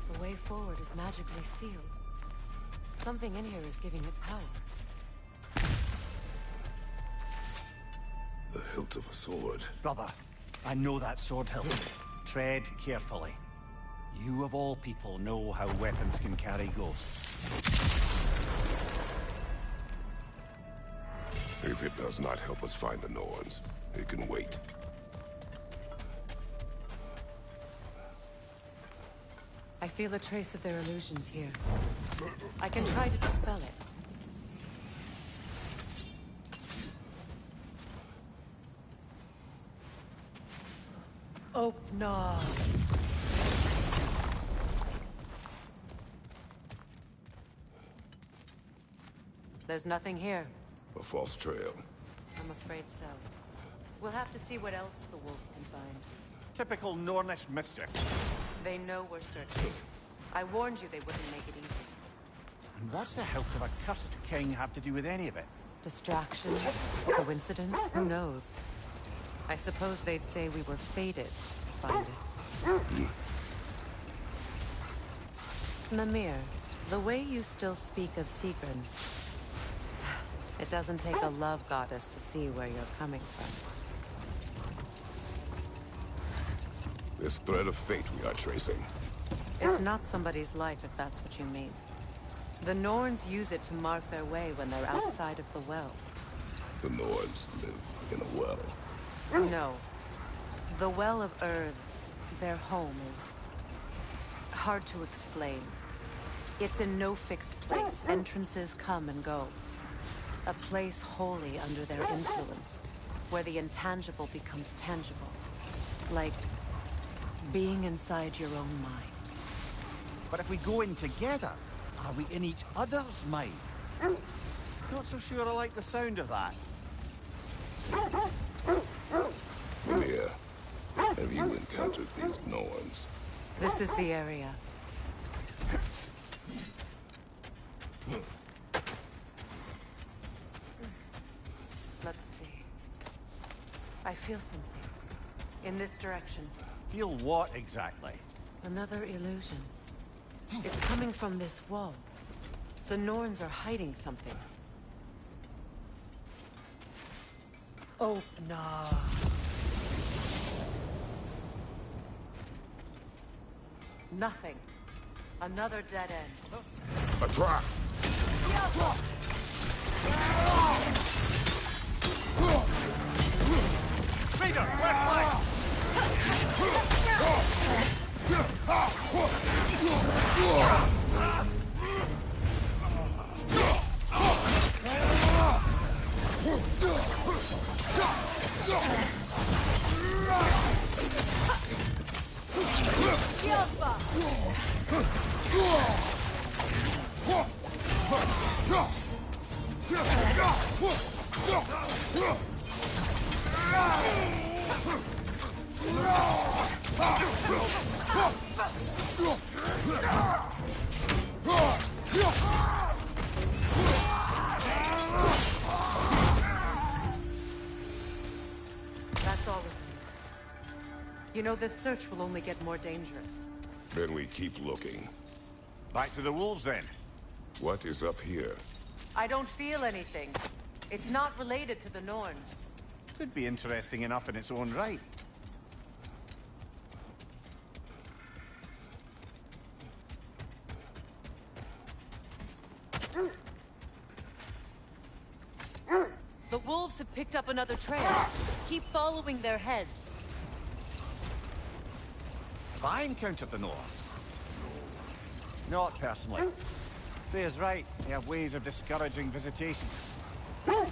The way forward is magically sealed. Something in here is giving it power. The hilt of a sword. Brother, I know that sword hilt. Tread carefully. You of all people know how weapons can carry ghosts. If it does not help us find the Norns, it can wait. I feel a trace of their illusions here. I can try to dispel it. Open up. There's nothing here. A false trail. I'm afraid so. We'll have to see what else the wolves can find. Typical Nornish mischief. They know we're searching. I warned you they wouldn't make it easy. And what's the hilt of a cursed king have to do with any of it? Distraction? Coincidence? Who knows? I suppose they'd say we were fated to find it. Mimir, the way you still speak of Sigrun, it doesn't take a love goddess to see where you're coming from. This thread of fate we are tracing. It's not somebody's life, if that's what you mean. The Norns use it to mark their way when they're outside of the well. The Nords live in a well. No. The Well of Earth, their home, is hard to explain. It's in no fixed place. Entrances come and go. A place wholly under their influence, where the intangible becomes tangible. Like being inside your own mind. But if we go in together, are we in each other's mind? Not so sure I like the sound of that. Mimir, have you encountered these Norns? This is the area. Let's see. I feel something. In this direction. Feel what exactly? Another illusion. It's coming from this wall. The Norns are hiding something. Oh, no. Nothing. Another dead end. A trap! Raider, red flag! That's all of them. You know, this search will only get more dangerous. Then we keep looking. Back to the wolves, then. What is up here? I don't feel anything. It's not related to the Norns. Could be interesting enough in its own right. The wolves have picked up another trail. Keep following their heads. Have I encountered the North? Not personally. Freya's right. They have ways of discouraging visitation.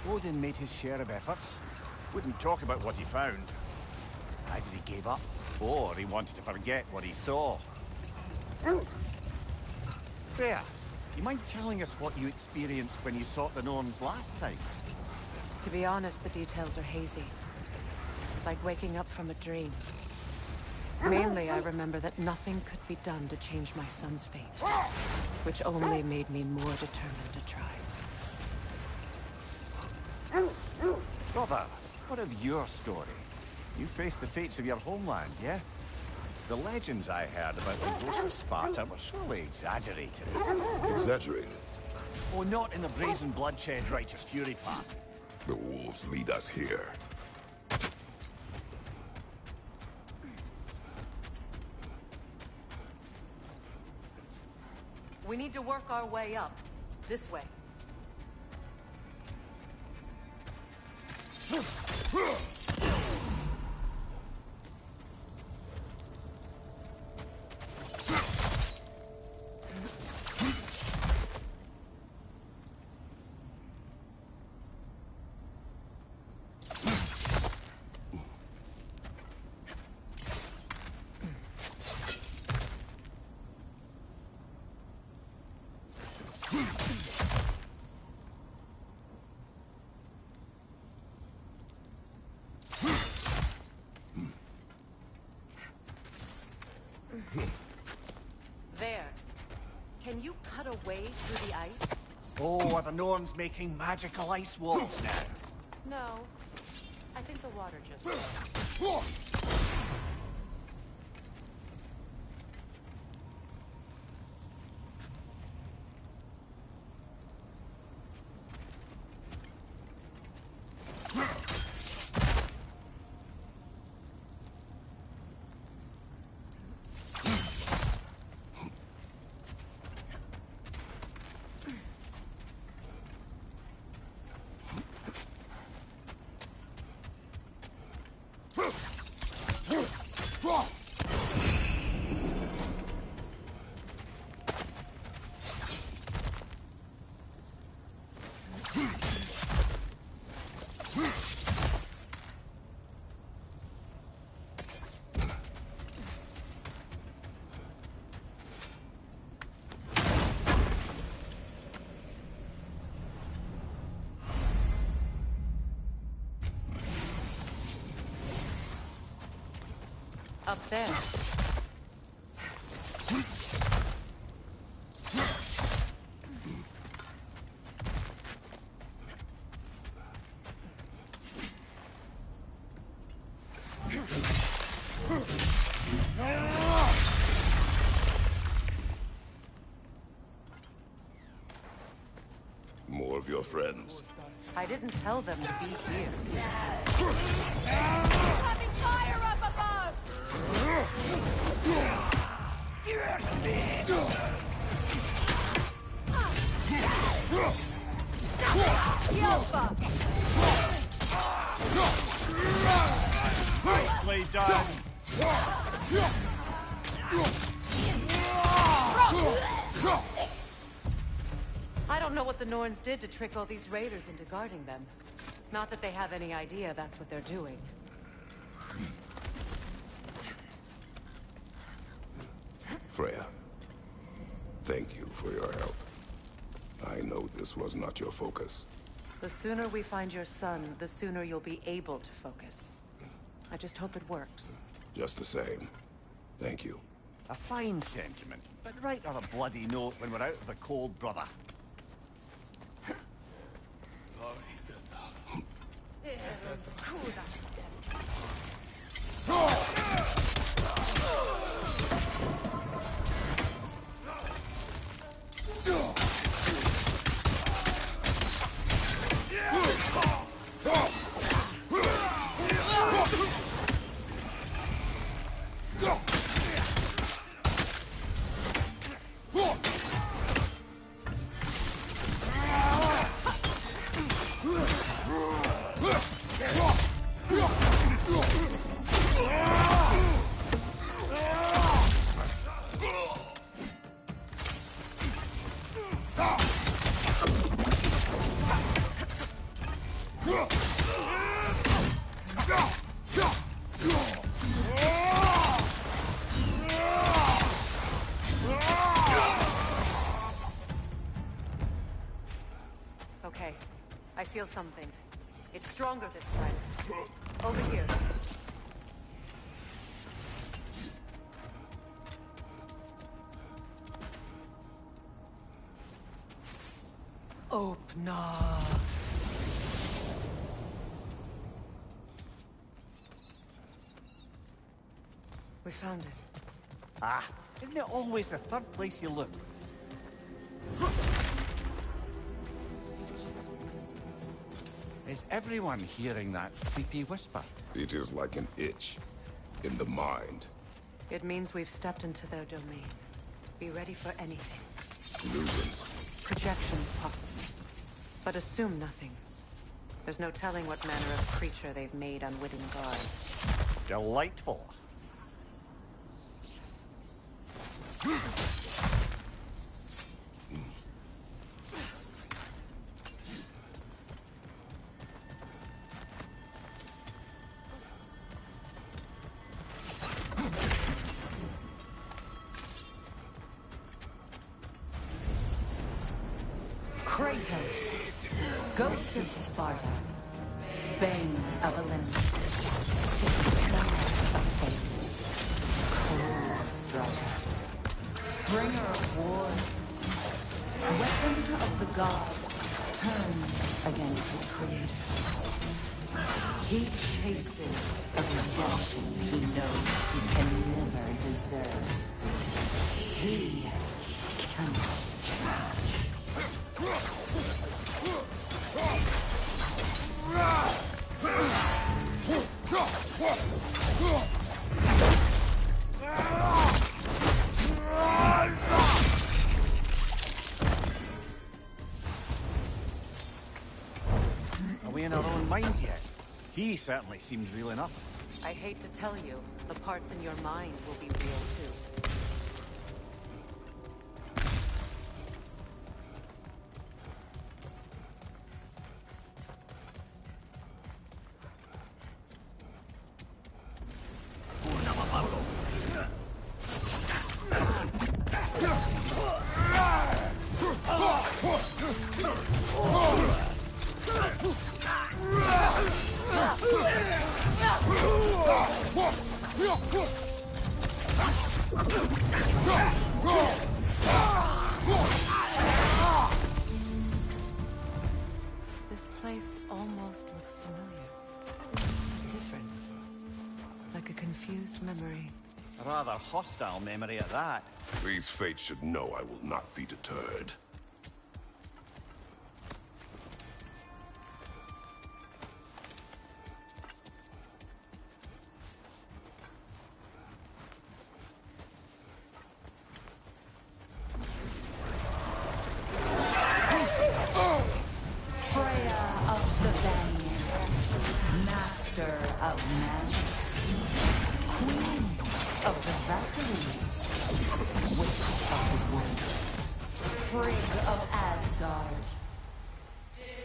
Odin made his share of efforts. Wouldn't talk about what he found. Either he gave up, or he wanted to forget what he saw. Freya, you mind telling us what you experienced when you sought the Norns last time? To be honest, the details are hazy. Like waking up from a dream. Mainly, I remember that nothing could be done to change my son's fate. Which only made me more determined to try. Brother, what of your story? You faced the fates of your homeland, yeah? The legends I heard about the ghost of Sparta were surely exaggerated. Exaggerated? Oh, not in the brazen bloodshed righteous fury part. The wolves lead us here. We need to work our way up. This way. There. Can you cut a way through the ice? Oh, are the Norns making magical ice walls now? No. I think the water just... Up there. More of your friends. I didn't tell them to be here. Having fire up above! Yelpa! Nicely done. I don't know what the Norns did to trick all these raiders into guarding them. Not that they have any idea that's what they're doing. Freya, thank you for your help. I know this was not your focus. The sooner we find your son, the sooner you'll be able to focus. I just hope it works. Just the same, thank you. A fine sentiment, but write on a bloody note when we're out of the cold, brother. Okay, I feel something. It's stronger this time. Over here. Open up. We found it. Ah, isn't it always the third place you look? Is everyone hearing that creepy whisper? It is like an itch in the mind. It means we've stepped into their domain. Be ready for anything. Illusions. Projections possible. But assume nothing. There's no telling what manner of creature they've made unwitting guards. Delightful. Kratos, Ghost of Sparta, Bane of Olympus, Discoverer of Fate, Cold Striker, Bringer of War, Weapon of the gods turned against his creators. He chases a redemption he knows he can never deserve. He cannot change. Are we in our own minds yet? He certainly seems real enough. I hate to tell you, the parts in your mind will be real too. This place almost looks familiar. Different. Like a confused memory. A rather hostile memory at that. These fates should know I will not be deterred.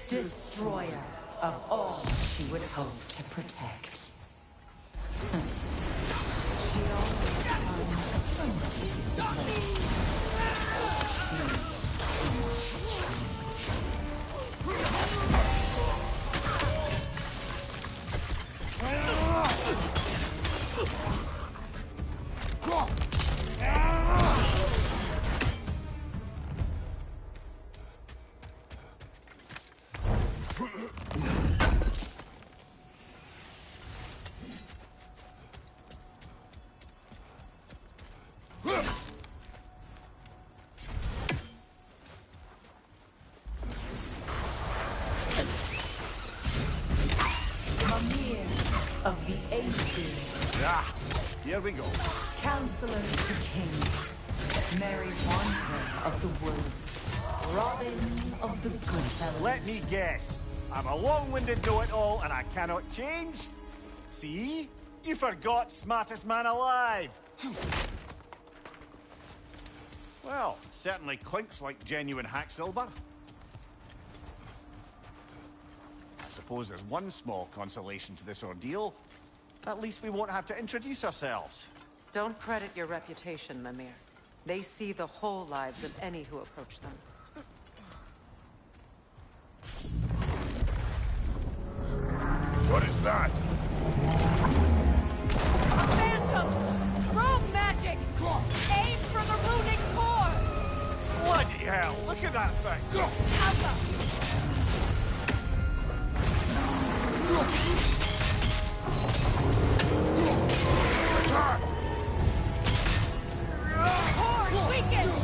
Destroyer of all she would hope to protect. She always finds somebody to blame. Of the Aesir. Ah, here we go. Counselor to kings. Merry wanderer of the woods. Robin of the Goodfellows. Let me guess. I'm a long-winded know-it-all and I cannot change? See? You forgot smartest man alive. Well, certainly clinks like genuine hack silver. I suppose there's one small consolation to this ordeal. At least we won't have to introduce ourselves. Don't credit your reputation, Mimir. They see the whole lives of any who approach them. What is that? A phantom! Rogue magic! Aim for the runic core! Bloody hell! Look at that thing! Alpha! Horde weakened!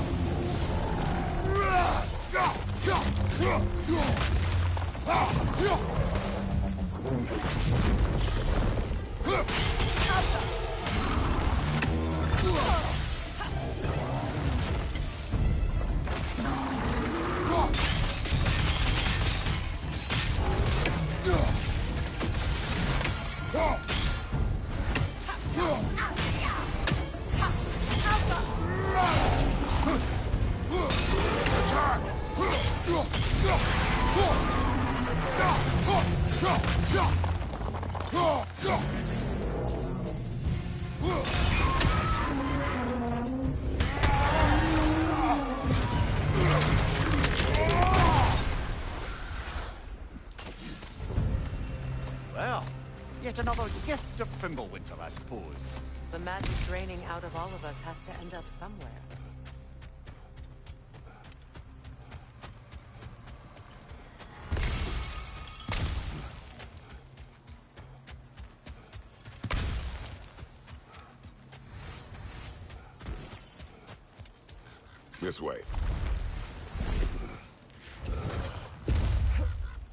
Well, yet another gift of Fimbulwinter, I suppose. The magic draining out of all of us has to end up somewhere. This way.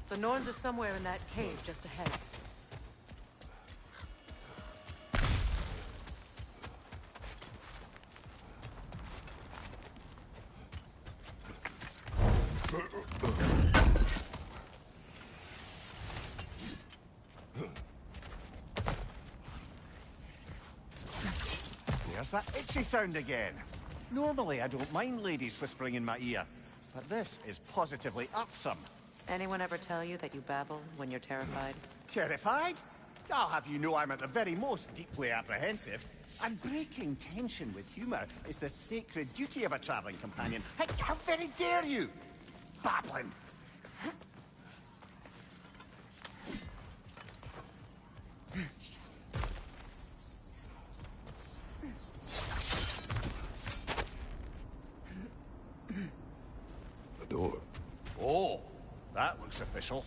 The Norns are somewhere in that cave just ahead. There's that itchy sound again. Normally, I don't mind ladies whispering in my ear, but this is positively irksome. Anyone ever tell you that you babble when you're terrified? Terrified? I'll have you know I'm at the very most deeply apprehensive. And breaking tension with humor is the sacred duty of a traveling companion. How very dare you! Babbling! The door. Oh, that looks official.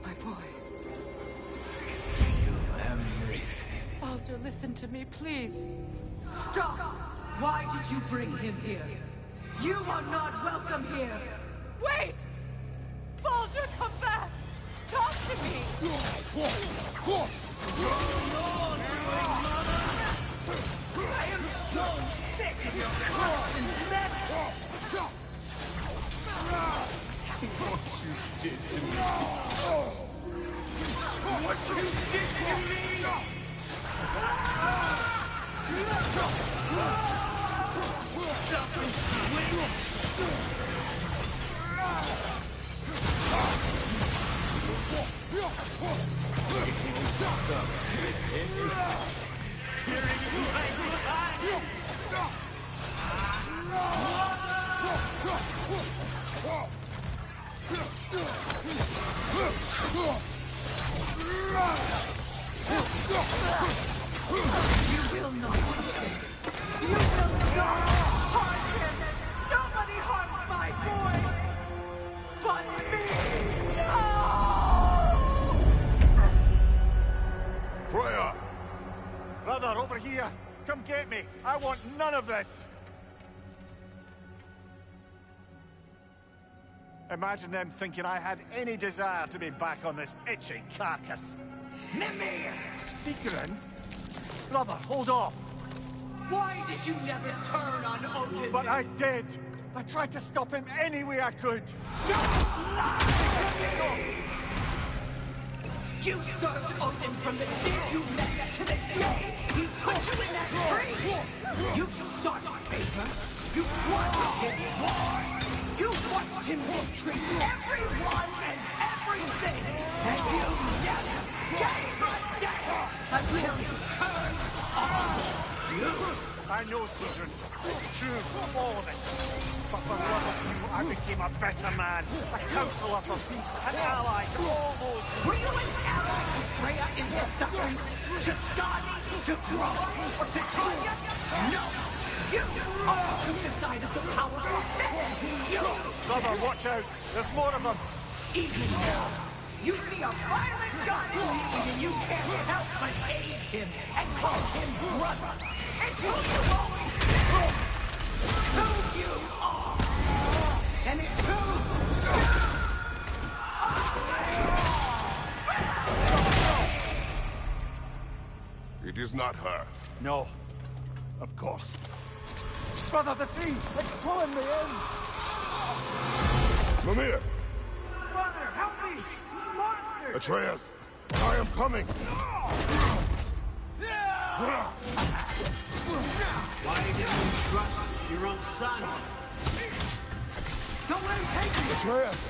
My boy. Baldur, listen to me, please. Stop! Why did you bring him here? You are not welcome here! Wait! Baldur, come back! Talk to me! I am so sick of your constant mess! What you did to me. What you did to me! You will not touch him. You will not harm him. Nobody harms my boy. But me. No! Freya! Brother, over here! Come get me! I want none of this! Imagine them thinking I had any desire to be back on this itchy carcass. Mimir! Sigrun? Brother, hold off! Why did you never turn on Odin? But I did! I tried to stop him any way I could! You served Odin from the day you met to the day he put you in that tree! You sought favor! You wanted his war! You watched him mistreat everyone and everything! And you never gave a damn until you turned on you! I know, Sigrun. It's true, all of it. But for love of you, I became a better man. A counselor for peace, an ally to all those... Were you an ally to Freya in her suffering? To Skadi? To Groma? Or to Tanya? No! You are the side of the powerful. You! Brother, watch out! There's more of them! Even now, you see a violent god and you can't help but aid him and call him brother. It's who you always been! Who you are! And it's who you... It is not her. No. Of course. Brother, the tree! It's pulling me in! Mimir! Brother, help me! Monster! Atreus! I am coming! Why didn't you trust your own son? Don't let him take me! Atreus!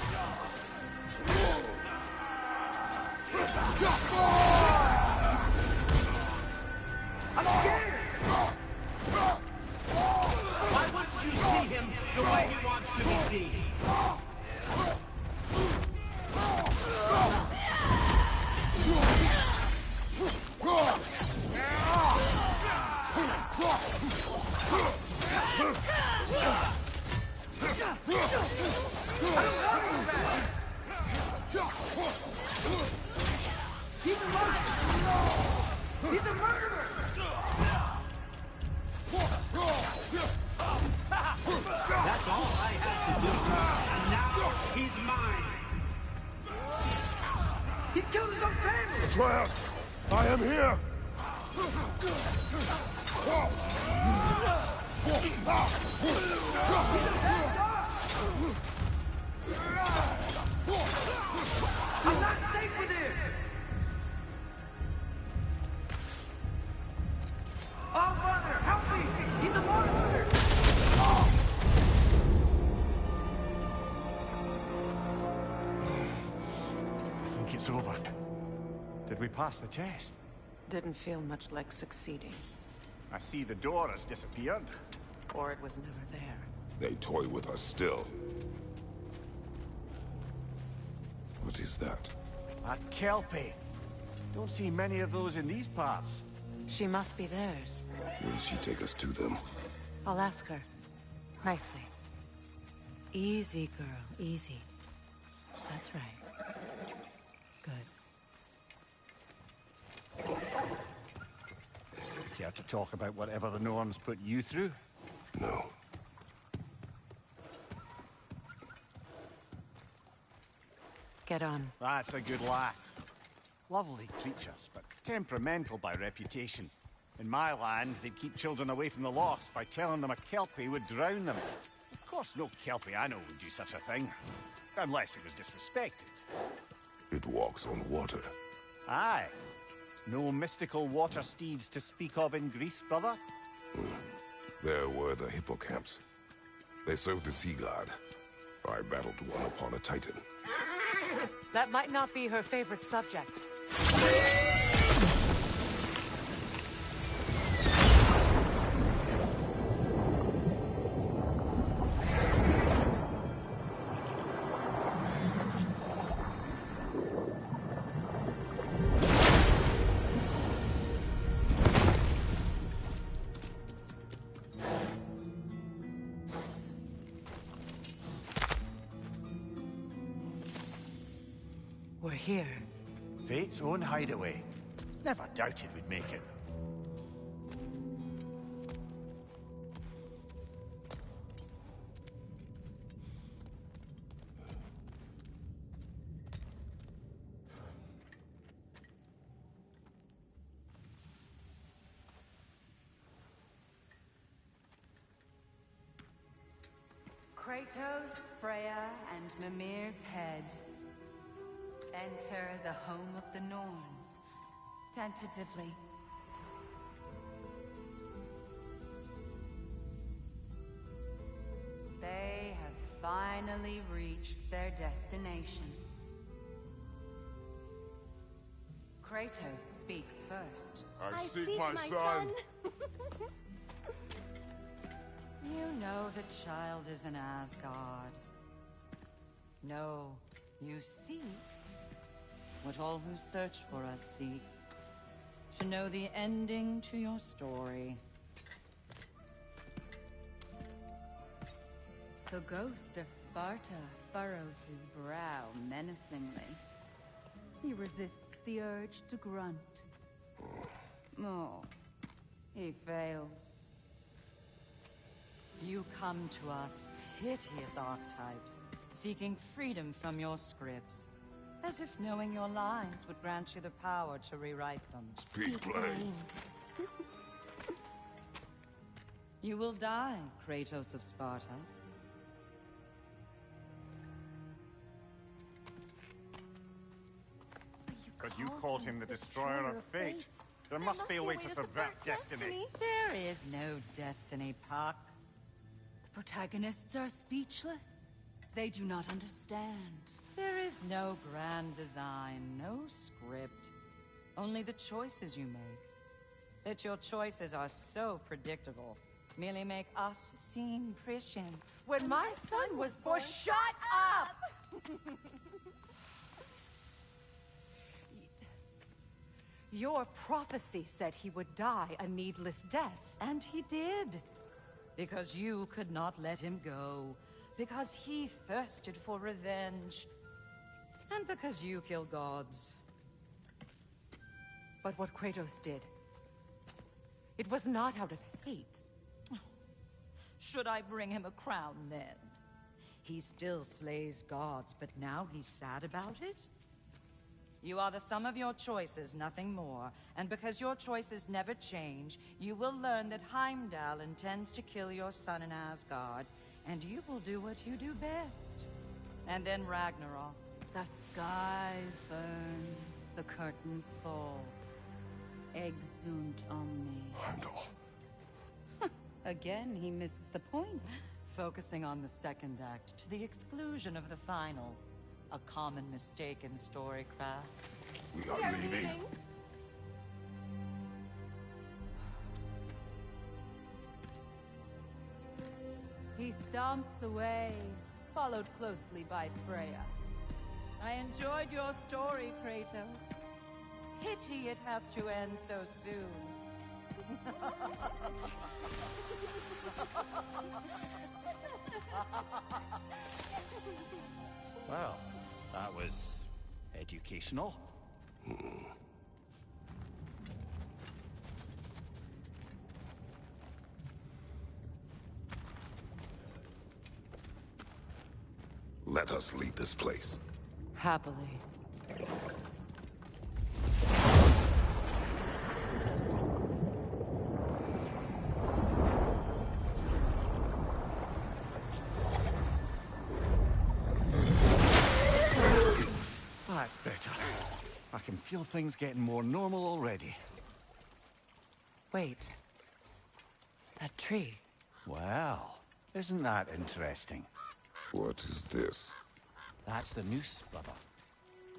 I'm scared! Why wouldn't you see him the way he wants to be seen? He's a monster! He's a murderer! That's all I had to do. And now he's mine. He's killed his own family! Triumph! I am here! I'm not safe with him! Oh, Father, help me! He's a monster! I think it's over. Did we pass the test? Didn't feel much like succeeding. I see the door has disappeared. Or it was never there. They toy with us still. What is that? A Kelpie. Don't see many of those in these parts. She must be theirs. Will she take us to them? I'll ask her. Nicely. Easy, girl. Easy. That's right. Good. Care to talk about whatever the Norns put you through? No. Get on. That's a good lass. Lovely creatures, but temperamental by reputation. In my land, they'd keep children away from the lost by telling them a Kelpie would drown them. Of course, no Kelpie I know would do such a thing. Unless it was disrespected. It walks on water. Aye. No mystical water steeds to speak of in Greece, brother? There were the hippocamps. They served the sea god. I battled one upon a titan. That might not be her favorite subject. We're here. Fate's own hideaway. Never doubted we'd make it. Kratos, Freya, and Mimir's head. Enter the home of the Norns, tentatively. They have finally reached their destination. Kratos speaks first. I seek my son. You know the child is in Asgard. No, you seek what all who search for us seek. To know the ending to your story. The ghost of Sparta furrows his brow menacingly. He resists the urge to grunt. Oh, he fails. You come to us, piteous archetypes, seeking freedom from your scripts. As if knowing your lines would grant you the power to rewrite them. Speak plain. You will die, Kratos of Sparta. But you called him the Destroyer of Fate. There must be a way to subvert destiny. There is no destiny, Puck. The protagonists are speechless. They do not understand. There is no grand design, no script. Only the choices you make. That your choices are so predictable, merely make us seem prescient. When my son was born, shut up! Your prophecy said he would die a needless death. And he did. Because you could not let him go. Because he thirsted for revenge. And because you kill gods. But what Kratos did, it was not out of hate. Should I bring him a crown then? He still slays gods, but now he's sad about it? You are the sum of your choices, nothing more. And because your choices never change, you will learn that Heimdall intends to kill your son in Asgard, and you will do what you do best. And then Ragnarok. The skies burn, the curtains fall. Exunt omni. Heimdall. Again, he misses the point. Focusing on the second act to the exclusion of the final. A common mistake in storycraft. We are leaving. He stomps away, followed closely by Freya. I enjoyed your story, Kratos. Pity it has to end so soon. Well, that was educational. Let us leave this place. Happily. That's better. I can feel things getting more normal already. Wait. That tree. Well, isn't that interesting? What is this? That's the noose, brother.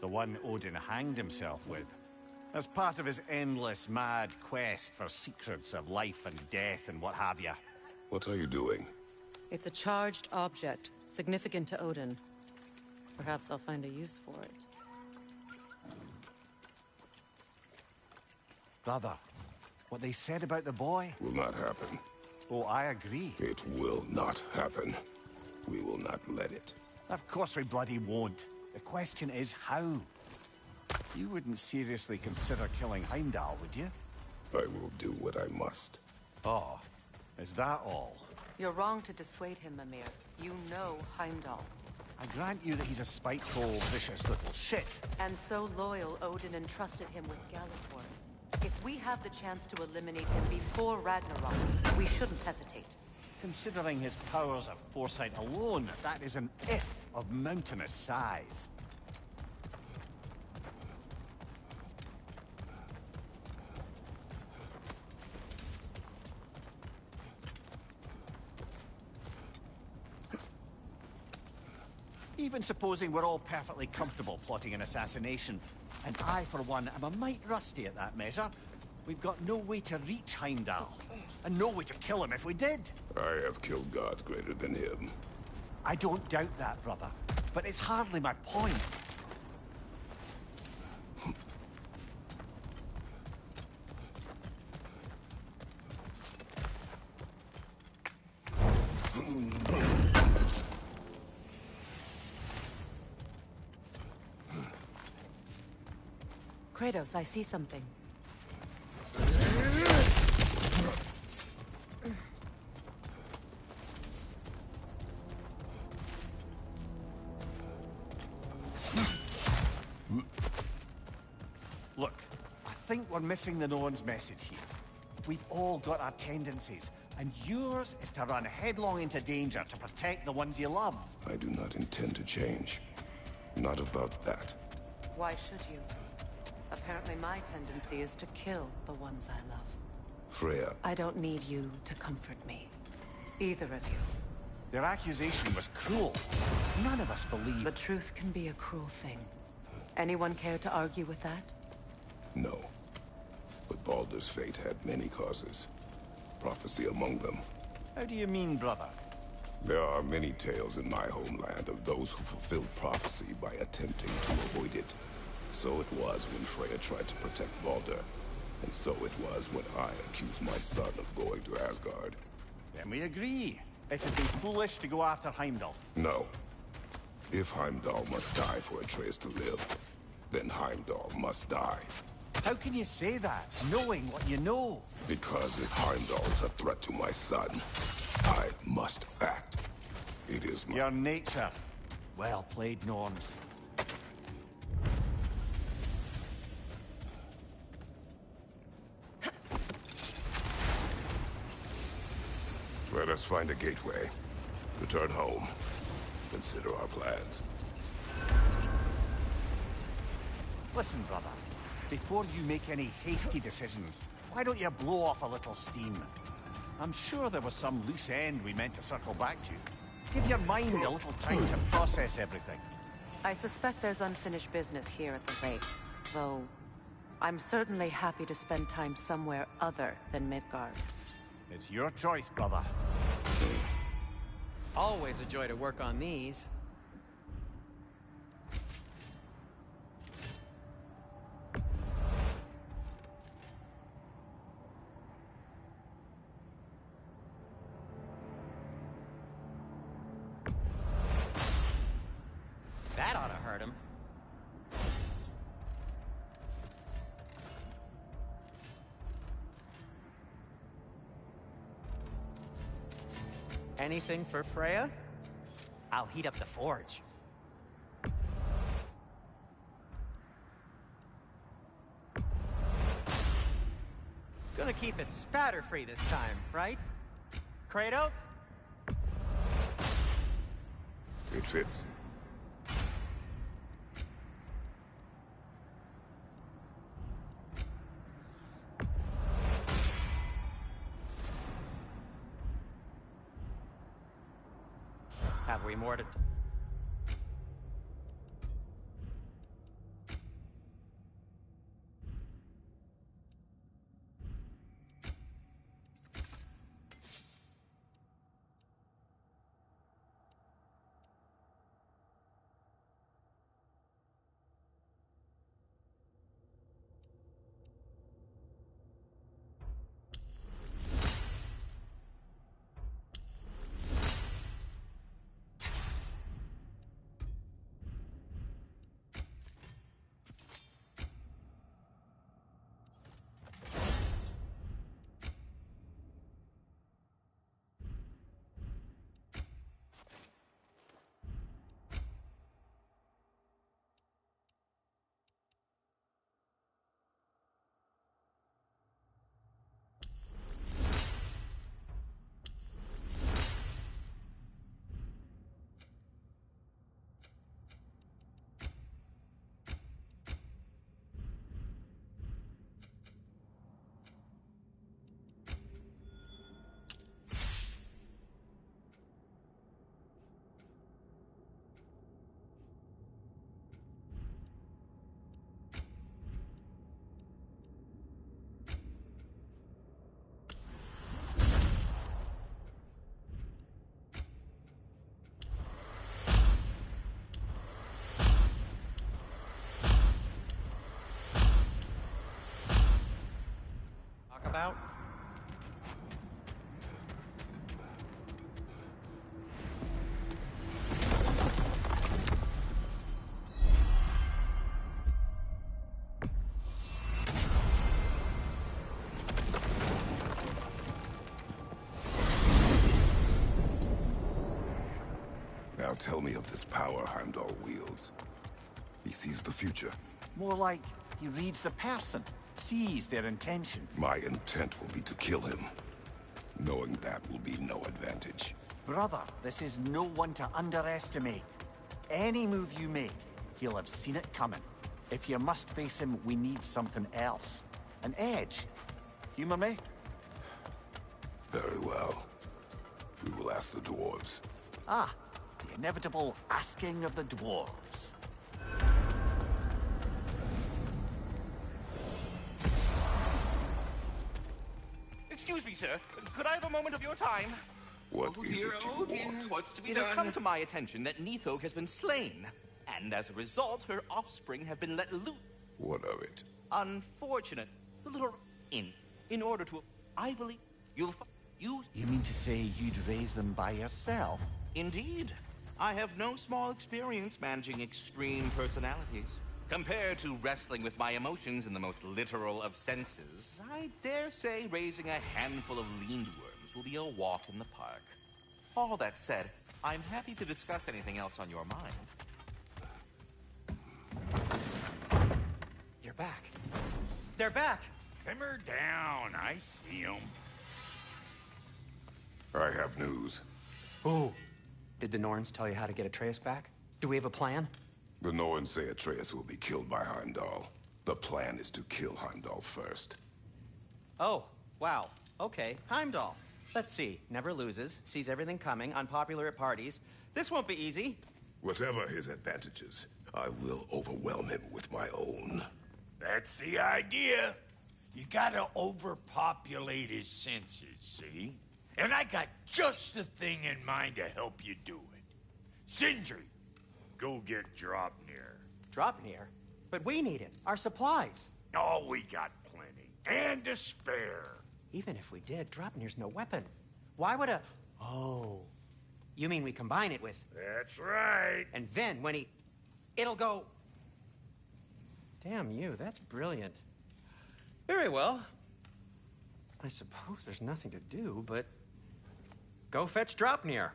The one Odin hanged himself with. As part of his endless, mad quest for secrets of life and death and what have you. What are you doing? It's a charged object, significant to Odin. Perhaps I'll find a use for it. Brother, what they said about the boy? Will not happen. Oh, I agree. It will not happen. We will not let it. Of course we bloody won't. The question is how. You wouldn't seriously consider killing Heimdall, would you? I will do what I must. Oh, is that all? You're wrong to dissuade him, Mimir. You know Heimdall. I grant you that he's a spiteful, vicious little shit. And so loyal, Odin entrusted him with Galliford. If we have the chance to eliminate him before Ragnarok, we shouldn't hesitate. Considering his powers of foresight alone, that is an if of mountainous size. Even supposing we're all perfectly comfortable plotting an assassination, and I, for one, am a mite rusty at that measure, we've got no way to reach Heimdall, and no way to kill him if we did. I have killed gods greater than him. I don't doubt that, brother, but it's hardly my point. Kratos, I see something. Look, I think we're missing the Norn's message here. We've all got our tendencies, and yours is to run headlong into danger to protect the ones you love. I do not intend to change. Not about that. Why should you? Apparently my tendency is to kill the ones I love. Freya. I don't need you to comfort me. Either of you. Their accusation was cruel. None of us believe... The truth can be a cruel thing. Anyone care to argue with that? No. But Baldur's fate had many causes. Prophecy among them. How do you mean, brother? There are many tales in my homeland of those who fulfilled prophecy by attempting to avoid it. So it was when Freya tried to protect Baldur. And so it was when I accused my son of going to Asgard. Then we agree. It would be foolish to go after Heimdall. No. If Heimdall must die for Atreus to live, then Heimdall must die. How can you say that, knowing what you know? Because if Heimdall is a threat to my son, I must act. It is my... Your nature. Well played, Norns. Let us find a gateway. Return home. Consider our plans. Listen, brother. Before you make any hasty decisions, why don't you blow off a little steam? I'm sure there was some loose end we meant to circle back to. Give your mind a little time to process everything. I suspect there's unfinished business here at the lake, though I'm certainly happy to spend time somewhere other than Midgard. It's your choice, brother. Always a joy to work on these. That ought to hurt him. Anything for Freya? I'll heat up the forge. Gonna keep it spatter-free this time, right? Kratos? It fits. Have we more to... about? Now tell me of this power Heimdall wields. He sees the future. More like he reads the person, sees their intention. My intent will be to kill him. Knowing that will be no advantage. Brother, this is no one to underestimate. Any move you make, he'll have seen it coming. If you must face him, we need something else. An edge. Humor me? Very well. We will ask the dwarves. Ah, the inevitable asking of the dwarves. Excuse me, sir. Could I have a moment of your time? What is dear, it you oh dear, want? what's to be done? It has come to my attention that Neithog has been slain, and as a result, her offspring have been let loose. What of it? Unfortunate. The little in order to, I believe, You mean to say you'd raise them by yourself? Indeed. I have no small experience managing extreme personalities. Compared to wrestling with my emotions in the most literal of senses, I dare say raising a handful of lean worms will be a walk in the park. All that said, I'm happy to discuss anything else on your mind. You're back. They're back. Simmer down. I see them. I have news. Ooh. Did the Norns tell you how to get Atreus back? Do we have a plan? The Norns say Atreus will be killed by Heimdall. The plan is to kill Heimdall first. Oh, wow. Okay, Heimdall. Let's see. Never loses, sees everything coming, unpopular at parties. This won't be easy. Whatever his advantages, I will overwhelm him with my own. That's the idea. You gotta overpopulate his senses, see? And I got just the thing in mind to help you do it. Sindri, go get Dropnir. Dropnir? But we need it. Our supplies. Oh, we got plenty. And to spare. Even if we did, Dropnir's no weapon. Why would a... Oh. You mean we combine it with... That's right. And then when he... It'll go... Damn you, that's brilliant. Very well. I suppose there's nothing to do, but... Go fetch Dropnir.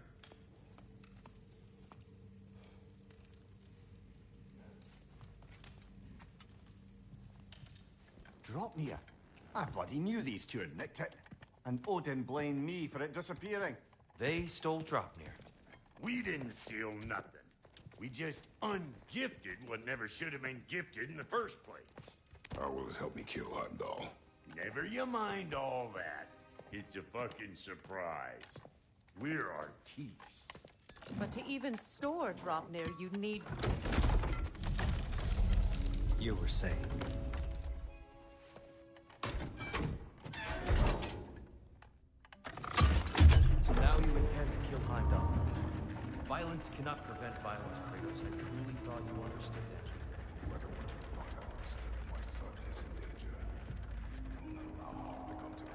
Dropnir? I bloody knew these two had nicked it. And Odin blamed me for it disappearing. They stole Dropnir. We didn't steal nothing. We just ungifted what never should have been gifted in the first place. How will it help me kill Heimdall? Never you mind all that. It's a fucking surprise. We're artistes. But to even store Dropnir, you need... You were saying... So now you intend to kill Heimdall. Violence cannot prevent violence, Kratos. I truly thought you understood that. Whoever would have thought I understood my son is in danger. I will not allow harm to come to him.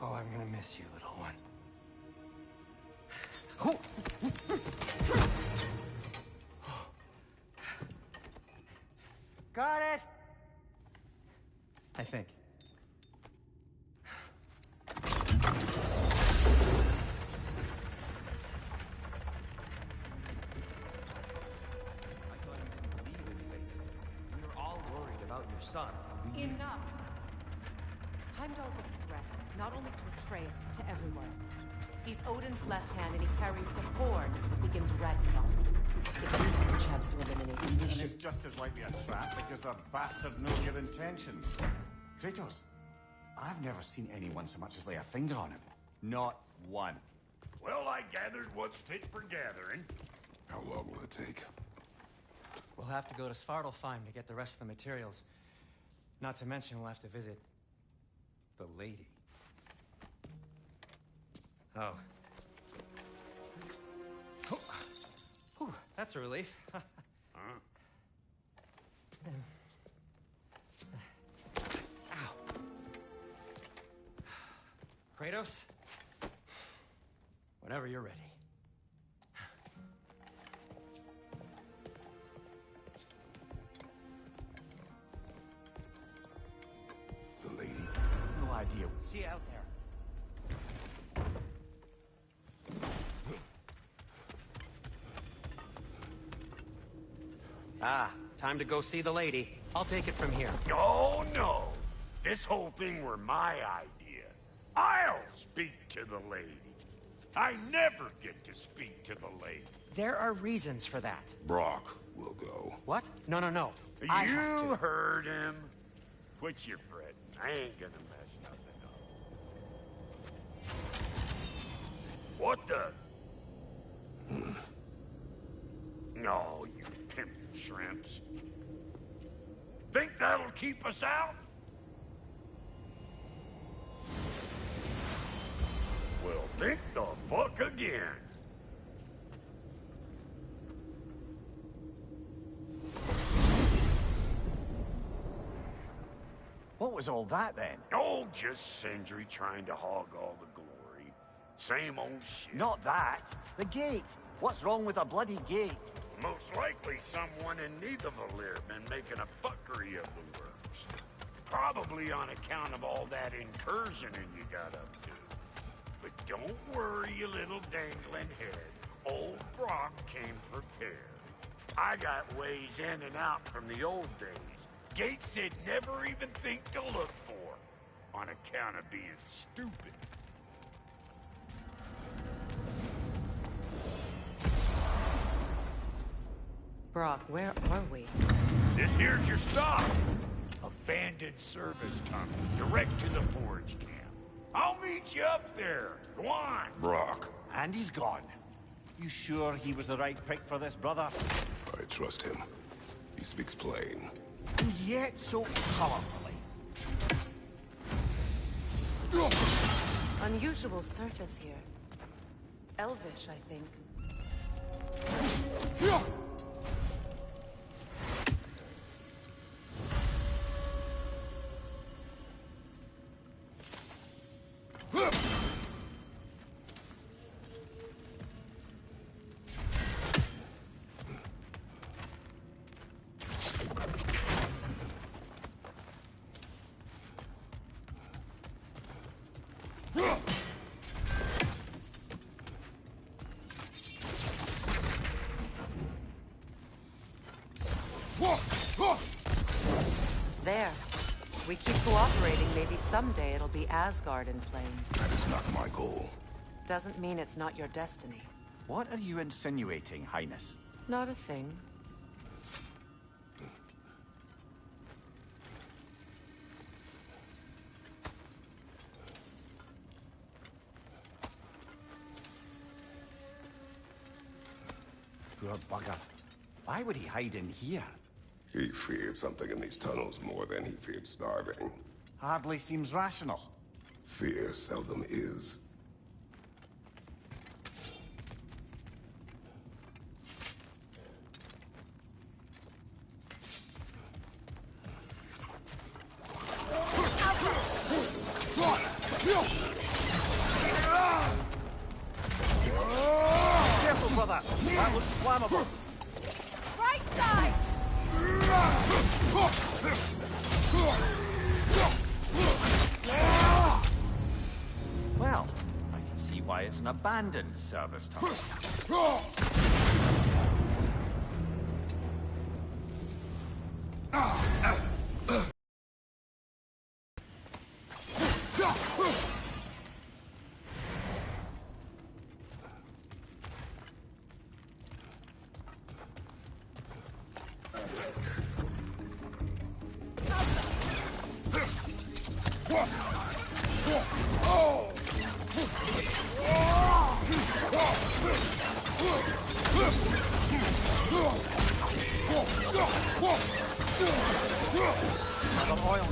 Oh, I'm gonna miss you, little one. Got it! I think. We were all worried about your son. Enough! Heimdall's a threat, not only to Atreus, but to everyone. He's Odin's left hand, and he carries the horn that begins Ragnarök. If we had the chance to eliminate him, we And should... it's just as likely a trap because the bastard knows your intentions. Kratos, I've never seen anyone so much as lay a finger on him. Not one. Well, I gathered what's fit for gathering. How long will it take? We'll have to go to Svartalfheim to get the rest of the materials. Not to mention we'll have to visit... the lady. Oh. Whew, that's a relief. Ow. Kratos? Whenever you're ready. The lady? No idea. See you out there. Ah, time to go see the lady. I'll take it from here. No, no. This whole thing were my idea. I'll speak to the lady. I never get to speak to the lady. There are reasons for that. Brock will go. What? No, no, no. I have You to. heard him. Quit your fretting. I ain't gonna mess nothing up. What the? No, you pimp shrimps. Think that'll keep us out? Well, think the fuck again. What was all that, then? Oh, just Sindri trying to hog all the glory. Same old shit. Not that. The gate. What's wrong with a bloody gate? Most likely someone in Nidavellir been making a fuckery of the works. Probably on account of all that incursioning you got up to. But don't worry, you little dangling head. Old Brock came prepared. I got ways in and out from the old days. Gates they'd never even think to look for, on account of being stupid. Brock, where are we? This here's your stop. Abandoned service tunnel, direct to the forge camp. I'll meet you up there. Go on. Brock. And he's gone. You sure he was the right pick for this, brother? I trust him. He speaks plain. And yet so colorfully. Unusual surface here. Elvish, I think. There. We keep cooperating, maybe someday it'll be Asgard in flames. That is not my goal. Doesn't mean it's not your destiny. What are you insinuating, Highness? Not a thing. Poor bugger. Why would he hide in here? He feared something in these tunnels more than he feared starving. Hardly seems rational. Fear seldom is. Careful, brother. That looks flammable. Right side! Well, I can see why it's an abandoned service tunnel. Another oil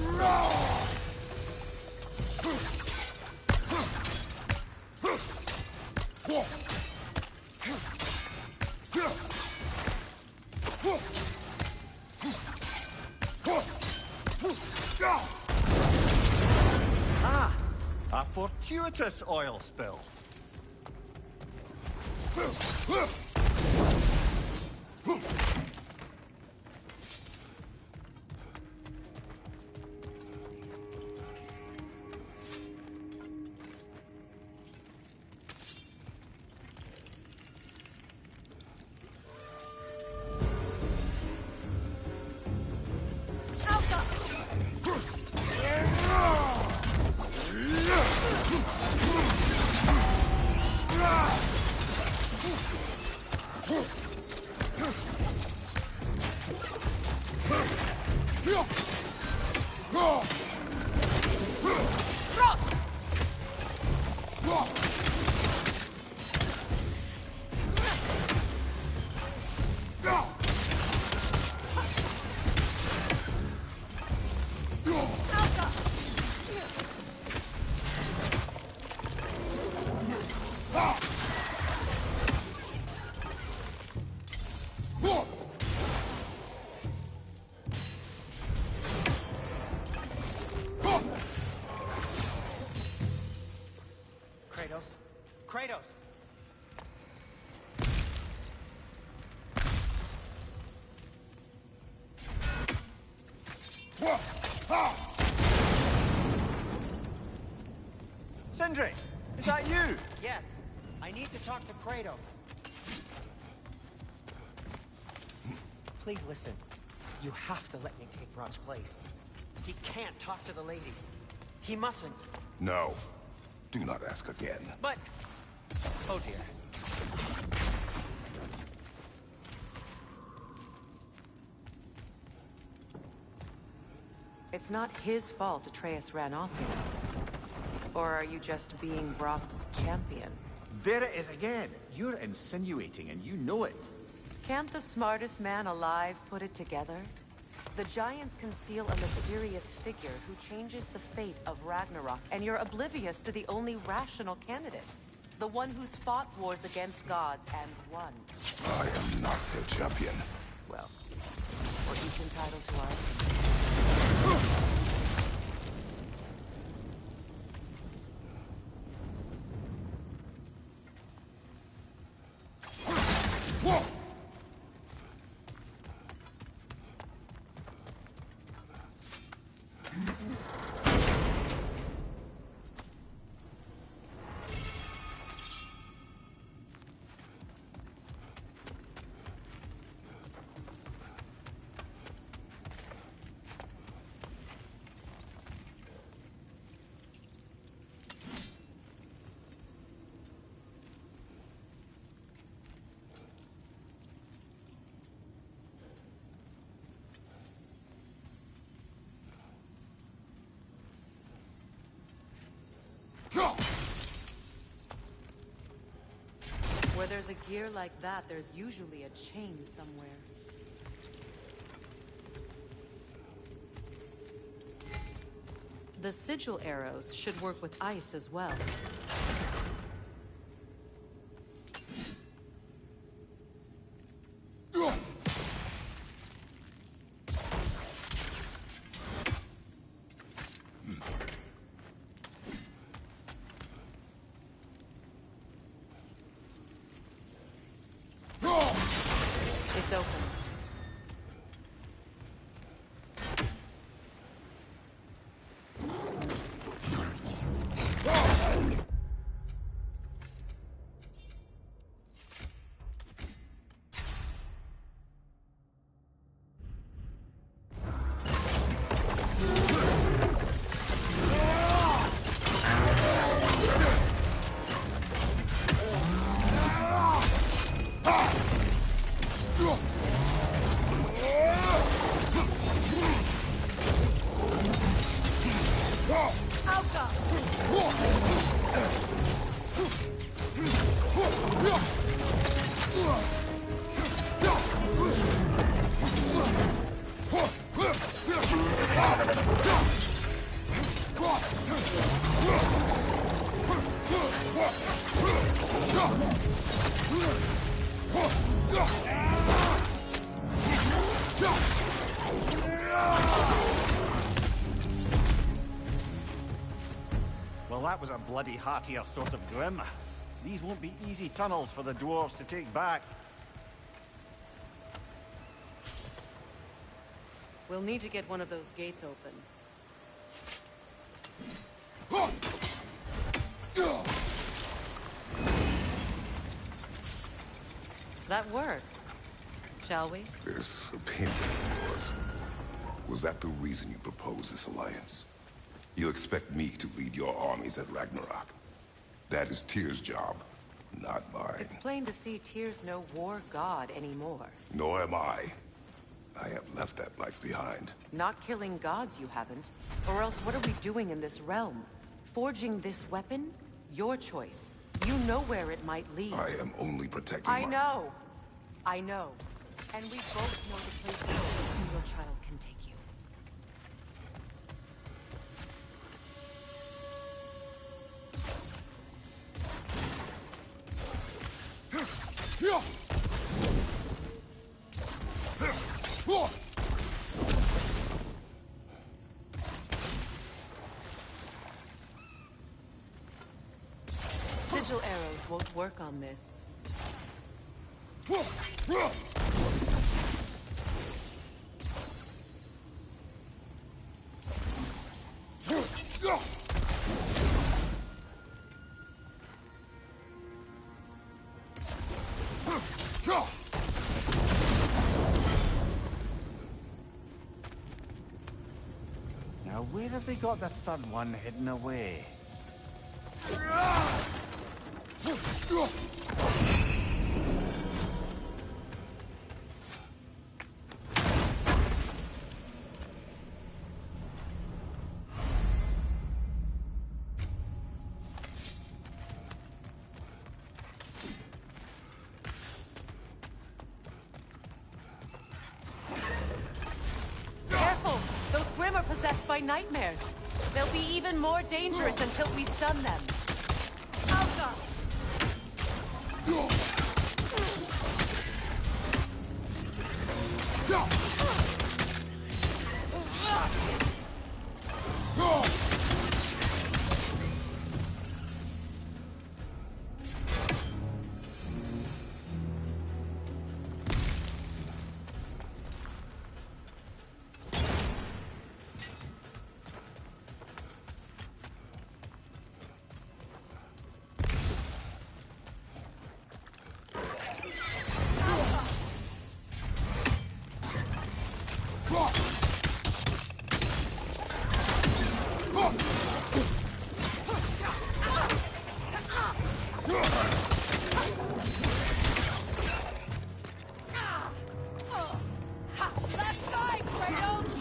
Ah! A fortuitous oil spill. Kratos! Sindri! Is that you? Yes. I need to talk to Kratos. Please listen. You have to let me take Brock's place. He can't talk to the lady. He mustn't. No. Do not ask again. But... Oh dear. It's not his fault Atreus ran off here. Or are you just being Brock's champion? There it is again. You're insinuating and you know it. Can't the smartest man alive put it together? The Giants conceal a mysterious figure who changes the fate of Ragnarok, and you're oblivious to the only rational candidate. The one who's fought wars against gods and won. I am not their champion. Well, we're each entitled to ours. Where there's a gear like that, there's usually a chain somewhere. The sigil arrows should work with ice as well. It's open. Well, that was a bloody heartier sort of grim. These won't be easy tunnels for the dwarves to take back. We'll need to get one of those gates open. That worked. Shall we? This opinion of yours, was that the reason you proposed this alliance? You expect me to lead your armies at Ragnarok. That is Tyr's job, not mine. It's plain to see Tyr's no war god anymore. Nor am I. I have left that life behind. Not killing gods, you haven't. Or else what are we doing in this realm? Forging this weapon? Your choice. You know where it might lead. I am only protecting I know. I know. And we both know the place where your child can take you. Sigil arrows Words won't work on this. Now, where have they got the third one hidden away? Careful! Those Grimm are possessed by nightmares. They'll be even more dangerous until we stun them. Alka! Left side, Kratos!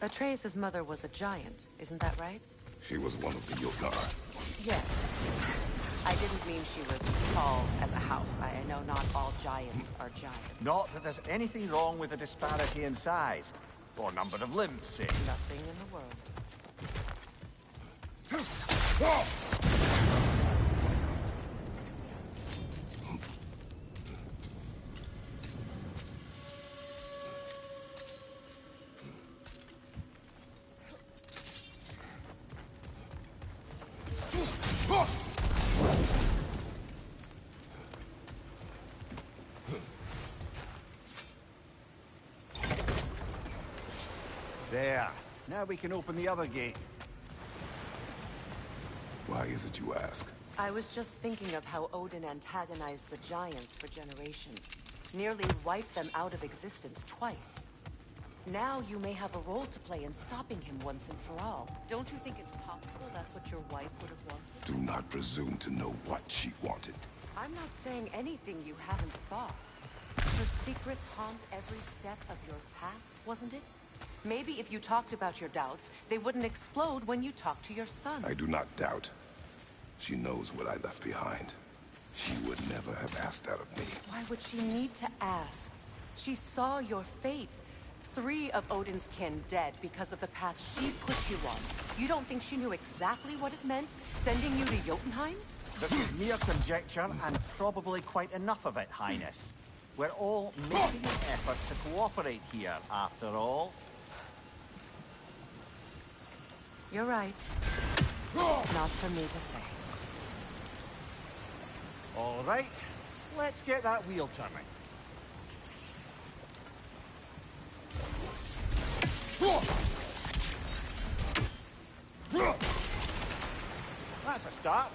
Atreus' mother was a giant, isn't that right? She was one of the Jotnar. Yes. I didn't mean she was tall as a house. I know not all giants are giants. Not that there's anything wrong with the disparity in size, or number of limbs, say. Nothing in the world. There. Now we can open the other gate. Why is it you ask? I was just thinking of how Odin antagonized the giants for generations. Nearly wiped them out of existence twice. Now you may have a role to play in stopping him once and for all. Don't you think it's possible that's what your wife would have wanted? Do not presume to know what she wanted. I'm not saying anything you haven't thought. Her secrets haunt every step of your path, wasn't it? Maybe if you talked about your doubts, they wouldn't explode when you talked to your son. I do not doubt. She knows what I left behind. She would never have asked that of me. Why would she need to ask? She saw your fate. 3 of Odin's kin dead because of the path she put you on. You don't think she knew exactly what it meant, sending you to Jotunheim? This is mere conjecture, and probably quite enough of it, Highness. We're all making an effort to cooperate here, after all. You're right. Not for me to say. All right, let's get that wheel turning. That's a start.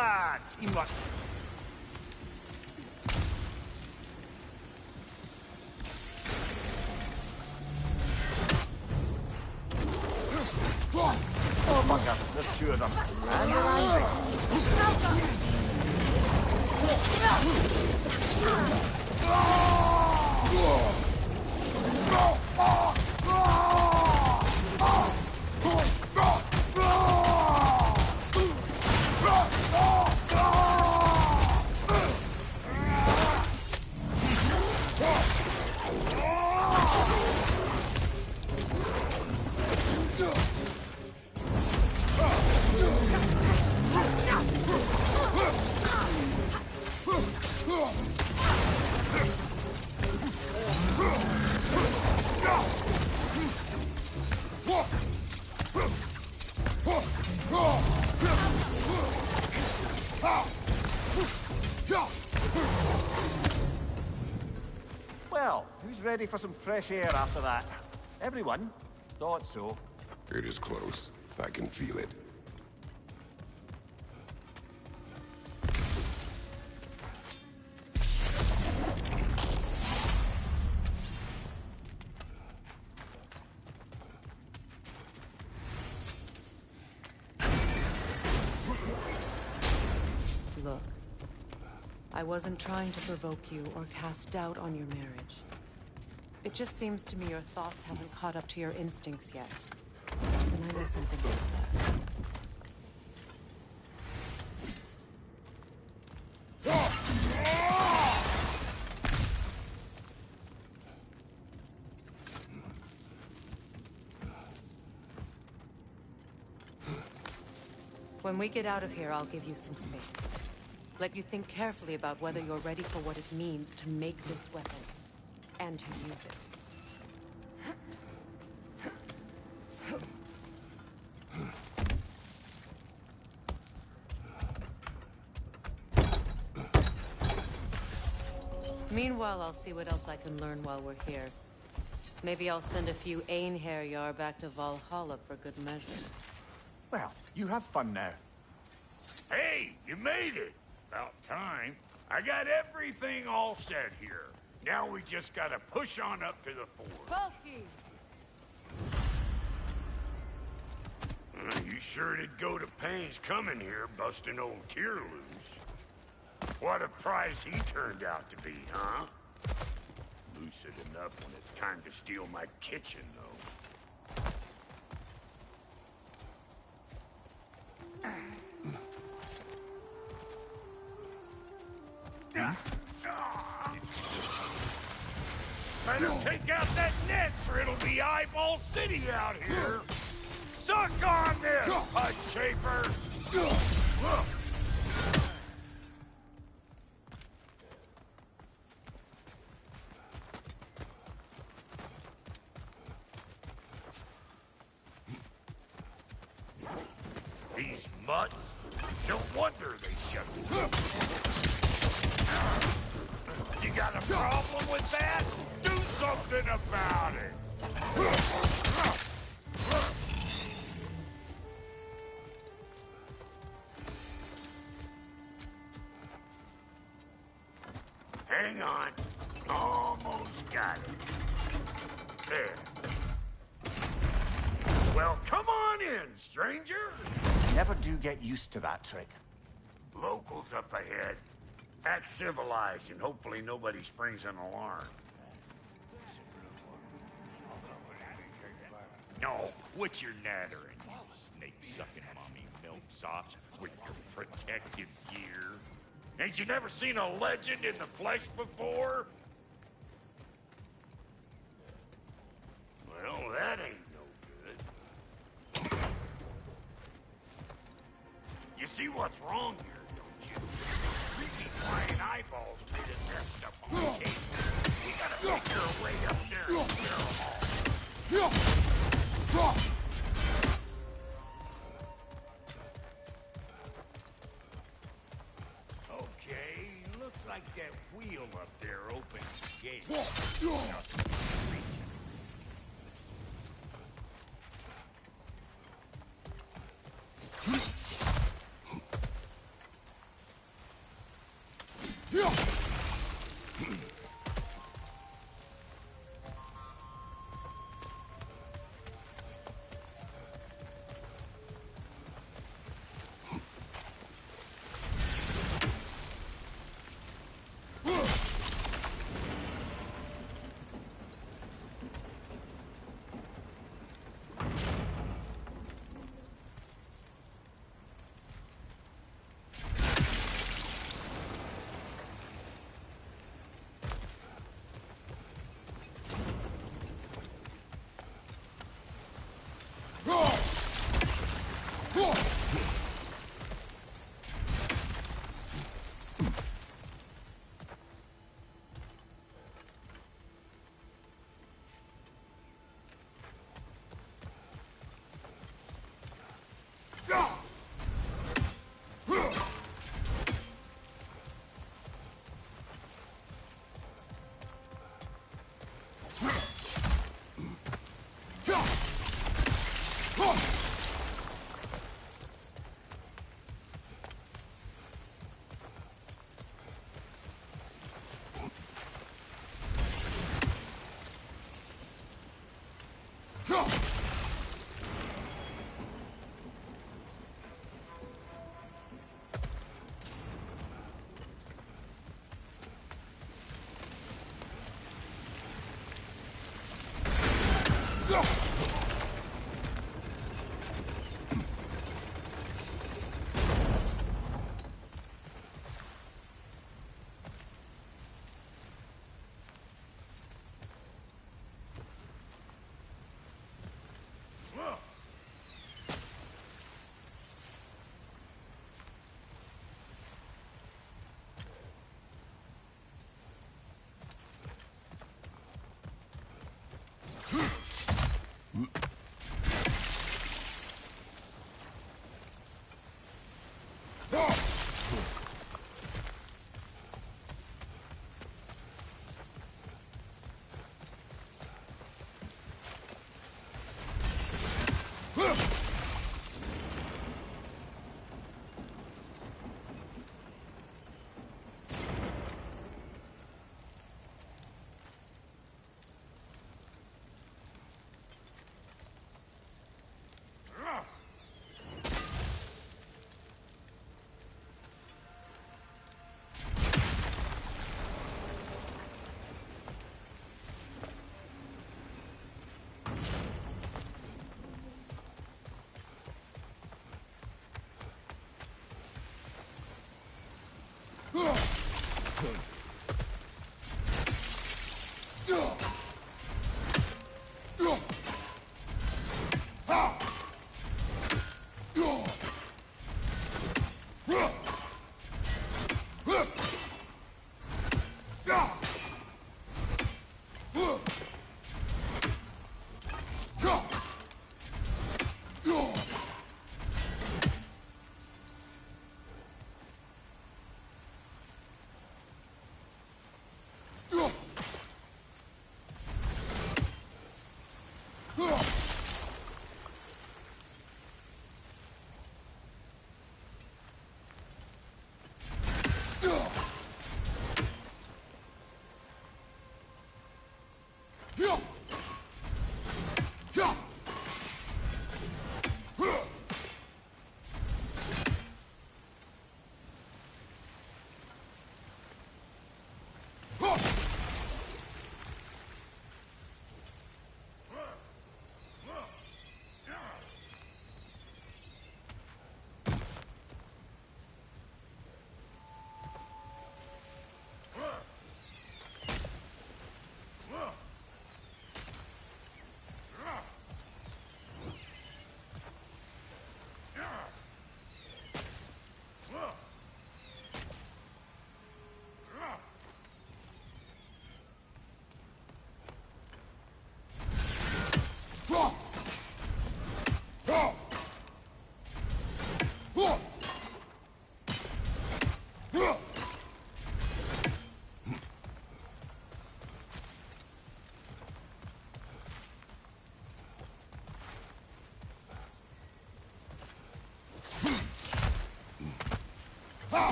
Ah, teamwork. Oh, bugger. This two of them. And they're angry. Well, who's ready for some fresh air after that? Everyone? Thought so. It is close. I can feel it. Look, I wasn't trying to provoke you or cast doubt on your marriage. It just seems to me your thoughts haven't caught up to your instincts yet. And I know something about that. When we get out of here, I'll give you some space. Let you think carefully about whether you're ready for what it means to make this weapon, and to use it. Meanwhile, I'll see what else I can learn while we're here. Maybe I'll send a few Einherjar back to Valhalla for good measure. Well, you have fun now. Hey, you made it! About time. I got everything all set here. Now we just gotta push on up to the fort. Bulky! You sure did go to pains coming here, busting old Tyr loose. What a prize he turned out to be, huh? Lucid enough when it's time to steal my kitchen, though. Better take out that net, or it'll be Eyeball City out here. Suck on this, Pud Chafer! These mutts? No wonder they shut me. You got a problem with that? Do something about it! Hang on. Almost got it. There. Well, come on in, stranger! Never do get used to that trick. Locals up ahead. Act civilized, and hopefully nobody springs an alarm. No, quit your nattering, you snake-sucking mommy milksops with your protective gear. Ain't you never seen a legend in the flesh before? Well, that ain't no good. You see what's wrong here, don't you? Creepy flying eyeballs made a nest up on the cave. We gotta make our way up there and clear them all. Okay, looks like that wheel up there opens the gate.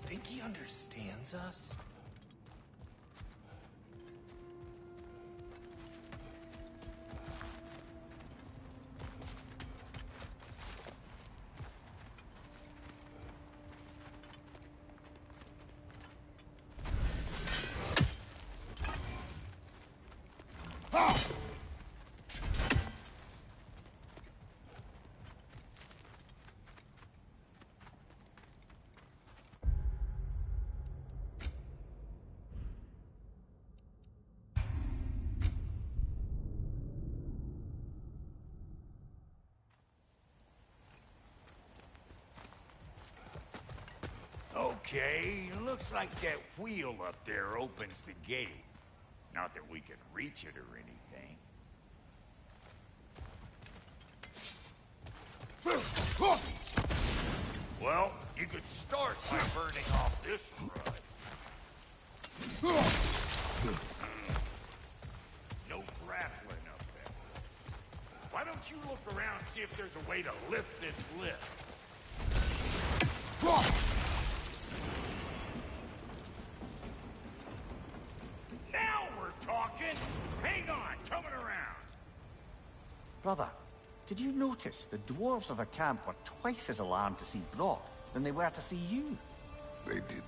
Think he understands us? Okay, looks like that wheel up there opens the gate. Not that we can reach it or anything. Well, you could start by burning off this crud. No grappling up there. Why don't you look around and see if there's a way to lift this lift? Now we're talking! Hang on, coming around. Brother, did you notice the dwarves of the camp were twice as alarmed to see Brock than they were to see you? They did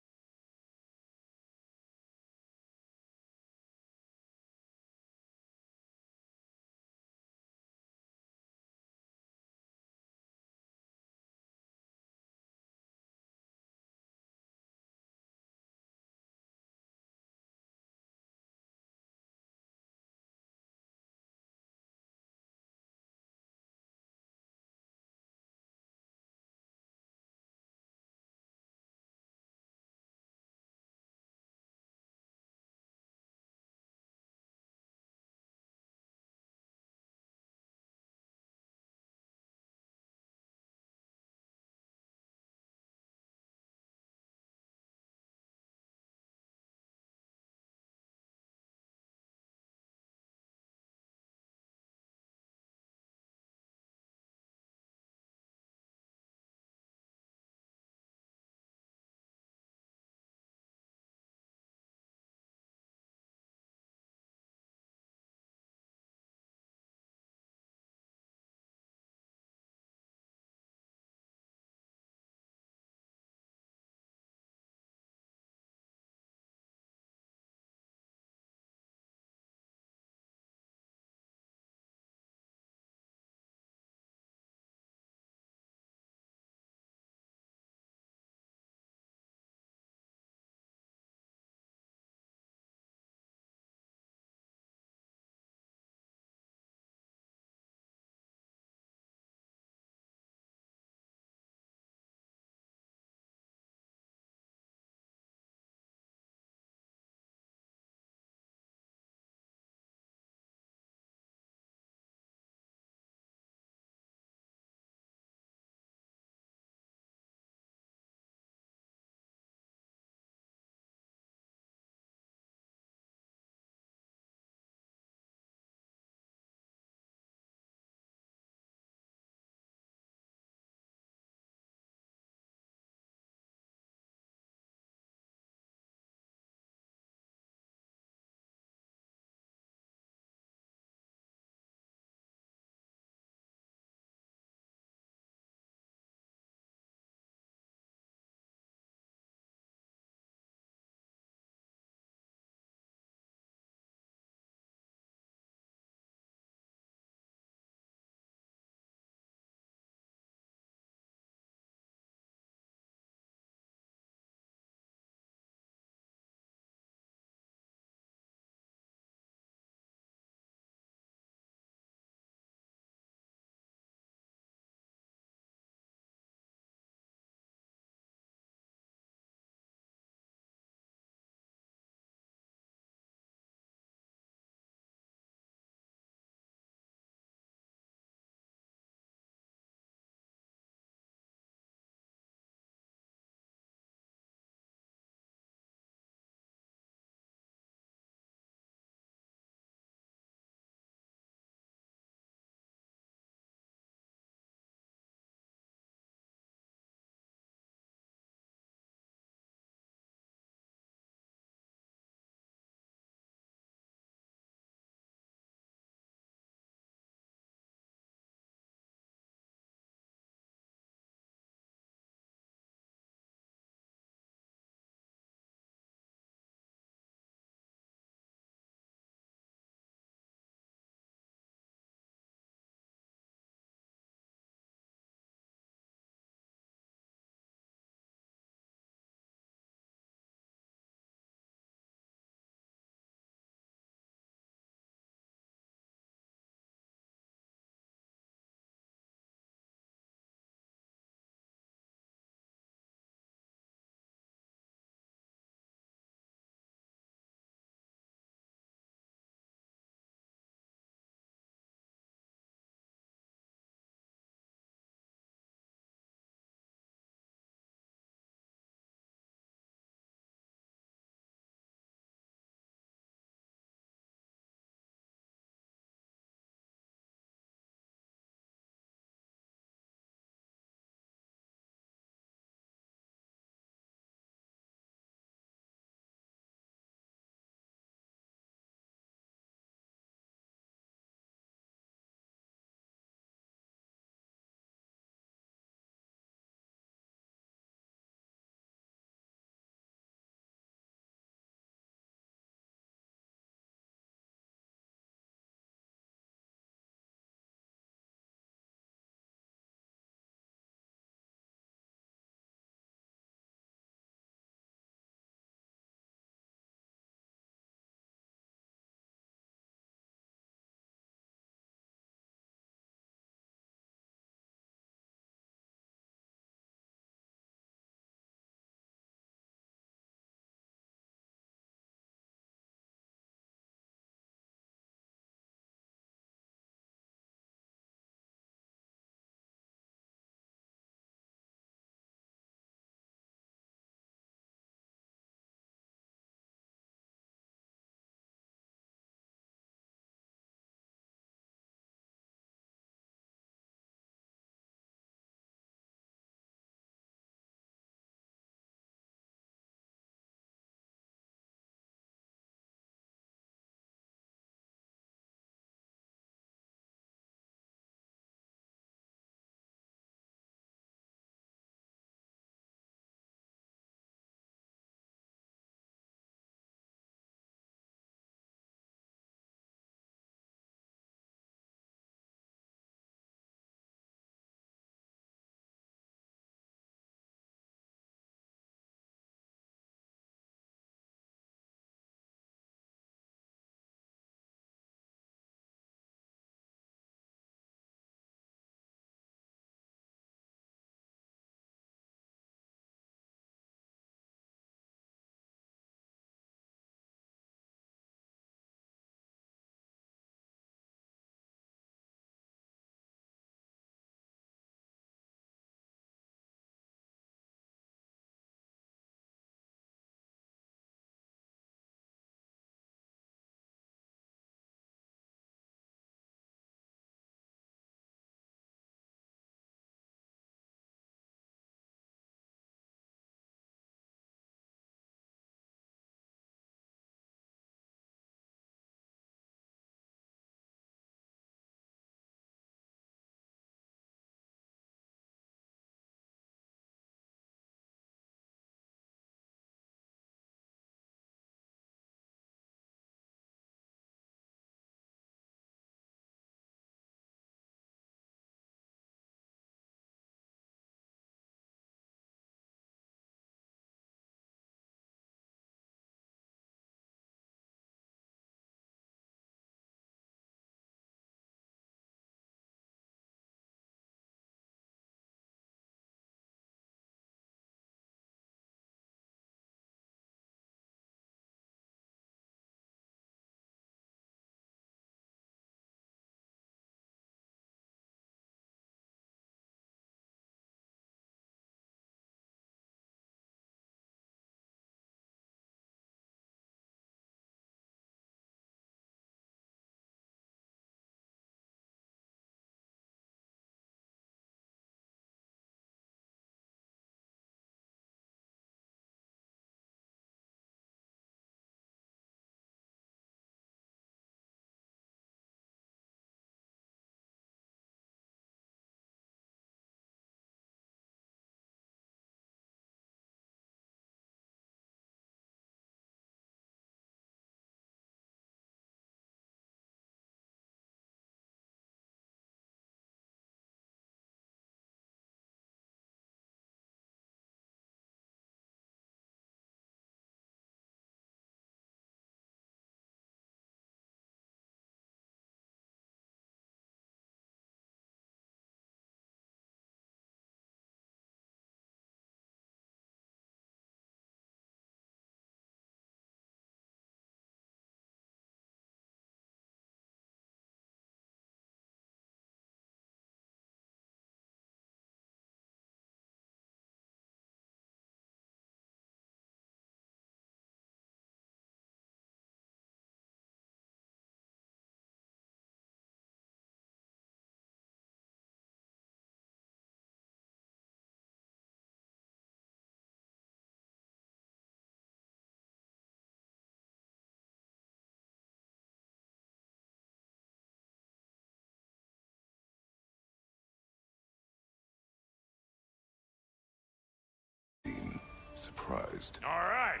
surprised. All right.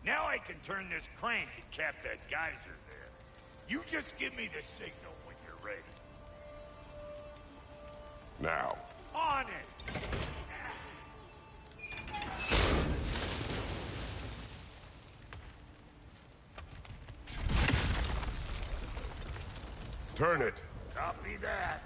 Now I can turn this crank and cap that geyser there. You just give me the signal when you're ready. Now. On it! Turn it. Copy that.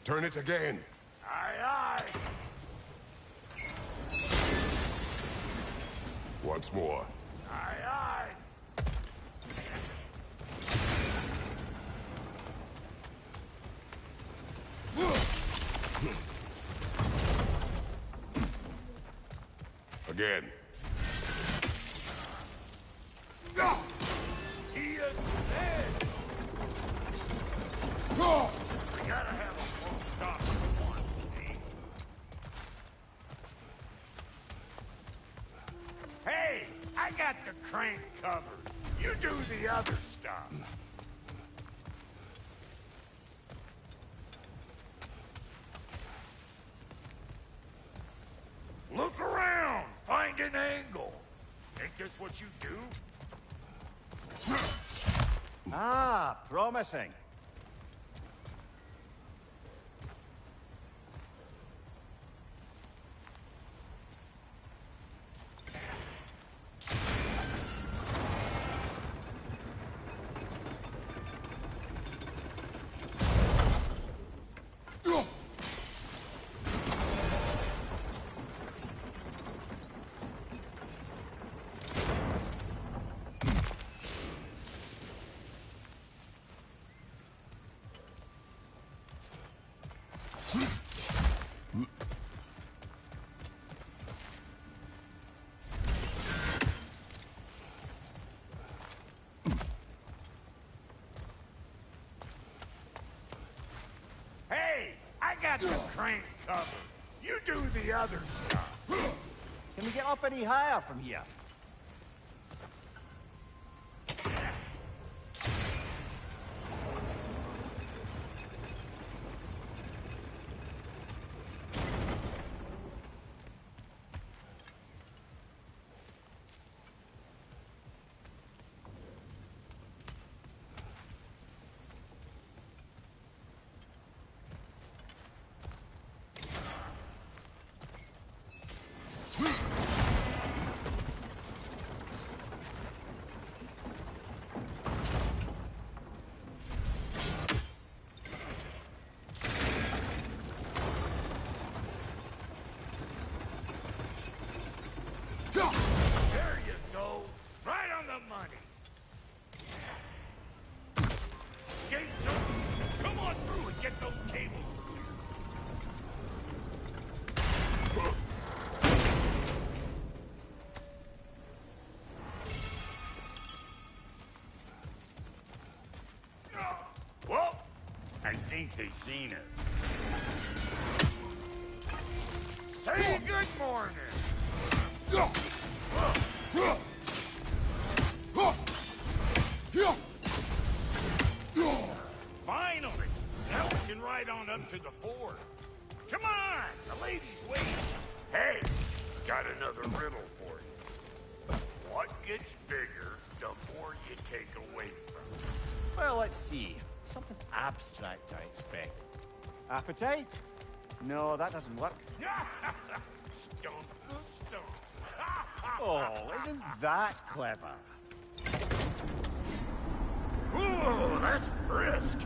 Turn it again. Aye, aye. Once more. Aye, aye. Again. He is dead. We gotta have a full stop at once, see? Hey, I got the crank covered. You do the other stuff. Look around. Find an angle. Ain't this what you do? Ah, promising. Hey, I got the crank covered. You do the other stuff. Can we get up any higher from here? There you go. Right on the money. Gates open. Come on through and get those cables clear. Well, I think they seen us. Say good morning. Finally! Now we can ride on up to the fort. Come on! The lady's waiting. Hey, got another riddle for you. What gets bigger the more you take away from it? Well, let's see. Something abstract, I expect. Appetite? No, that doesn't work. Stone for stone. Oh, isn't that clever? Ooh, that's brisk.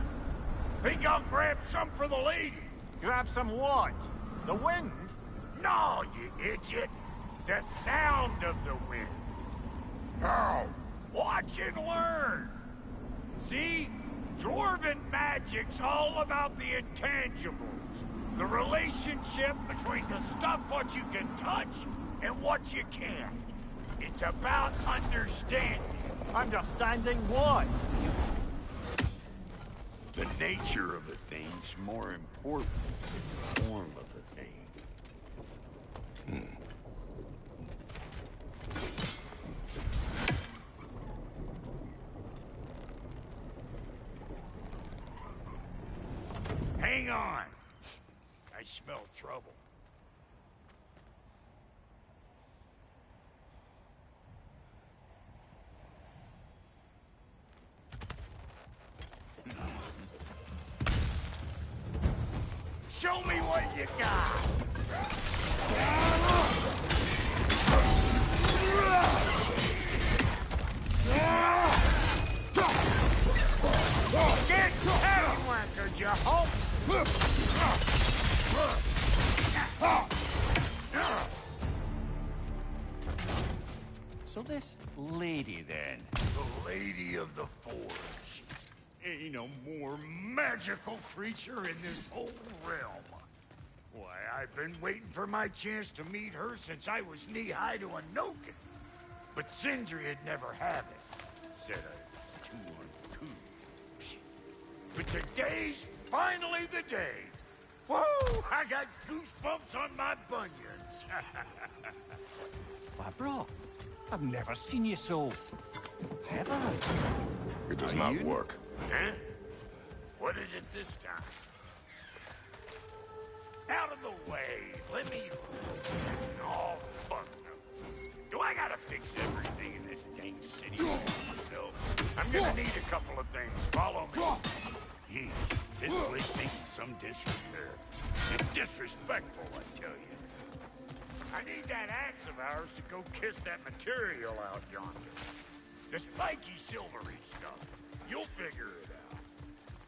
Think I'll grab some for the lady. Grab some what? The wind? No, you idiot. The sound of the wind. How? Watch and learn. See? Dwarven magic's all about the intangibles. The relationship between the stuff what you can touch and what you can't. It's about understanding. Understanding what? The nature of a thing's more important than the form of a thing. Show me what you got! Get tattywhacker, you hope! So this lady, then? The Lady of the Forge. Ain't no more magical creature in this whole realm. Why, I've been waiting for my chance to meet her since I was knee-high to a Noken. But Sindri'd never have it. Said I was too uncouth. But today's finally the day. Whoa! I got goosebumps on my bunions. Why, bro, I've never seen you so... Have I? It does not work. Huh? What is it this time? Out of the way. Let me... Oh, fuck no. Do I gotta fix everything in this dang city all myself? I'm gonna need a couple of things. Follow me. Yeesh, this place needs some disrepair. It's disrespectful, I tell you. I need that axe of ours to go kiss that material out yonder. The spiky silvery stuff. You'll figure it out.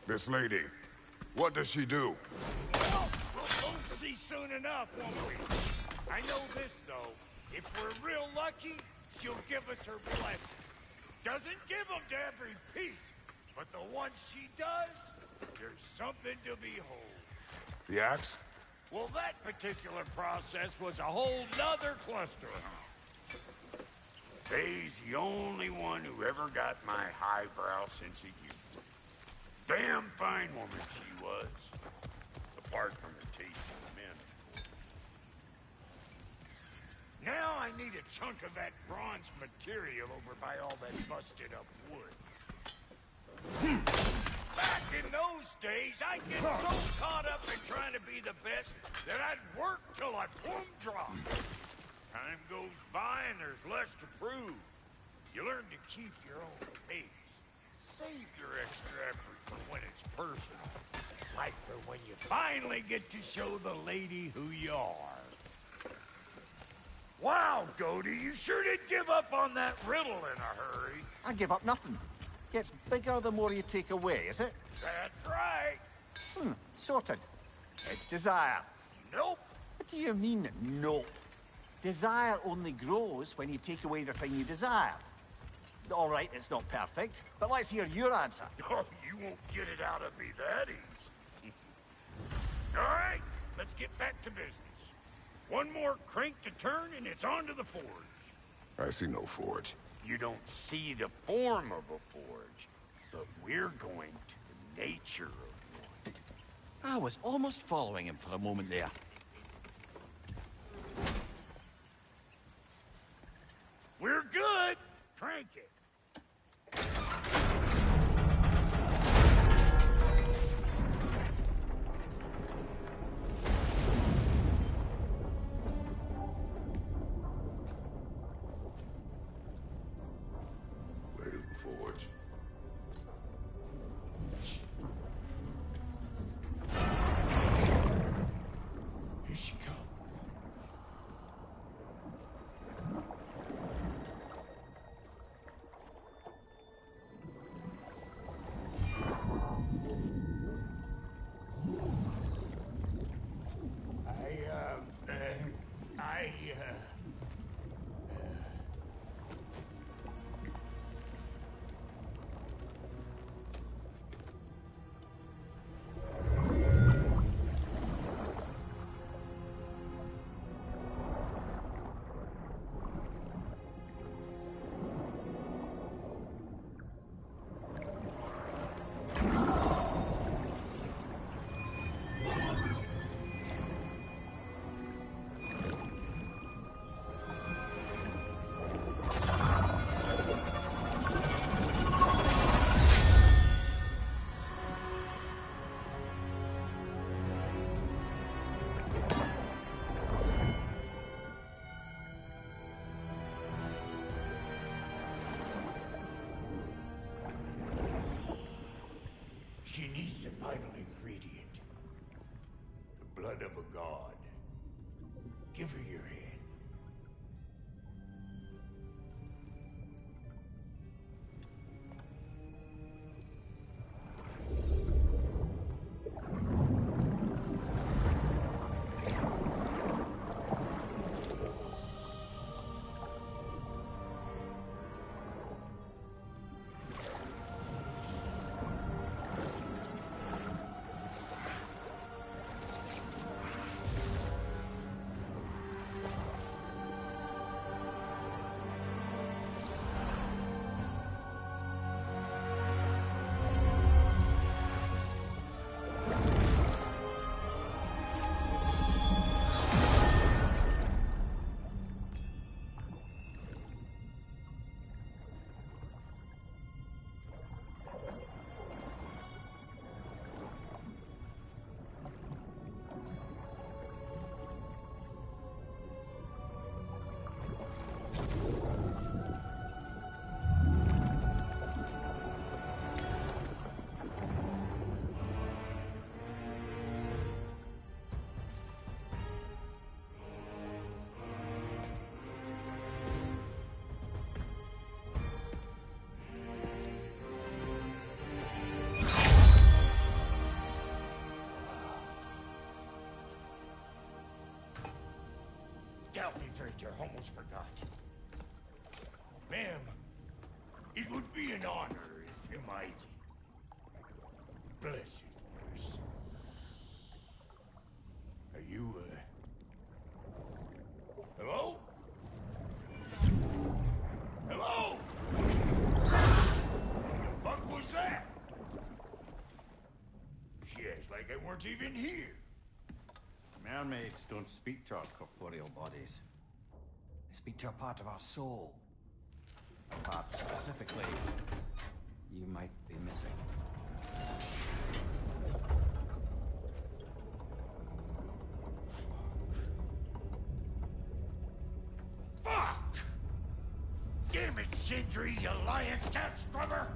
This lady, what does she do? Well, we'll both see soon enough, won't we? I know this, though. If we're real lucky, she'll give us her blessing. Doesn't give them to every piece, but the ones she does, there's something to behold. The axe? Well, that particular process was a whole nother cluster. Faye's the only one who ever got my highbrow sense of humor. Damn fine woman she was. Apart from the taste of the men. Now I need a chunk of that bronze material over by all that busted up wood. Back in those days, I'd get so caught up in trying to be the best that I'd work till I plumb dropped. Time goes by and there's less to prove. You learn to keep your own pace. Save your extra effort for when it's personal. Like for when you finally get to show the lady who you are. Wow, Goldie, you sure did give up on that riddle in a hurry. I give up nothing. Gets bigger the more you take away, is it? That's right. Sorted. It's desire. Nope. What do you mean, nope? Desire only grows when you take away the thing you desire. All right, it's not perfect, but let's hear your answer. Oh, you won't get it out of me that easy. All right, let's get back to business. One more crank to turn and it's on to the forge. I see no forge. You don't see the form of a forge, but we're going to the nature of one. I was almost following him for a moment there. We're good. Crank it. Where's the forge? Here she comes. She needs the vital ingredient. The blood of a god. Give her your hand. I almost forgot. Ma'am, it would be an honor if you might bless it for us. Are you, hello? Hello? The fuck was that? She acts like I weren't even here. Mermaids don't speak to our corporeal bodies. They speak to a part of our soul. A part specifically you might be missing. Fuck! Damn it, Sindri, you lying cat scrubber!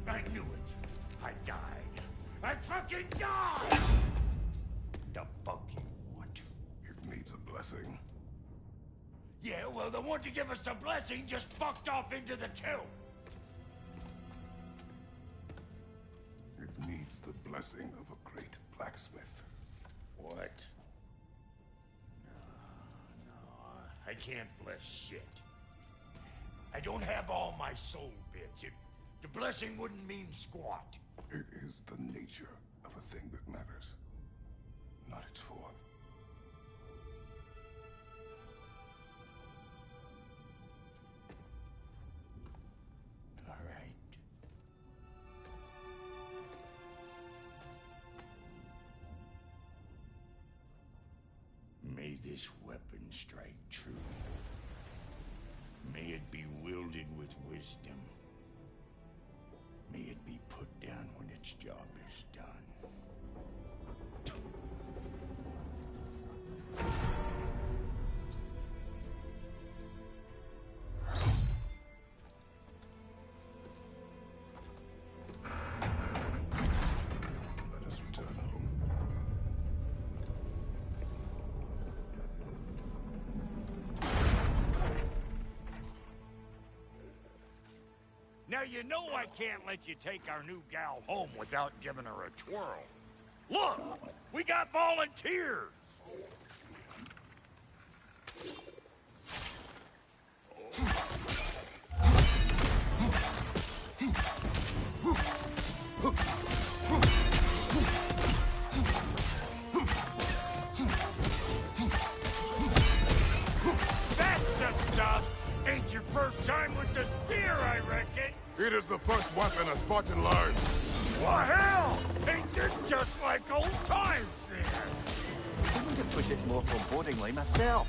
I knew it. I died. I fucking died! The fuck you want? It needs a blessing. Yeah, well, the one to give us the blessing just fucked off into the tomb. It needs the blessing of a great blacksmith. What? No, I can't bless shit. I don't have all my soul bits. The blessing wouldn't mean squat. It is the nature of a thing that matters, not its form. All right. May this weapon strike true. May it be wielded with wisdom. May it be put down when its job is done. Let us return home. Now you know I can't let you take our new gal home without giving her a twirl. Look, we got volunteers. That's the stuff. Ain't your first time with the spear, I reckon. It is the first weapon a Spartan learns. Well, hell! Ain't this just like old times then? I would have put it more forebodingly myself.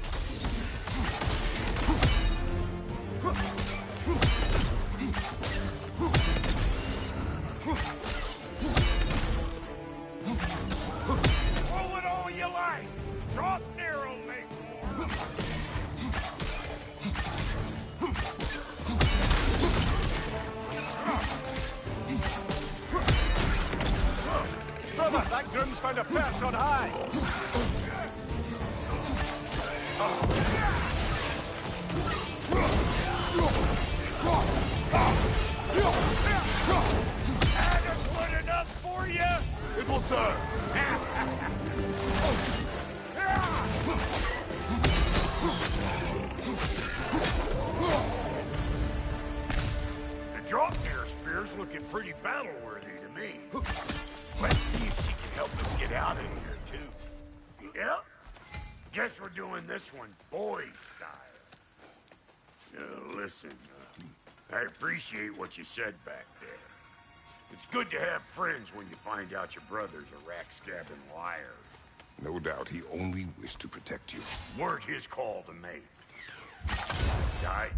Throw it all you like. Drop narrow, make more. Brother, that groom's found a pass on high! That good enough for you? It will serve. The drop near spear's looking pretty battle-worthy to me. Let's see if she can help us get out of here, too. Yep. Guess we're doing this one boy style. Listen, I appreciate what you said back there. It's good to have friends when you find out your brother's a rack-scabbing liar. No doubt he only wished to protect you. Weren't his call to make. Die.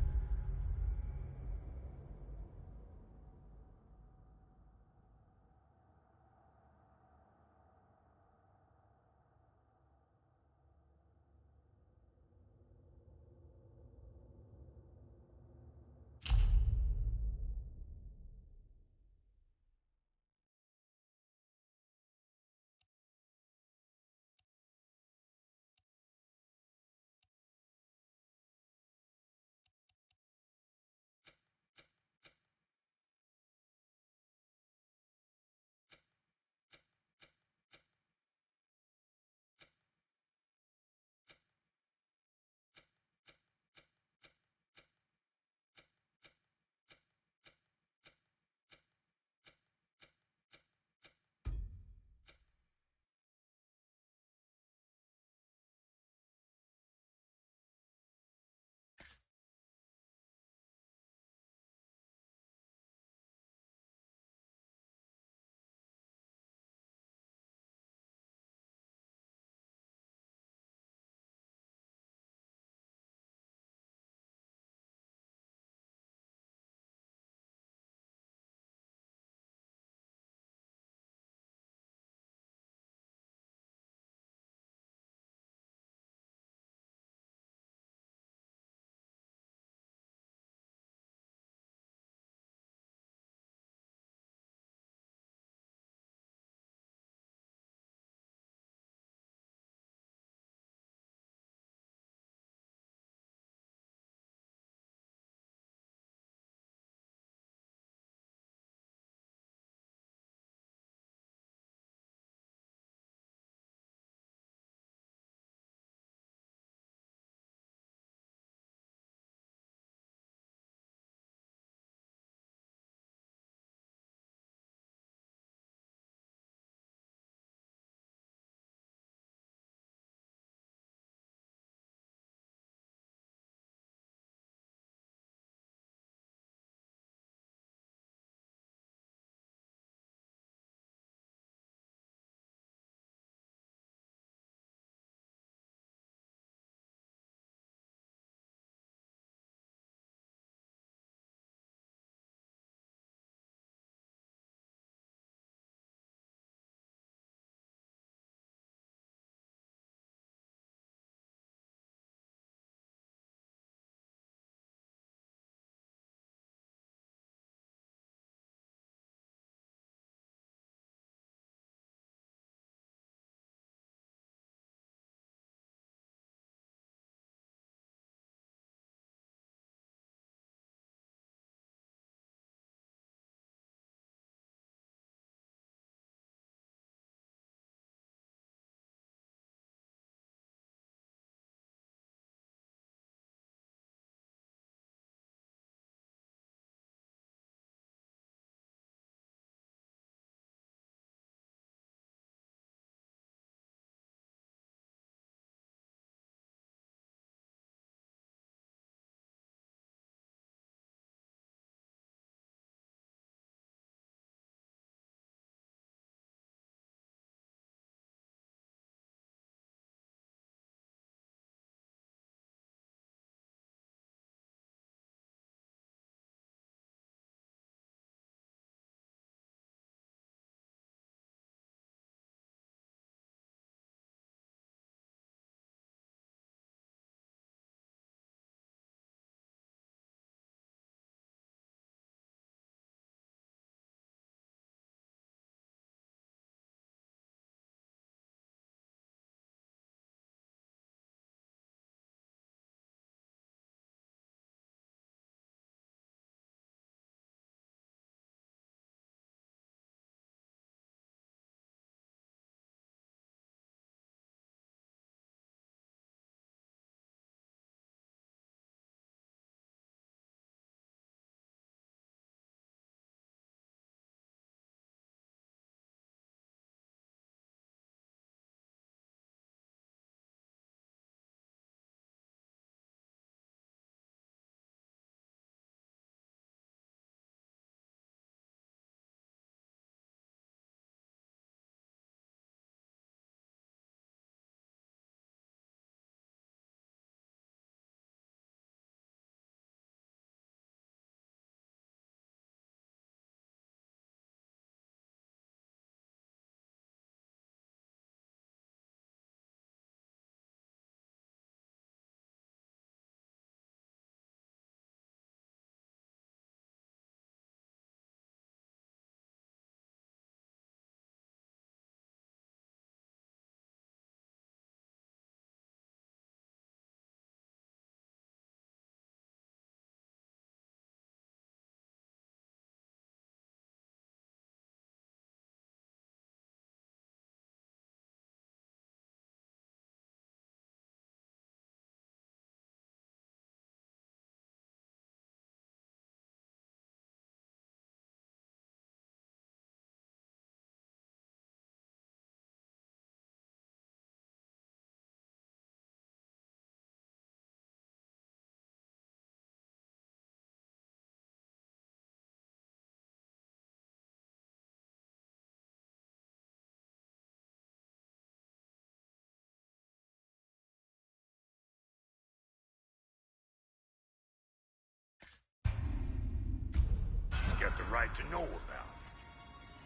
right to know about.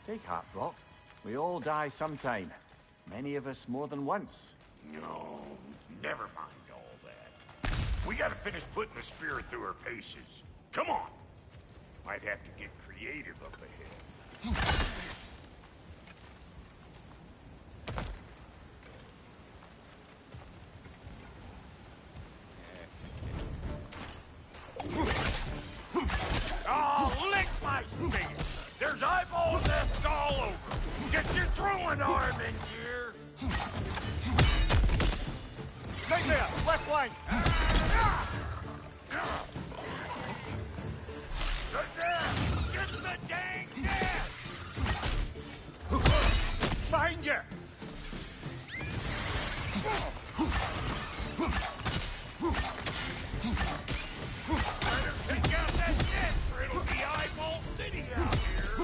Take heart, Brock. We all die sometime. Many of us more than once. No, never mind all that. We gotta finish putting the spirit through her paces. Come on! Might have to get creative up ahead. Oh, lick my face! There's eyeball nests all over! Get your throwing arm in here! Right there! Left flank! Right there! Get the dang nest! Behind you! Better take out that nest or it'll be eyeball city out here!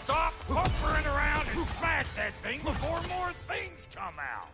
Stop pumpering around and smash that thing before more things come out!